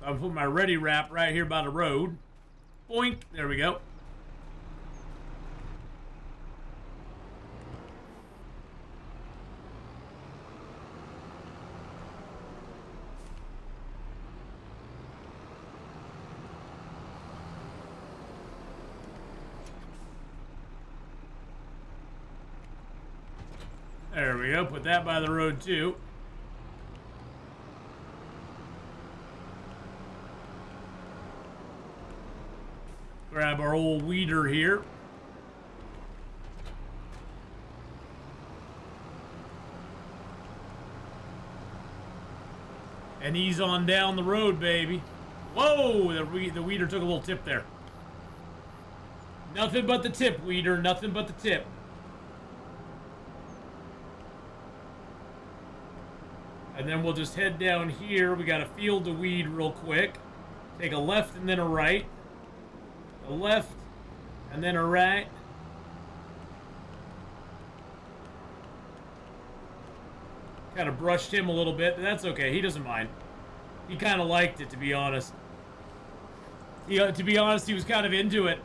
So I'm putting my ready wrap right here by the road. Boink. There we go. There we go. Put that by the road too. Grab our old weeder here. And ease on down the road, baby. Whoa! The weeder took a little tip there. Nothing but the tip, weeder. Nothing but the tip. And then we'll just head down here. We got a field to weed real quick. Take a left and then a right. A left and then a right. Kind of brushed him a little bit, but that's okay. He doesn't mind. He kind of liked it, to be honest. To be honest, he was kind of into it.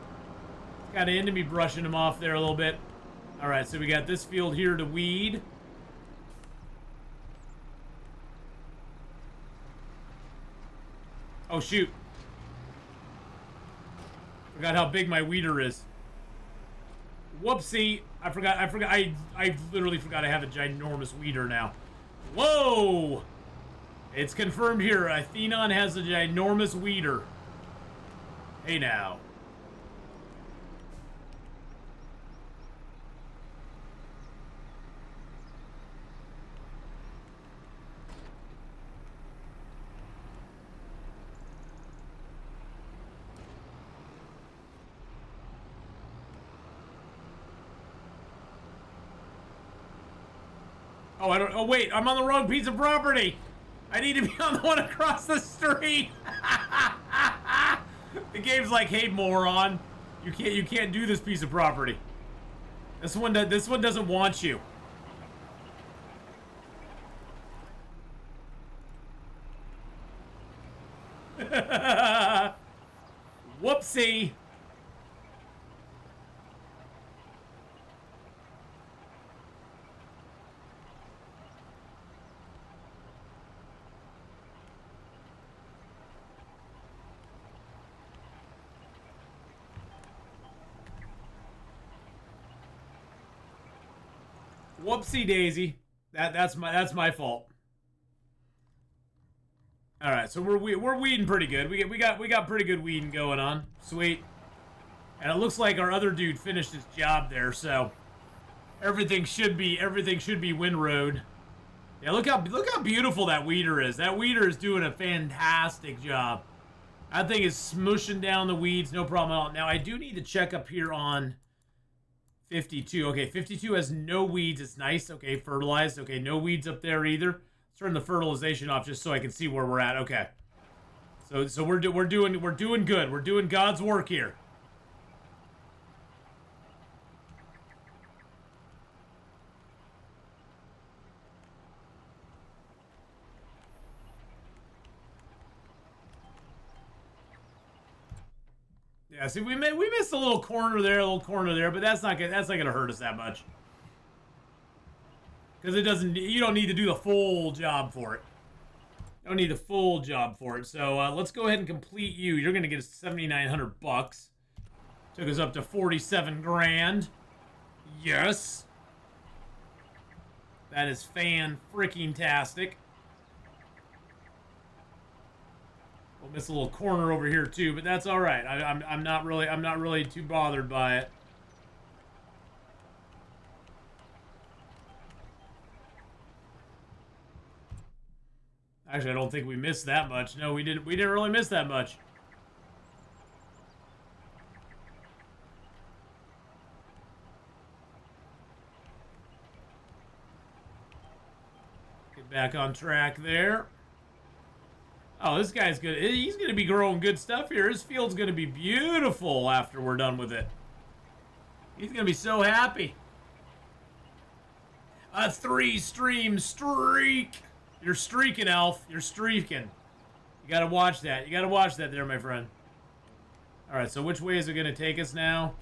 Kind of into me brushing him off there a little bit. All right, so we got this field here to weed. Oh, shoot. Forgot how big my weeder is. Whoopsie. I literally forgot I have a ginormous weeder now. Whoa! It's confirmed here. Atheenon has a ginormous weeder. Hey now. Oh, oh wait, I'm on the wrong piece of property. I need to be on the one across the street. The game's like, hey moron, you can't do this piece of property. This one doesn't want you. Whoopsie. Whoopsie daisy. That's my fault. All right, so we're weeding pretty good. We got pretty good weeding going on. Sweet. And it looks like our other dude finished his job there, so everything should be windrowed. Yeah, look how beautiful that weeder is. That weeder is doing a fantastic job. That thing is smushing down the weeds, no problem at all. Now I do need to check up here on 52. Okay, 52 has no weeds. It's nice. Okay, fertilized. Okay, no weeds up there either. Let's turn the fertilization off just so I can see where we're at. Okay. So we're doing good. We're doing God's work here. Yeah, see, we missed a little corner there, but that's not gonna hurt us that much. Because you don't need to do the full job for it. You don't need the full job for it. So let's go ahead and complete you. You're gonna get us 7,900 bucks. Took us up to 47 grand. Yes. That is fan-freaking-tastic. We'll miss a little corner over here too, but that's all right. I'm not really too bothered by it. Actually, I don't think we missed that much. No, we didn't really miss that much. Get back on track there. Oh, this guy's good. He's going to be growing good stuff here. His field's going to be beautiful after we're done with it. He's going to be so happy. A 3-stream streak. You're streaking, Elf. You're streaking. You got to watch that. You got to watch that there, my friend. All right, so which way is it going to take us now?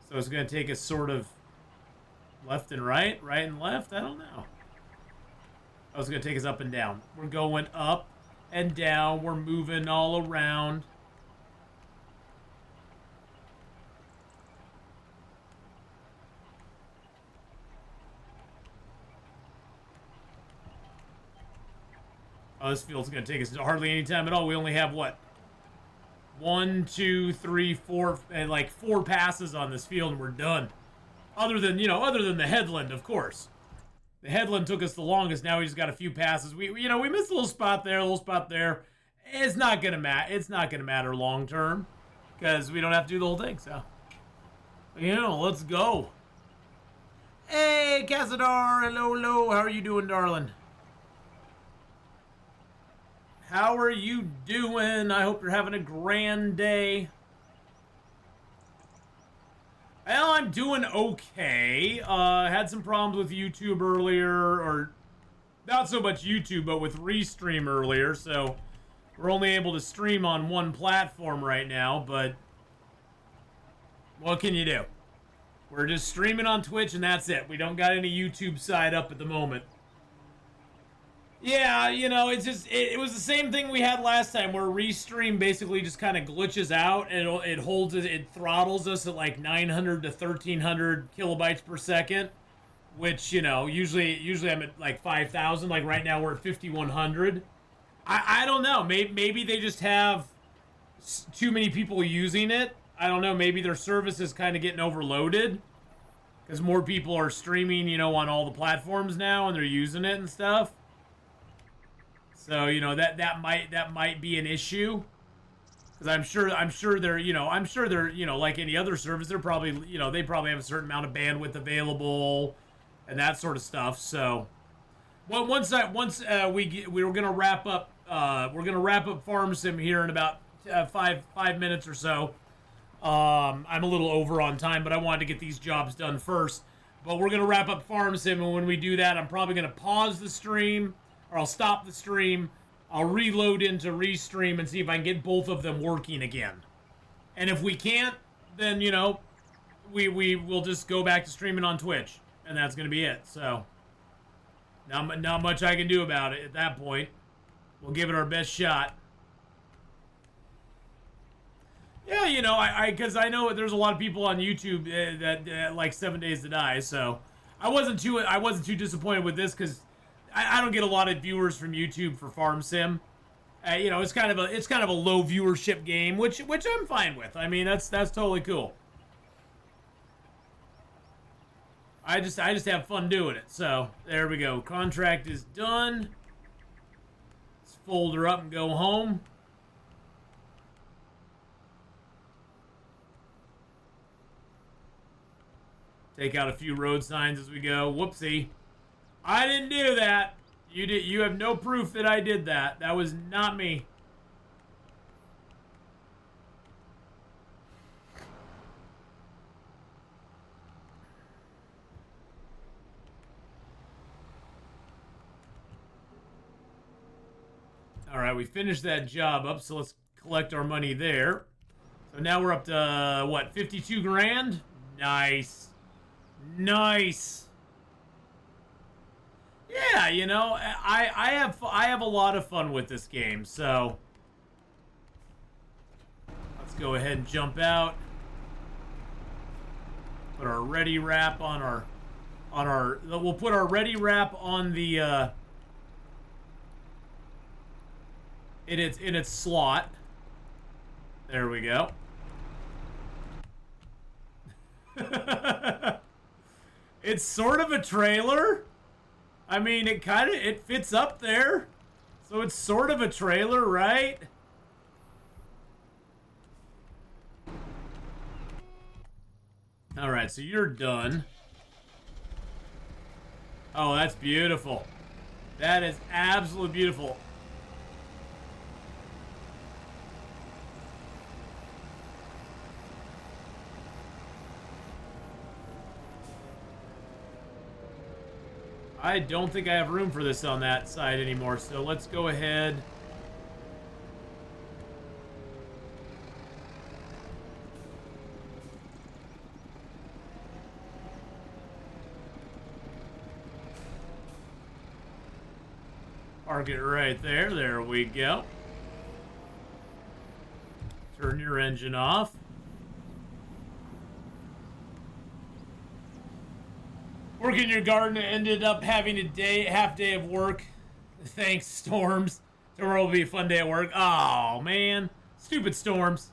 So it's going to take us sort of left and right and left? I don't know. Oh, it's going to take us up and down. We're going up and down. We're moving all around. Oh, this field's gonna take us hardly any time at all. We only have what? 1, 2, 3, 4, and like 4 passes on this field, and we're done. Other than the headland, of course. The headland took us the longest. Now we just got a few passes. We missed a little spot there, a little spot there. It's not gonna matter. It's not gonna matter long term, because we don't have to do the whole thing. So, let's go. Hey, Cazadar, hello. How are you doing, darling? How are you doing? I hope you're having a grand day. Well, I'm doing okay. Had some problems with YouTube earlier, or not so much YouTube, but with Restream earlier, so we're only able to stream on one platform right now, but what can you do? We're just streaming on Twitch, and that's it. We don't got any YouTube side up at the moment. Yeah, it was the same thing we had last time, where Restream basically just kind of glitches out, and it throttles us at like 900 to 1300 kilobytes per second, which, usually I'm at like 5,000. Like right now we're at 5,100. I don't know. Maybe they just have too many people using it. I don't know. Maybe their service is kind of getting overloaded because more people are streaming, on all the platforms now, and they're using it and stuff. So, that might be an issue, because I'm sure they're like any other service, they're probably, they probably have a certain amount of bandwidth available and that sort of stuff. So, well, once we're gonna wrap up Farm Sim here in about five minutes or so. I'm a little over on time, but I wanted to get these jobs done first. But we're gonna wrap up Farm Sim, and when we do that, I'm probably gonna pause the stream. Or I'll stop the stream, I'll reload into Restream and see if I can get both of them working again. And if we can't, then, we'll just go back to streaming on Twitch. And that's going to be it. So, not much I can do about it at that point. We'll give it our best shot. Yeah, because I know there's a lot of people on YouTube that like 7 Days to Die, so I wasn't too disappointed with this, because I don't get a lot of viewers from YouTube for Farm Sim. It's kind of a low viewership game, which I'm fine with. I mean, that's totally cool. I just have fun doing it. So there we go. Contract is done. Let's fold her up and go home. Take out a few road signs as we go. Whoopsie. I didn't do that. You have no proof that I did that. That was not me. All right, we finished that job up, so let's collect our money there. So now we're up to what, 52 grand? Nice. Nice. Yeah, I have a lot of fun with this game, so let's go ahead and jump out. Put our ready wrap on our we'll put our ready wrap on the in its slot. There we go. It's sort of a trailer. I mean, it fits up there. So it's sort of a trailer, right? All right, so you're done. Oh, that's beautiful. That is absolutely beautiful. I don't think I have room for this on that side anymore, so let's go ahead. Park it right there. There we go. Turn your engine off. Working your garden ended up having a half day of work. Thanks, Storms. Tomorrow will be a fun day at work. Oh, man. Stupid storms.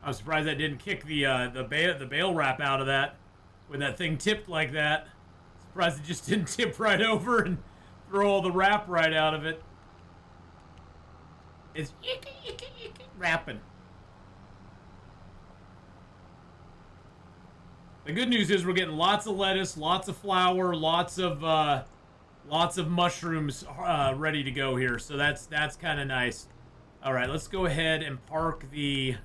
I'm surprised that didn't kick the Bale wrap out of that when that thing tipped like that. Surprised it just didn't tip right over and throw all the wrap right out of it. It's wrapping. The good news is we're getting lots of lettuce, lots of flour, lots of mushrooms ready to go here. So that's kind of nice. All right, let's go ahead and park the.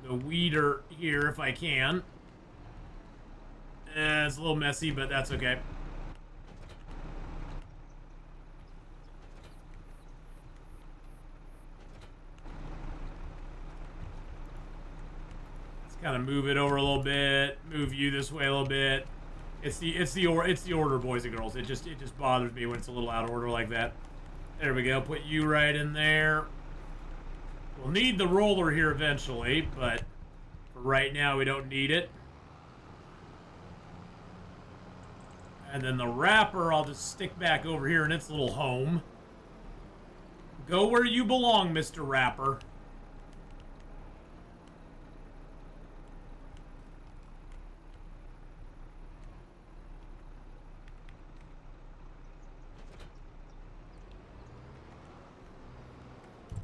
The weeder here if I can. It's a little messy, but that's okay. Let's kind of move it over a little bit. Move you this way a little bit. It's the order, boys and girls. It just bothers me when it's a little out of order like that. There we go. Put you right in there. We'll need the roller here eventually, but for right now we don't need it. And then the wrapper, I'll just stick back over here in its little home. Go where you belong, Mr. Wrapper.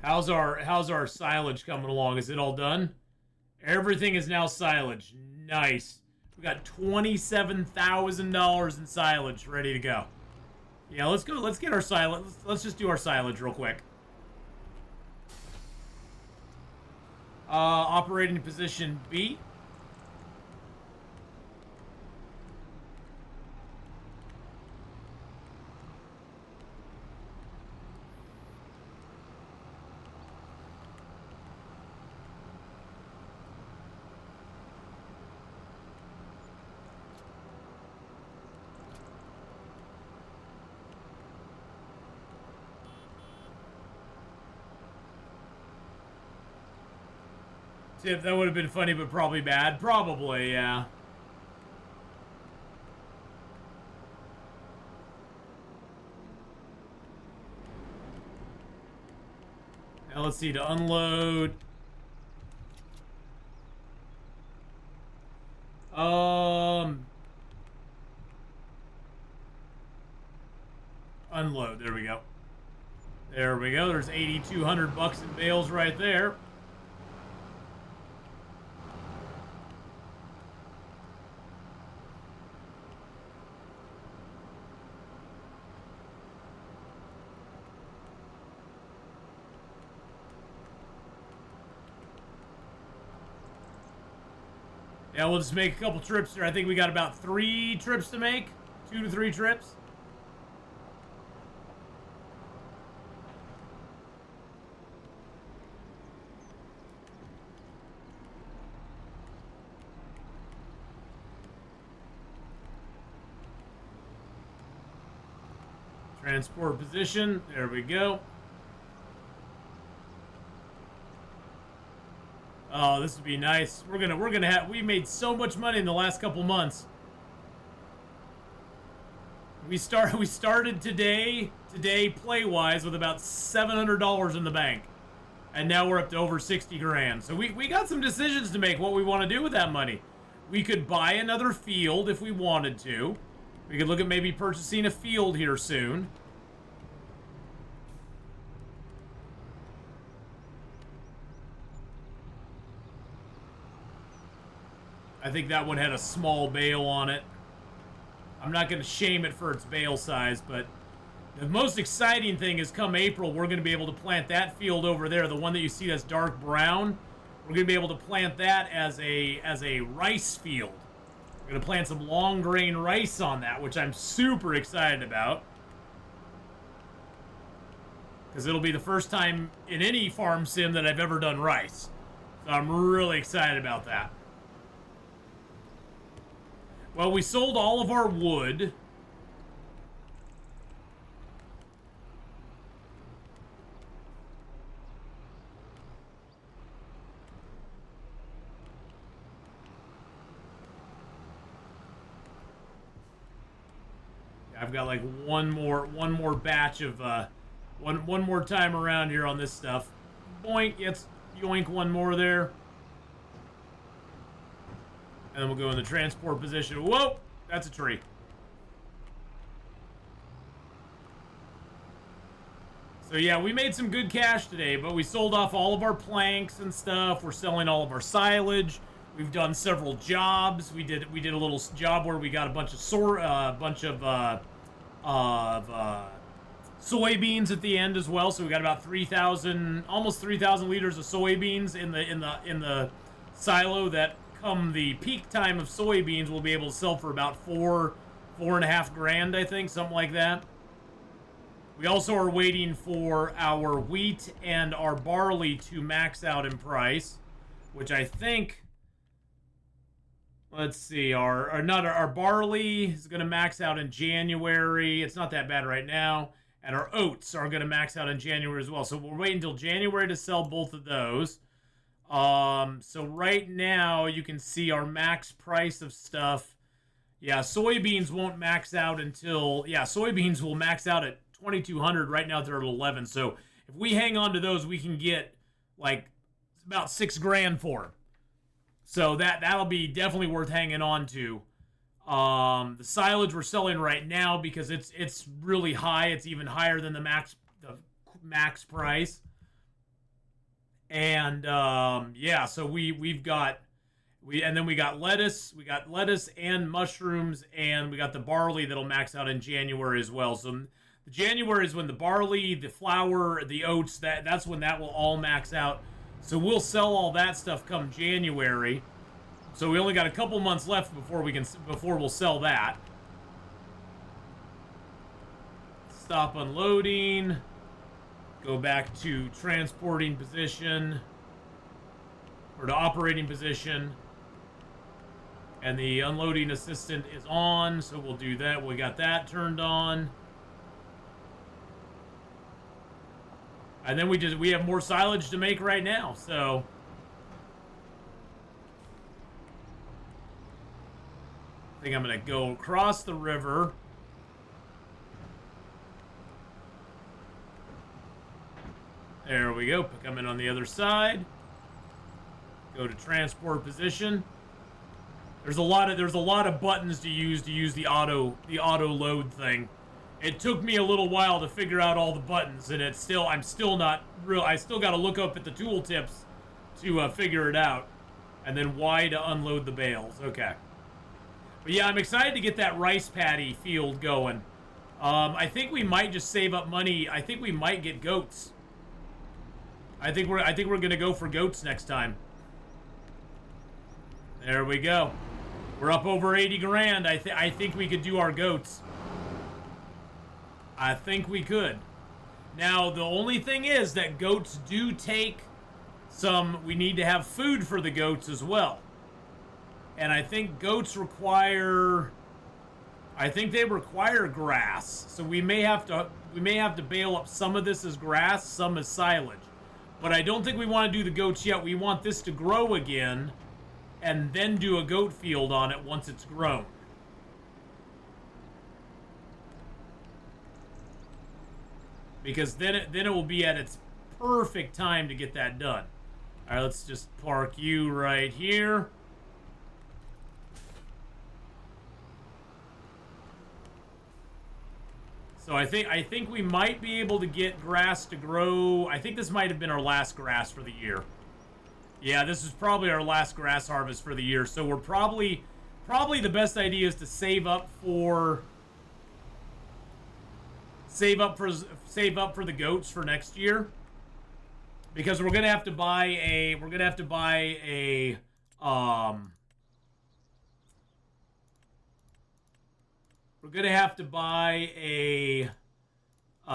How's our silage coming along? Is it all done? Everything is now silage. Nice. We got $27,000 in silage ready to go. Yeah, let's go. Let's get our silage. Let's just do our silage real quick. Operating position B. If that would have been funny, but probably bad. Probably, yeah. Now let's see, to unload. Unload, there we go. There we go, there's 8,200 bucks in bales right there. Yeah, we'll just make a couple trips here. I think we got about 3 trips to make. 2 to 3 trips. Transport position. There we go. Oh, this would be nice. We're gonna have. We made so much money in the last couple months. We started today play wise with about $700 in the bank, and now we're up to over 60 grand. So we got some decisions to make. What we want to do with that money. We could buy another field if we wanted to. We could look at maybe purchasing a field here soon. I think that one had a small bale on it. I'm not going to shame it for its bale size, but the most exciting thing is come April, we're going to be able to plant that field over there, the one that you see that's dark brown. We're going to be able to plant that as a rice field. We're going to plant some long grain rice on that, which I'm super excited about. Because it'll be the first time in any farm sim that I've ever done rice. So I'm really excited about that. Well, we sold all of our wood. I've got like one more batch of one more time around here on this stuff. Boink, it's yoink one more there. And then we'll go in the transport position. Whoa, that's a tree. So yeah, we made some good cash today, but we sold off all of our planks and stuff. We're selling all of our silage. We've done several jobs. We did a little job where we got a bunch of soybeans at the end as well. So we got about 3,000, almost 3,000 liters of soybeans in the silo that come the peak time of soybeans we'll be able to sell for about four and a half grand, I think, something like that. We also are waiting for our wheat and our barley to max out in price, which I think, let's see, our barley is going to max out in January. It's not that bad right now. And our oats are going to max out in January as well. So we're waiting until January to sell both of those. So right now you can see our max price of stuff. Yeah, soybeans won't max out until, soybeans will max out at 2,200. Right now they're at 11. So if we hang on to those, we can get like about $6 grand for them. So that'll be definitely worth hanging on to. The silage we're selling right now because it's really high. It's even higher than the max price. And so we got lettuce and mushrooms, and we got the barley that'll max out in January as well. So the January is when the barley, the flour, the oats, that's when that will all max out. So we'll sell all that stuff come January. So we only got a couple months left before we'll sell that. Stop unloading. Go back to transporting position. Or to operating position. And the unloading assistant is on, so we'll do that. We got that turned on. And then we have more silage to make right now, so I think I'm gonna go across the river. There we go. Come in on the other side. Go to transport position. There's a lot of buttons to use the auto load thing. It took me a little while to figure out all the buttons, and I'm still not real. I still got to look up at the tooltips to figure it out, and then Y to unload the bales. Okay. But yeah, I'm excited to get that rice paddy field going. I think we might just save up money. I think we might get goats. I think we're gonna go for goats next time. There we go. We're up over 80 grand. I think we could do our goats. I think we could. Now, the only thing is that goats do take we need to have food for the goats as well. And I think goats require grass. So we may have to bale up some of this as grass, some as silage. But I don't think we want to do the goats yet. We want this to grow again and then do a goat field on it once it's grown. Because then it will be at its perfect time to get that done. All right, let's just park you right here. So I think we might be able to get grass to grow. I think this might have been our last grass for the year. Yeah, this is probably our last grass harvest for the year. So we're probably the best idea is to save up for the goats for next year, because we're gonna have to buy a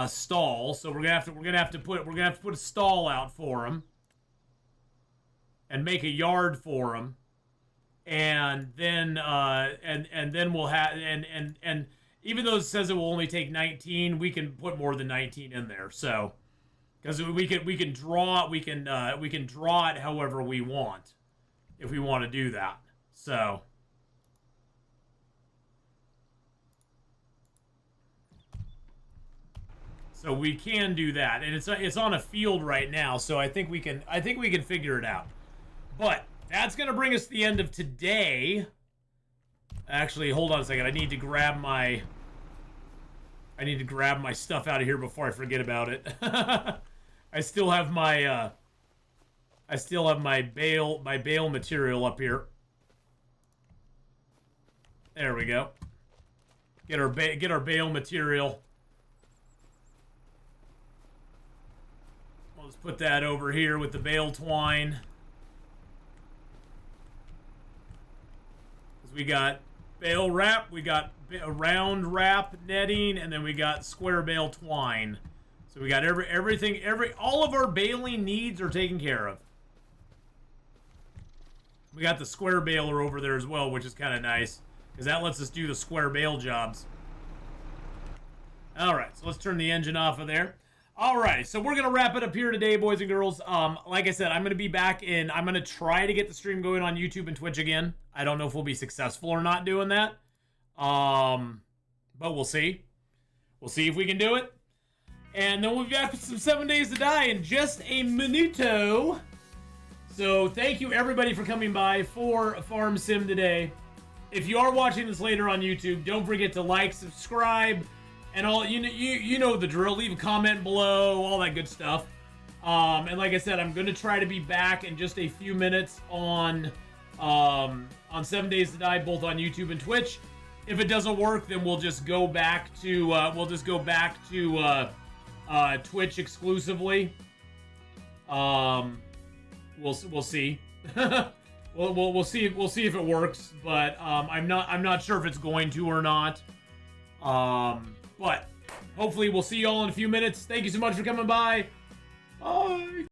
stall. So we're gonna have to put a stall out for them and make a yard for them, and then we'll have and even though it says it will only take 19, we can put more than 19 in there. So because we can draw it however we want if we want to do that. So So we can do that, and it's on a field right now. So I think we can figure it out. But that's gonna bring us to the end of today. Actually, hold on a second. I need to grab my stuff out of here before I forget about it. I still have my Bale material up here. There we go. Get our Bale material. I'll just put that over here with the Bale twine. We got Bale wrap, we got a round wrap netting, and then we got square Bale twine. So we got all of our baling needs are taken care of. We got the square baler over there as well, which is kind of nice, because that lets us do the square bale jobs. All right, so let's turn the engine off of there. All right, so we're gonna wrap it up here today, boys and girls. Like I said, I'm gonna be back in. I'm gonna try to get the stream going on YouTube and Twitch again. I don't know if we'll be successful or not doing that. But we'll see. We'll see if we can do it. And then we'll be back with some 7 Days to Die in just a minuto. So thank you everybody for coming by for Farm Sim today. If you are watching this later on YouTube, don't forget to like, subscribe, and all you know the drill. Leave a comment below, all that good stuff. And like I said, I'm gonna try to be back in just a few minutes on 7 Days to Die, both on YouTube and Twitch. If it doesn't work, then we'll just go back to Twitch exclusively. We'll see. we'll see if it works, but I'm not sure if it's going to or not. But hopefully we'll see you all in a few minutes. Thank you so much for coming by. Bye.